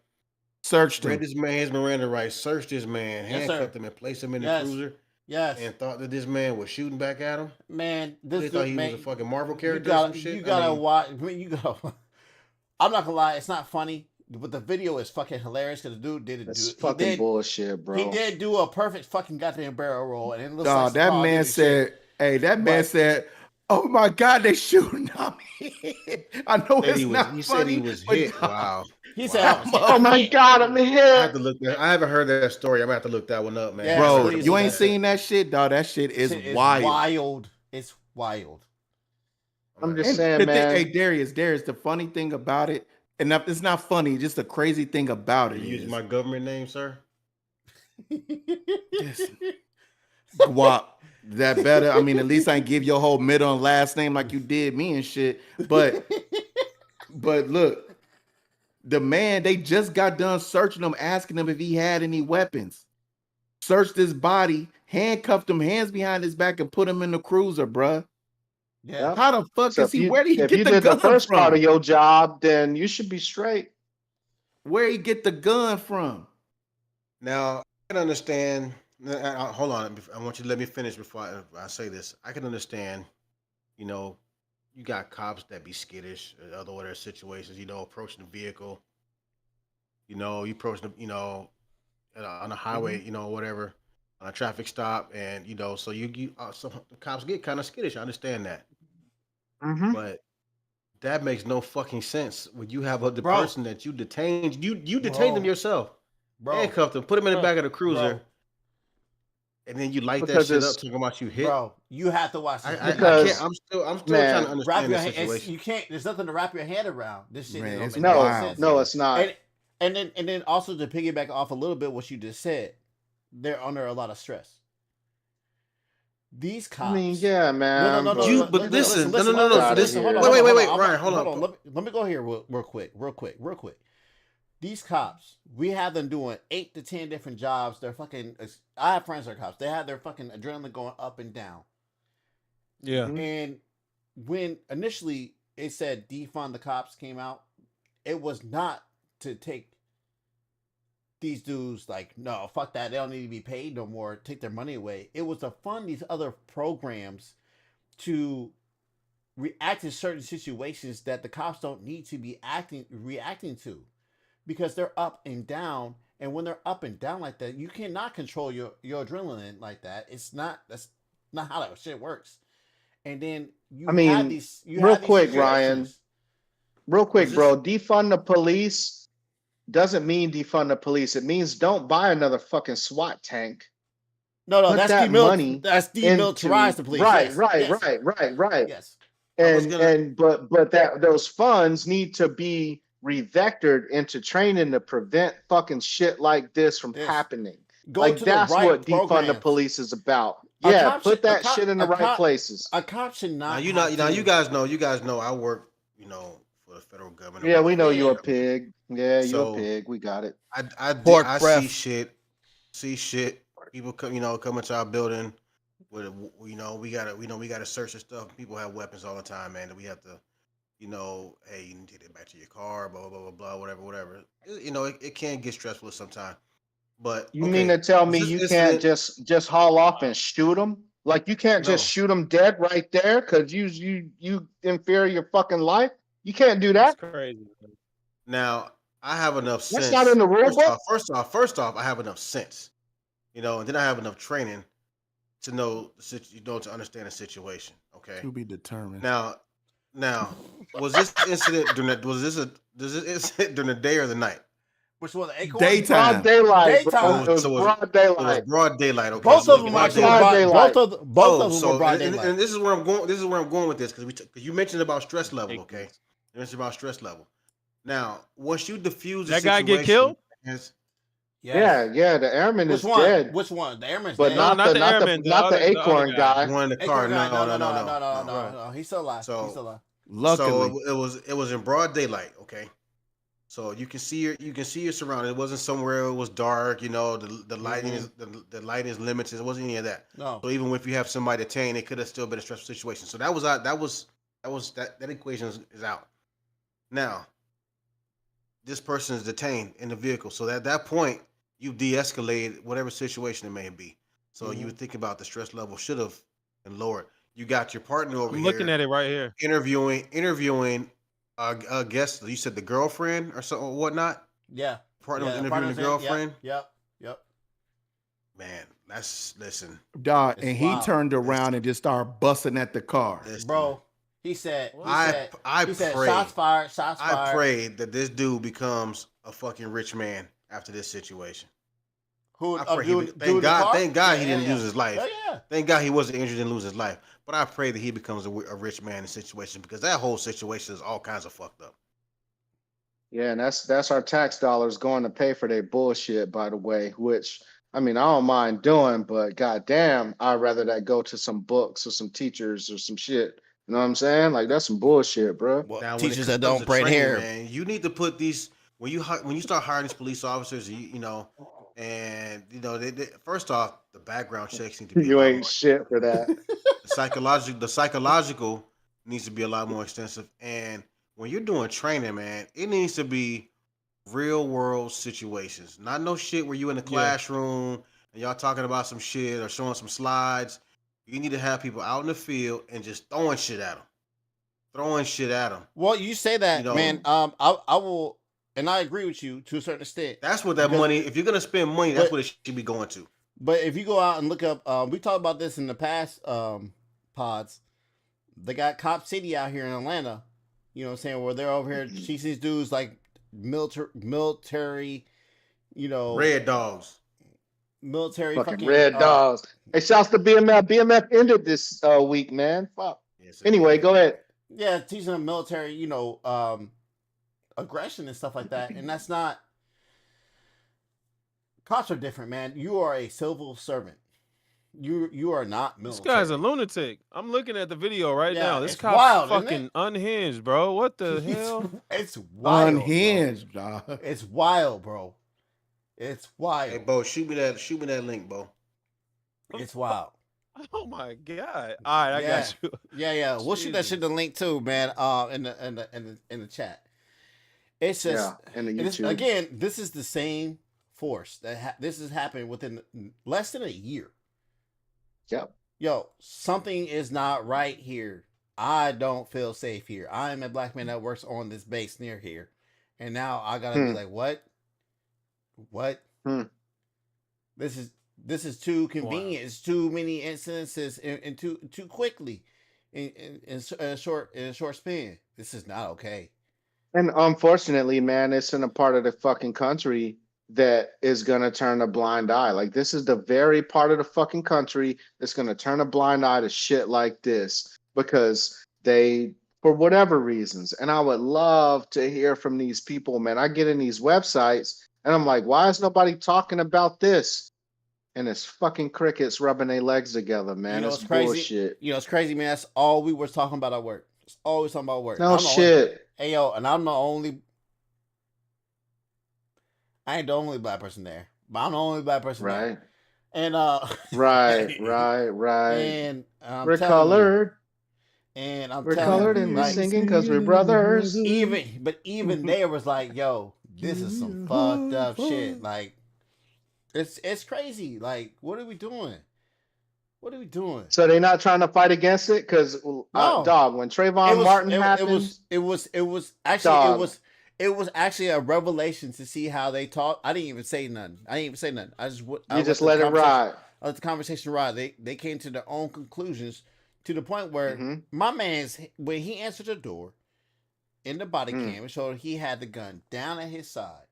searched him, read this man's Miranda rights, searched this man, handcuffed him, and placed him in the cruiser. Yes. And thought that this man was shooting back at him. Man, they thought he was a fucking Marvel character. You gotta watch. I'm not gonna lie, it's not funny, but the video is fucking hilarious because the dude did bullshit, bro. He did do a perfect fucking goddamn barrel roll, and it looks like that man said. Hey, that man said, "Oh my God, they shooting on me." I know it's not funny. He said he was hit. Wow. He said, "Oh my God, I'm hit." I have to look that. I haven't heard that story. I'm gonna have to look that one up, man. Yeah, bro, you ain't seen that shit, dog. That shit is wild. It's wild. I'm just saying, man. Hey, Darius, the funny thing about it, and it's not funny, just the crazy thing about it. You use my government name, sir. Guap. That better. I mean, at least I ain't give your whole middle and last name like you did me and shit. But look, the man, they just got done searching him, asking him if he had any weapons. Searched his body, handcuffed him, hands behind his back, and put him in the cruiser, bruh. Yeah. How the fuck is he? Where did he get the gun from? If you did the first part of your job, then you should be straight. Where he get the gun from? Now, I can understand. Hold on. I want you to let me finish before I say this. I can understand, you got cops that be skittish in other situations, approaching the vehicle, you approaching them, on a highway, whatever, on a traffic stop. And, so so the cops get kind of skittish. I understand that. But that makes no fucking sense when you have the person that you detained. You detained them yourself. Handcuffed them, put them in the back of the cruiser. And then you light that shit up talking about you hit. Bro, you have to watch this. I'm still trying to understand the situation. You can't. There's nothing to wrap your head around. This shit. No, it's not. And then also to piggyback off a little bit what you just said, they're under a lot of stress. These I mean, cops. yeah, man. No. But listen, no. Listen. Hold on. Wait, Ryan, hold on. Let me go here real quick. These cops, we have them doing 8 to 10 different jobs. They're fucking. I have friends that are cops. They have their fucking adrenaline going up and down. Yeah. And when initially it said defund the cops came out, it was not to take these dudes like, no, fuck that. They don't need to be paid no more. Take their money away. It was to fund these other programs to react to certain situations that the cops don't need to be reacting to, because they're up and down. And when they're up and down like that, you cannot control your adrenaline like that. That's not how that shit works. And then you have these. Real quick, Ryan. Real quick, bro. Defund the police doesn't mean defund the police. It means don't buy another fucking SWAT tank. No, that's demilitarize the police. Right. Yes. But those funds need to be revectored into training to prevent fucking shit like this from happening. That's what defund the police is about. Put that shit in the right places. A cop should not. Now you guys know. I work, for the federal government. Yeah, we know you're a pig. Yeah, you're a pig. We got it. I see shit. People come into our building with, we gotta search and stuff. People have weapons all the time, man. That we have to, hey, you need to get back to your car, blah blah blah, whatever. It can get stressful sometimes. But you mean to tell me you can't just haul off and shoot them? Like you can't just shoot them dead right there because you in fear of your fucking life? You can't do that. That's crazy. Now I have enough sense. That's not in the rule book. First off, I have enough sense, and then I have enough training to know to understand the situation. Okay. To be determined. Now, was this incident during the day or the night? Which was the Acorn? Daytime. Broad daylight. Daytime. It was broad daylight. It was broad daylight. Okay. Both of them were broad daylight. Both of them were broad daylight. And this is where I'm going with this because you mentioned about stress level. Okay. You mentioned about stress level. Now, once you diffuse that guy get killed. Yeah, the Airman is dead. Which one? The Airman's but dead. not the Acorn guy. One in the car. No. He's still alive. Luckily, so it was in broad daylight. Okay. So you can see your surroundings. It wasn't somewhere it was dark. The lighting is the lighting is limited. It wasn't any of that. No. So even if you have somebody detained, it could have still been a stressful situation. So that equation is out. Now, this person is detained in the vehicle. So at that point, you de-escalated whatever situation it may be. So you would think about the stress level should have been lowered. You got your partner over here. I'm looking at it right here. Interviewing a guest. You said the girlfriend or something, or whatnot. Yeah. Partner was interviewing the girlfriend. Yep. Man, listen. Dog, and he turned around and just started busting at the car. Bro, he said, I said shots fired. I prayed that this dude becomes a fucking rich man after this situation. Thank God he didn't lose his life. Yeah. Thank God he wasn't injured and lose his life. But I pray that he becomes a rich man in the situation because that whole situation is all kinds of fucked up. Yeah, and that's our tax dollars going to pay for their bullshit, by the way, which, I don't mind doing, but goddamn, I'd rather that go to some books or some teachers or some shit. You know what I'm saying? Like, that's some bullshit, bro. Well, now, teachers that don't braid hair. Man, you need to put these, when you start hiring these police officers, and they, first off, the background checks need to be. You ain't shit for that. The psychological needs to be a lot more extensive. And when you're doing training, man, it needs to be real world situations. Not no shit where you in the classroom and y'all talking about some shit or showing some slides. You need to have people out in the field and just throwing shit at them. Well, you say that, man. I will. And I agree with you to a certain extent. That's what money, if you're going to spend money, that's what it should be going to. But if you go out and look up, we talked about this in the past pods. They got Cop City out here in Atlanta, you know what I'm saying, where they're over here chasing these dudes like military, Red dogs. Military fucking red dogs. Hey, shouts to BMF. BMF ended this week, man. Fuck. Yes, anyway, go ahead. Yeah, teaching them military, aggression and stuff like that, and that's not. Cops are different, man. You are a civil servant. You are not This military. guy's a lunatic. I'm looking at the video right now. This it's cop's wild, isn't fucking it? unhinged, bro. What the hell? It's wild. Unhinged, bro. dog. It's wild, bro. It's wild. Hey, Bo, shoot me that link, Bo. It's wild. Oh my god! All right, I got you. Yeah. We'll shoot that shit in the link too, man. In the chat. It's just in the it's, YouTube. again. This is the same force this has happened within less than a year. Yep. Yo, something is not right here. I don't feel safe here. I am a black man that works on this base near here, and now I gotta be like, what? This is too convenient. Wow. It's too many incidences and too quickly in a short span. This is not okay. And unfortunately, man, it's in a part of the fucking country that is gonna turn a blind eye. Like, this is the very part of the fucking country that's gonna turn a blind eye to shit like this because they, for whatever reasons. And I would love to hear from these people, man. I get in these websites and I'm like, why is nobody talking about this? And it's fucking crickets rubbing their legs together, man. It's crazy. Bullshit. It's crazy, man. That's all we were talking about at work. It's always talking about work. No shit. Hey, yo, and I'm the only... I ain't the only black person there. But I'm the only black person there. And, Right. And we're colored. And we're colored and we're singing because we're brothers. Even there was like, yo, this is some fucked up shit. Like, it's crazy. Like, what are we doing? So they're not trying to fight against it? Because, dog, when Trayvon Martin happened... It was actually a revelation to see how they talk. I didn't even say nothing. I just let it ride. I let the conversation ride. They came to their own conclusions to the point where my man's, when he answered the door in the body cam, it showed he had the gun down at his side.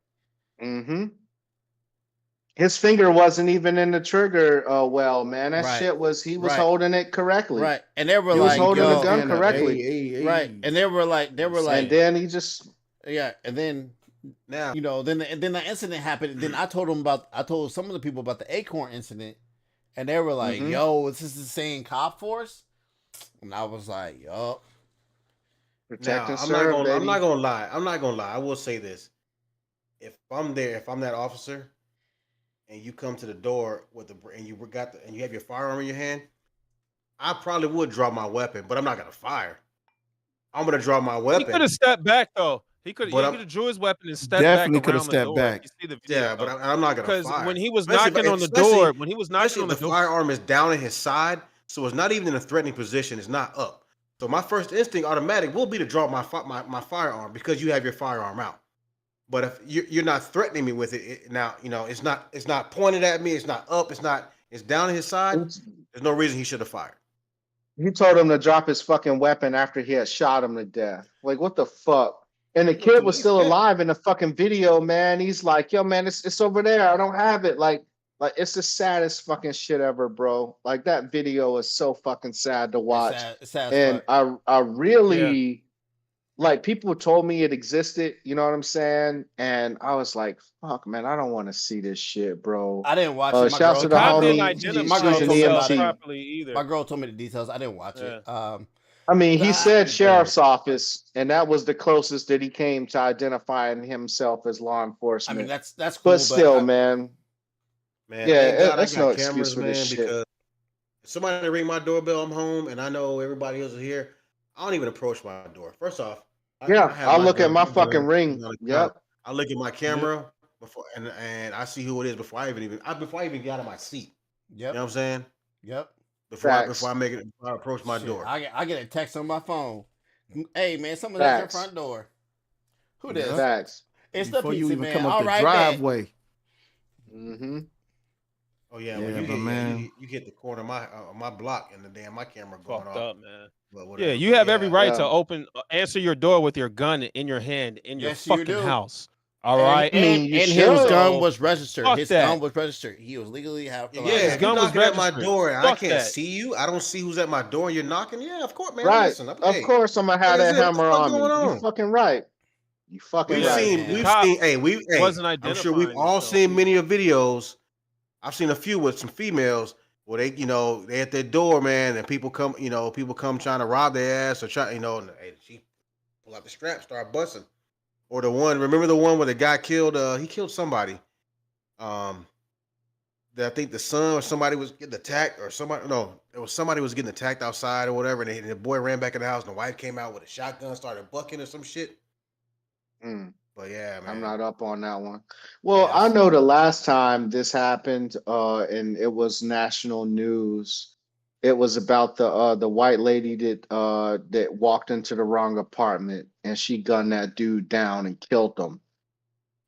His finger wasn't even in the trigger well, man. That shit was, he was holding it correctly. Right. And they were he like, was holding the gun correctly. Hey. Right. And they were like, and then he just... Yeah, and then now then the incident happened. And then I told some of the people about the Acorn incident, and they were like, "Yo, is this the same cop force?" And I was like, "Yo." Protect and serve, I'm not gonna lie. I will say this: if I'm there, if I'm that officer, and you come to the door and you have your firearm in your hand, I probably would draw my weapon, but I'm not gonna fire. I'm gonna draw my weapon. He could have stepped back though. He could have drew his weapon and stepped back. Definitely could have stepped back. You see the video, yeah, but I'm not gonna fire. Because when he was knocking on the door, the firearm is down at his side, so it's not even in a threatening position. It's not up. So my first instinct, automatic, will be to draw my firearm because you have your firearm out. But if you're not threatening me with it now, it's not pointed at me. It's not up. It's down at his side. There's no reason he should have fired. He told him to drop his fucking weapon after he had shot him to death. Like, what the fuck? And the kid was still alive in the fucking video, man. He's like, yo, man, it's over there. I don't have it. Like it's the saddest fucking shit ever, bro. Like, that video is so fucking sad to watch. It's sad and I really, like, people told me it existed, you know what I'm saying? And I was like, fuck, man, I don't want to see this shit, bro. I didn't watch it. Shout out to the homie. My girl told me the details. I didn't watch it. I mean, he said sheriff's office, and that was the closest that he came to identifying himself as law enforcement. I mean, that's cool. But still, man. Yeah, that's no excuse for this shit. Because if somebody ring my doorbell, I'm home, and I know everybody else is here, I don't even approach my door. First off, I'll look at my fucking ring. Yep. I look at my camera before, and I see who it is before I even get out of my seat. Yep. You know what I'm saying? Yep. Before I approach my door. I get a text on my phone. Hey man, someone's at your front door. Who this? Facts. It's before the pizza you even man. come up All the right, driveway. Oh yeah, you hit the corner of my block and my camera going off. Up, man. Yeah, you have every right to answer your door with your gun in your hand in your fucking house. All right, and his gun was registered. Gun was registered. He was legally his gun was registered. At my door, and I can't see you. I don't see who's at my door. And you're knocking. Yeah, of course, man. Right. Listen, of course, I'm gonna have that hammer on me. You fucking right. You fucking right. We've seen. I'm sure we've all seen many of videos. I've seen a few with some females Well, they at their door, man, and people come, people come trying to rob their ass or try, and hey, she pull out the strap, start busting. Or remember the one where the guy killed, he killed somebody. Um, that I think the son or somebody was getting attacked, or somebody, no, it was somebody was getting attacked outside or whatever, and the boy ran back in the house, and the wife came out with a shotgun, started bucking or some shit. Mm. But yeah, man, I'm not up on that one. Well, I yes, know the last time this happened, and it was national news. It was about the white lady that walked into the wrong apartment and she gunned that dude down and killed him.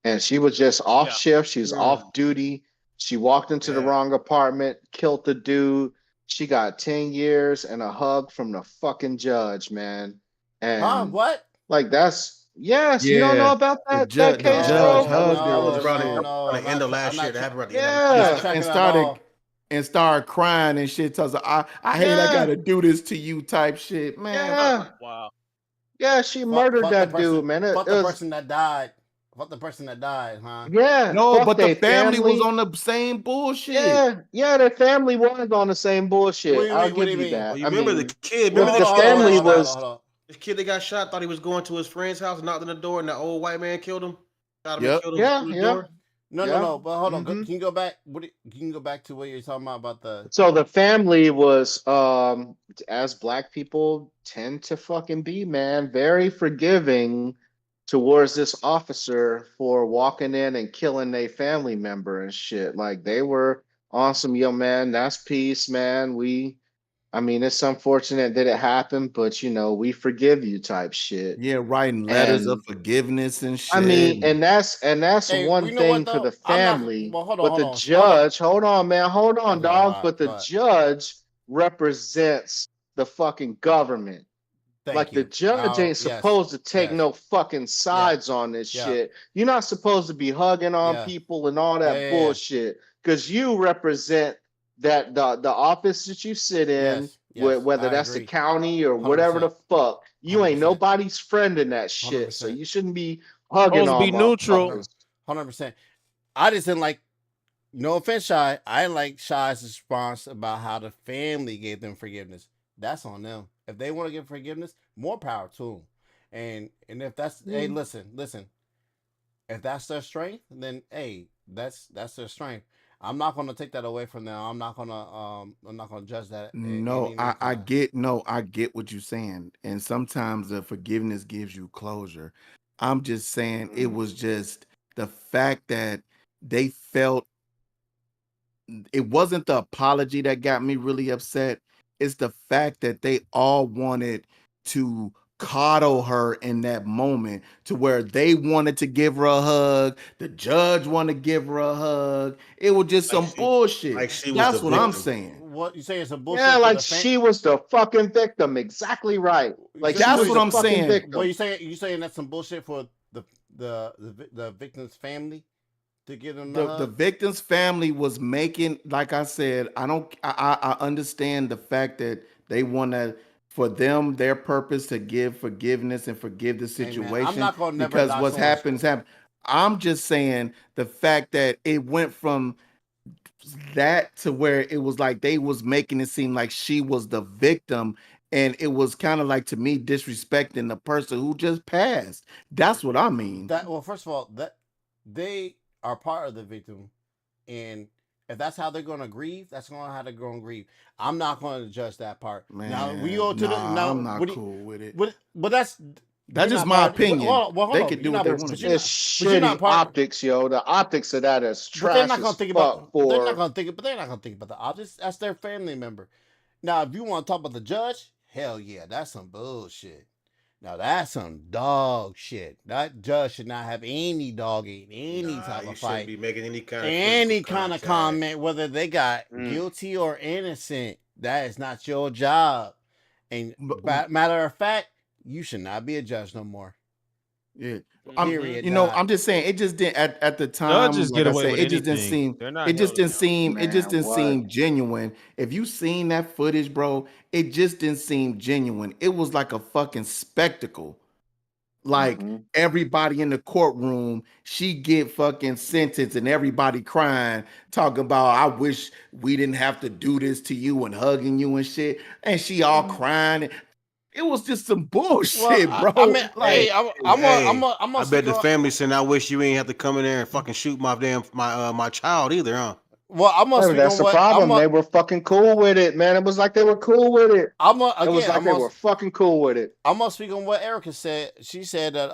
And she was just off Yeah. shift. She was off duty. She walked into the yeah. wrong apartment, killed the dude. She got 10 years and a hug from the fucking judge, man. Huh? And What? like yes, you don't know Yeah, about the that judge, the case, judge bro? No, hugged That her was and no, around no, shit, no. the end of last year. That happened around the end of I'm Yeah, not last year. tracking and at all. started crying and shit. Tells her, I hate I yeah, gotta do this to you, type shit, man. yeah, Wow. yeah. She Fuck, murdered fuck the that person. dude, man. It Fuck the was person that died. Fuck the person that died, huh? yeah. No, Fuck but the their family was family. on the same bullshit. Yeah. Their family was on the same What bullshit. do you I'll mean? What do give you you mean? Well, that. you I remember the mean, kid? Well, Remember hold the the on, kid hold on, that hold family on, hold on, was hold on. the kid that got shot thought he was going to his friend's house, knocked on the door, and that old white man killed him. Shot him and Yep. killed him yeah, through the yeah, door. No, no, yeah. no. But hold on. hmm Can you go back? Can you go back to what you're talking about the? So the family was, as black people tend to fucking be, man, very forgiving towards this officer for walking in and killing a family member and shit. Like they were awesome, yo, man. That's peace, man. I mean, it's unfortunate that it happened, but we forgive you type shit. Yeah, writing letters of And forgiveness and I shit. mean, and that's Hey, one you know what thing for though? the I'm not. family, Well, hold on, but hold the on, hold on. judge, hold on, man, hold on, Okay, all dog. right, But the go ahead. judge represents the fucking government. Thank Like the you. judge Oh, ain't yes, supposed to take yes, no fucking yeah, sides on this yeah, shit. You're not supposed to be hugging on yeah, people and all yeah, that yeah, yeah. bullshit because you represent that the office that you sit in, Yes, yes. whether I that's the agree. county or Hundred whatever the percent. fuck. You Hundred ain't percent. nobody's friend in that 100%. shit. So you shouldn't be hugging Supposed to be on neutral. motherfuckers. 100%. I just didn't like. No offense, Shy. I didn't like Shy's response about how the family gave them forgiveness. That's on them. If they want to give forgiveness, more power to them. And if that's hey, Mm. listen. If that's their strength, then hey, that's their strength. I'm not gonna take that away from them. I'm not gonna judge that in No, any I kind of. get no, I get what you're saying. And sometimes the forgiveness gives you closure. I'm just saying it Mm. was just the fact that they felt it wasn't the apology that got me really upset. It's the fact that they all wanted to coddle her in that moment to where they wanted to give her a hug. The judge wanted to give her a hug. It was just Like some she, like bullshit. she was the That's what I'm What victim. saying. what you say is a Yeah, bullshit for like the fan? she was the fucking victim. Exactly right. Like she That's was what the I'm fucking saying. What victim. you saying that's some bullshit for the victim's family to give them the The hug? victim's family was making, like I said, I understand the fact that they want to, for them, their purpose to give forgiveness and forgive the Hey man, I'm situation not gonna never because knock what's someone's. happened is happened. I'm just saying the fact that it went from that to where it was like they was making it seem like she was the victim, and it was kind of like, to me, disrespecting the person who just passed. That's what I mean. That well, first of all, that they are part of the victim, and if that's how they're gonna grieve, that's gonna how they're gonna grieve. I'm not gonna judge that part. Now we Man, go to the nah, now. I'm not cool with it. But that's That's you're just not my part. opinion. Well, hold They on. could You're do what not. they want to It's But you're do. it's not. But you're not shitty part. optics, yo. The optics of that is But they're not trash gonna as think fuck about. They're not for gonna think. But they're not gonna think about the objects. That's their family member. Now, if you want to talk about the judge, hell yeah, that's some bullshit. Now that's some dog shit. That judge should not have any dog in any Nah, type you of shouldn't fight, be making any kind of physical any kind of contact. comment, whether they got Mm. guilty or innocent. That is not your job. And But, matter of fact, you should not be a judge no more. yeah, Hmm. Period. Dot. I'm just saying it just didn't at the time. Judges Like get I away said, with it just didn't anything. seem. They're not It just held didn't accountable. seem. It just Man, didn't what? seem genuine. If you seen that footage, bro, it just didn't seem genuine. It was like a fucking spectacle. like Mhm. everybody in the courtroom, she get fucking sentenced and everybody crying, talking about, I wish we didn't have to do this to you and hugging you and shit. And she all crying. It was just some bullshit, Well, bro. I mean, Like, hey, I gonna bet speak the on. family saying, "I wish you ain't have to come in there and fucking shoot my my child either, huh?" Well, I'm gonna Hey, speak that's on the what problem. They were fucking cool with it, man. It was like they were cool with it. It was like they were fucking cool with it. I'm gonna speak on what Erica said. She said that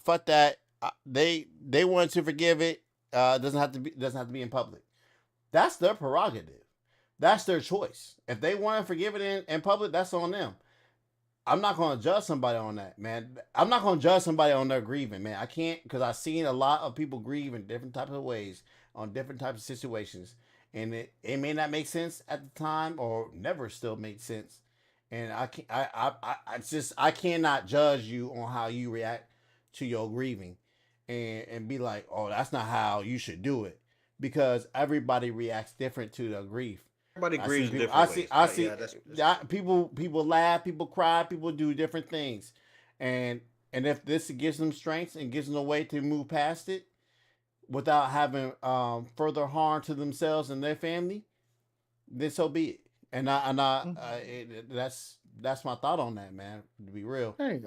fuck that. They wanted to forgive it. Doesn't have to be in public. That's their prerogative. That's their choice. If they want to forgive it in public, that's on them. I'm not gonna judge somebody on that, man. I'm not gonna judge somebody on their grieving, man. I can't, because I've seen a lot of people grieve in different types of ways on different types of situations, and it may not make sense at the time or never still make sense. And I can I cannot judge you on how you react to your grieving, and be like, oh, that's not how you should do it, because everybody reacts different to the grief. Everybody I see grieves in people. different ways. See Yeah, that's that people laugh, people cry, people do different things, and if this gives them strength and gives them a way to move past it without having further harm to themselves and their family, then so be it. And that's my thought on that, man. To be real, hey,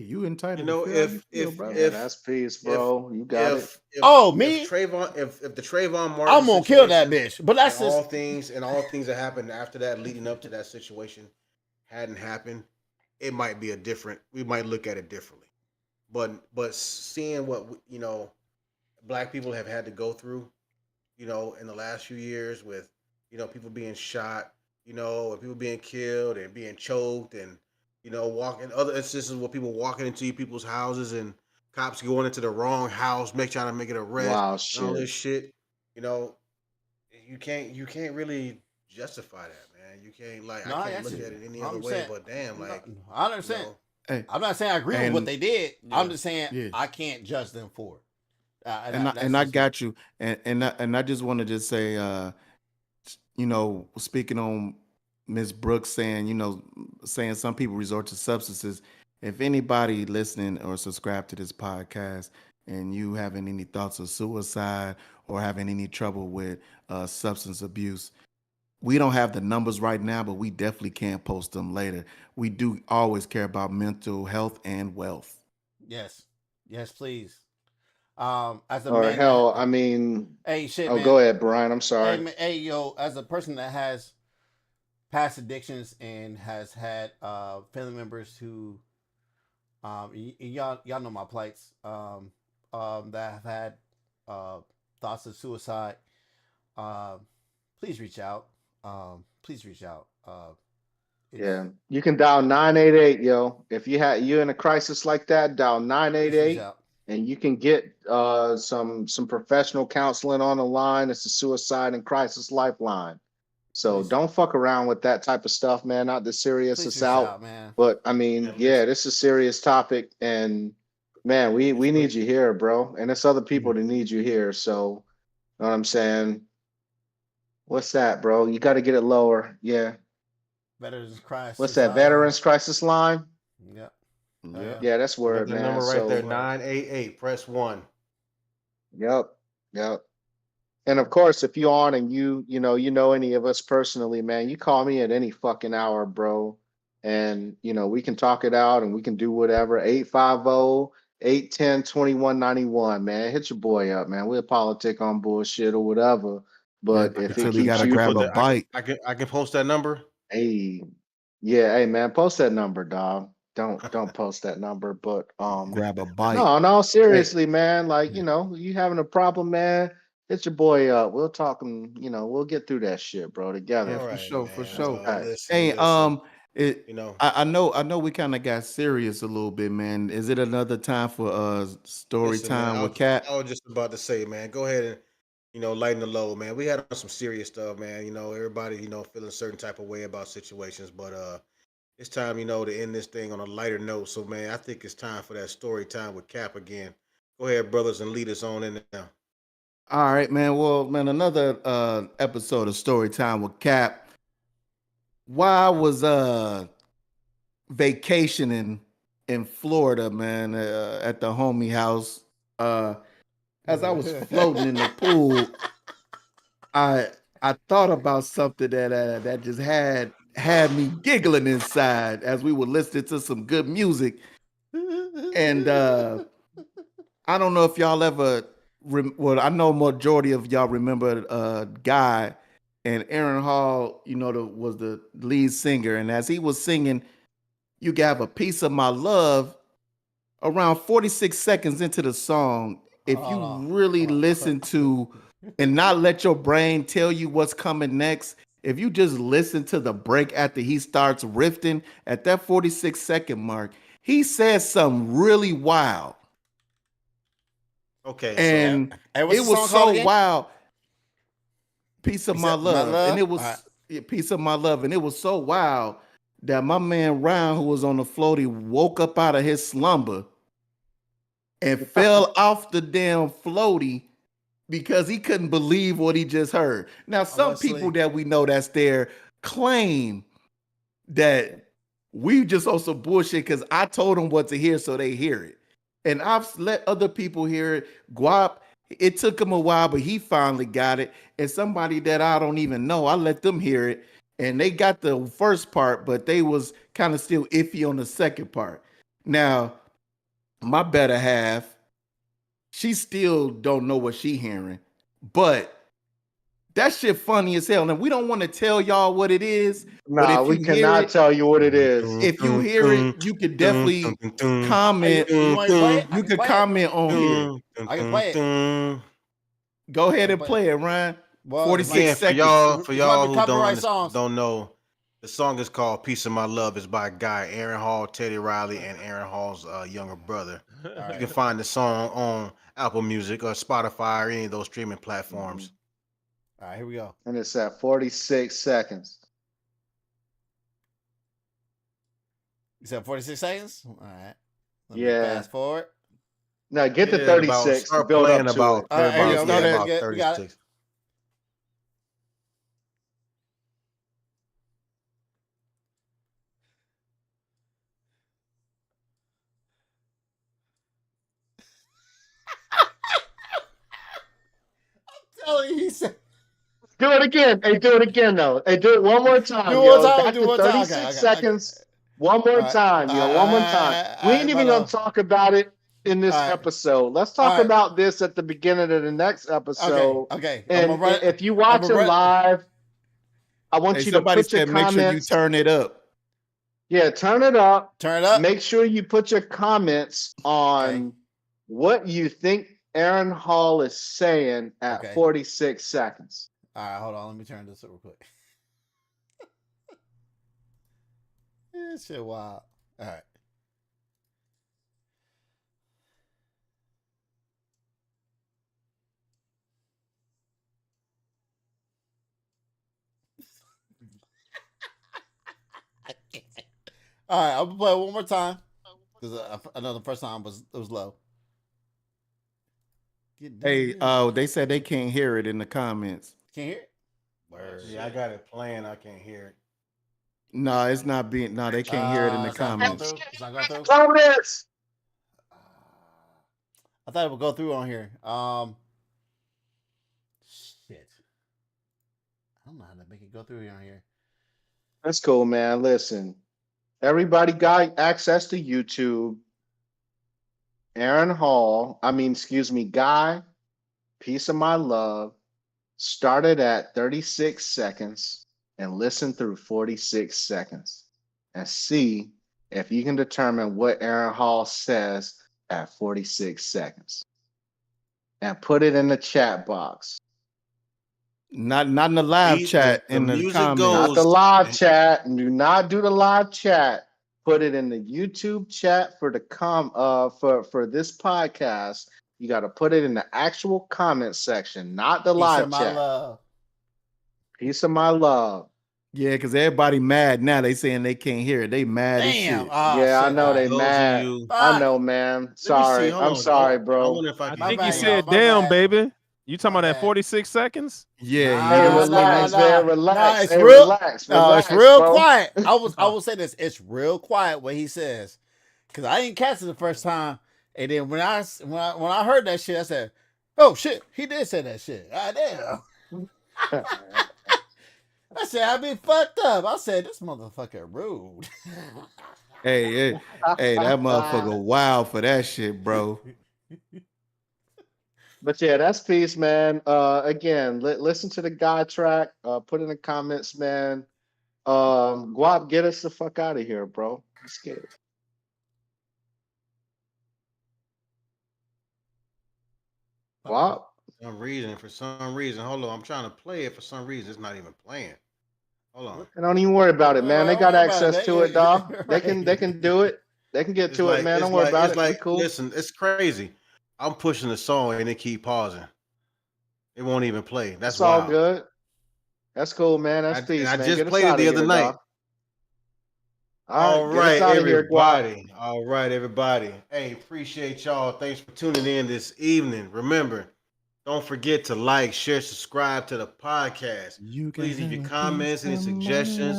you entitled you to know feel how you feel, if brother. Yeah, that's peace, if bro. You got it. oh if me, Trayvon if the Trayvon Martin I'm gonna kill that situation bitch. But and that's just all things that happened after that, leading up to that situation, hadn't happened, it might be a different. We might look at it differently. But seeing what black people have had to go through, in the last few years with, people being shot, and people being killed and being choked and, walking other instances where people walking into people's houses and cops going into the wrong house, trying to make an arrest Wow, and all shit. this shit. You know, you can't really justify that, man. You can't like I no. can't That's look it. at it any other I'm way saying, but damn, no, like, I you understand. know, Hey, I'm not saying I agree with what and they did. I'm Yeah. just saying yeah, I can't judge them for it. That's and I just me. got you, and I just want to just say, speaking on Miss Brooks saying, saying some people resort to substances. If anybody listening or subscribe to this podcast and you having any thoughts of suicide or having any trouble with substance abuse, we don't have the numbers right now, but we definitely can post them later. We do always care about mental health and wealth. Yes, yes, please. As a Or man that, hell, I mean, hey, shit, oh, man. go ahead, Brian. I'm Hey, sorry. hey, yo, as a person that has past addictions and has had family members who, y'all know my plights, that have had uh, thoughts of suicide. Um, please reach out. Please reach out. It's Yeah, you can dial 988, yo. If you in a crisis like that, dial Please reach 988, out. and you can get some professional counseling on the line. It's a suicide and crisis lifeline. So Please, don't fuck around with that type of stuff, man. Not to serious please us reach out, out, man. but I mean, yeah, yeah, this is a serious topic, and man, we need you here, bro. And it's other people that need you here. So, know what I'm saying? What's that, bro? You got to get it lower. Yeah. Veterans What's Crisis that? Hotline. Veterans Crisis Line? Yep. Oh Yep. yeah. Yeah, that's you got word, the man. number right there, So, 988. Press 1. yep, yep. And of course, if you on and you know any of us personally, man, you call me at any fucking hour, bro. And we can talk it out and we can do whatever. 850-810-2191, man. Hit your boy up, man. We'll politic on bullshit or whatever. Yeah, But if it until he keeps gotta you grab from a bite, I can post that number. hey, yeah, hey man, post that number, dog. Don't post that number. But grab a bite. no, Hey, seriously, man. Like, Yeah. you having a problem, man. Hit your boy up. We'll talk and we'll get through that shit, bro, Yeah, together. all for right, sure, for man. That's sure. facts. Listen, Hey, listen. it. You know, I know we kind of got serious a little bit, man. Is it another time for story listen, man. time with Cat? I was just about to say, man. Go ahead and lighten the load, man. We had on some serious stuff, man. Everybody, feeling a certain type of way about situations, but it's time, to end this thing on a lighter note. So, man, I think it's time for that story time with Cap again. Go ahead, brothers, and lead us on in there. All right, man. Well, man, another episode of story time with Cap. While I was vacationing in Florida, man, at the homie house. As I was floating in the pool, I thought about something that just had me giggling inside as we were listening to some good music. And I don't know if y'all ever well, I know majority of y'all remember Guy and Aaron Hall, was the lead singer. And as he was singing, "You Can Have a Piece of My Love," around 46 seconds into the song, if you really listen to and not let your brain tell you what's coming next, if you just listen to the break after he starts riffing at that 46-second mark, he says something really wild. Okay, And what's it the was song so called again? wild. Piece of My Love. And it was All right. Piece of My Love. And it was so wild that my man Ryan, who was on the floaty, woke up out of his slumber and fell off the damn floaty because he couldn't believe what he just heard. Now, some people that we know that's there claim that we just on some bullshit because I told them what to hear, so they hear it. And I've let other people hear it. Guap, it took him a while, but he finally got it. And somebody that I don't even know, I let them hear it. And they got the first part, but they was kind of still iffy on the second part. Now, my better half, she still don't know what she hearing. But that shit funny as hell. And we don't want to tell y'all what it is. But Nah, if we you hear cannot it, tell you what it is. if you hear it, you could definitely comment. You want to play it? I You can could play comment on here. I can play it. Go ahead and play it, Ryan. Well, 46 Again, seconds. for y'all who copyright songs. don't know, the song is called "Piece of My Love." It's by Guy, Aaron Hall, Teddy Riley, and Aaron Hall's younger brother. You can find the song on Apple Music or Spotify or any of those streaming platforms. All right, here we go. And it's at 46 seconds. You said 46 seconds? All right. Let me Yeah. fast forward. Now get to 36 to build up to it. About 36. He said, Do it again. Hey, do it again, though. Hey, do it one more time, Do it yo. one time, Back do to it one time. 36 Okay. seconds. One more time, yo. One more time. We ain't even going to talk about it in this episode. Let's talk about this at the beginning of the next episode. Okay. And if you watch it live, I want you to put your comments. Make sure you turn it up. Yeah, turn it up. Turn it up. Make sure you put your comments on what you think Aaron Hall is saying at 46 seconds. All right, hold on. Let me turn this up real quick. This shit wild. All right. All right, I'm gonna play it one more time because another first time was low. Hey, they said they can't hear it in the comments. Can't hear it? Yeah, I got it playing. I can't hear it. No, it's not being. No, they can't hear it in the comments. It's not going through. Comments. I thought it would go through on here. Shit. I don't know how to make it go through on here. That's cool, man. Listen, everybody got access to YouTube. Guy, Piece of My Love, started at 36 seconds and listen through 46 seconds and see if you can determine what Aaron Hall says at 46 seconds. And put it in the chat box. Not in the live chat. In the comments. Not the live chat. Do not do the live chat. Put it in the YouTube chat for the for this podcast. You got to put it in the actual comment section, not the live chat. Piece of My Love. Yeah, because everybody mad now. They saying they can't hear it. They mad as shit. Yeah, I know they mad. I know, man. Sorry. I'm sorry, bro. I think you said damn, baby. You talking about that 46 seconds? Yeah. Hey, relax, man. Relax. It's hey, real. relax. No, Relax, it's real bro. quiet. I will say this. It's real quiet what he says. Cause I ain't catch it the first time, and then when I heard that shit, I said, "Oh shit, he did say that shit." God damn. I said, "I been fucked up." I said, "This motherfucker rude." Hey, that motherfucker wild for that shit, bro. But yeah, that's peace, man. Again, listen to the guy track. Put in the comments, man. Guap, get us the fuck out of here, bro. Let's get it. Guap. For some reason, hold on. I'm trying to play it. For some reason, it's not even playing. Hold on. And don't even worry about it, man. They got access to it, dog. They can do it. They can get It's to it, like man. it's Don't worry like about it's it. We like. cool. Listen, it's crazy. I'm pushing the song and it keep pausing. It won't even play. That's It's all wild. good. That's cool, man. That's peace, I man. just Get us played it out the of other here, night. dog. All right, get us out of here, Guap. All right, everybody. Hey, appreciate y'all. Thanks for tuning in this evening. Remember, don't forget to like, share, subscribe to the podcast. Please leave your comments, any suggestions.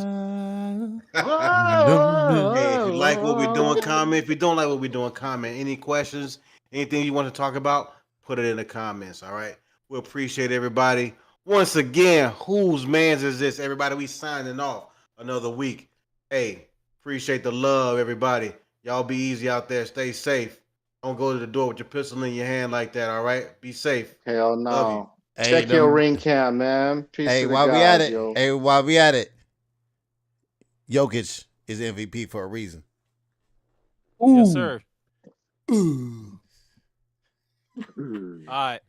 Hey, if you like what we're doing, comment. If you don't like what we're doing, comment. Any questions, anything you want to talk about, put it in the comments. All right. We appreciate everybody. Once again, whose man's is this? Everybody, we signing off another week. Hey, appreciate the love, everybody. Y'all be easy out there. Stay safe. Don't go to the door with your pistol in your hand like that, all right? Be safe. Hell Love you. no. Hey, Check your ring cam, man. Peace Hey, to the while we at guys, it, yo. Jokic is MVP for a reason. Yes, sir. Ooh. All right.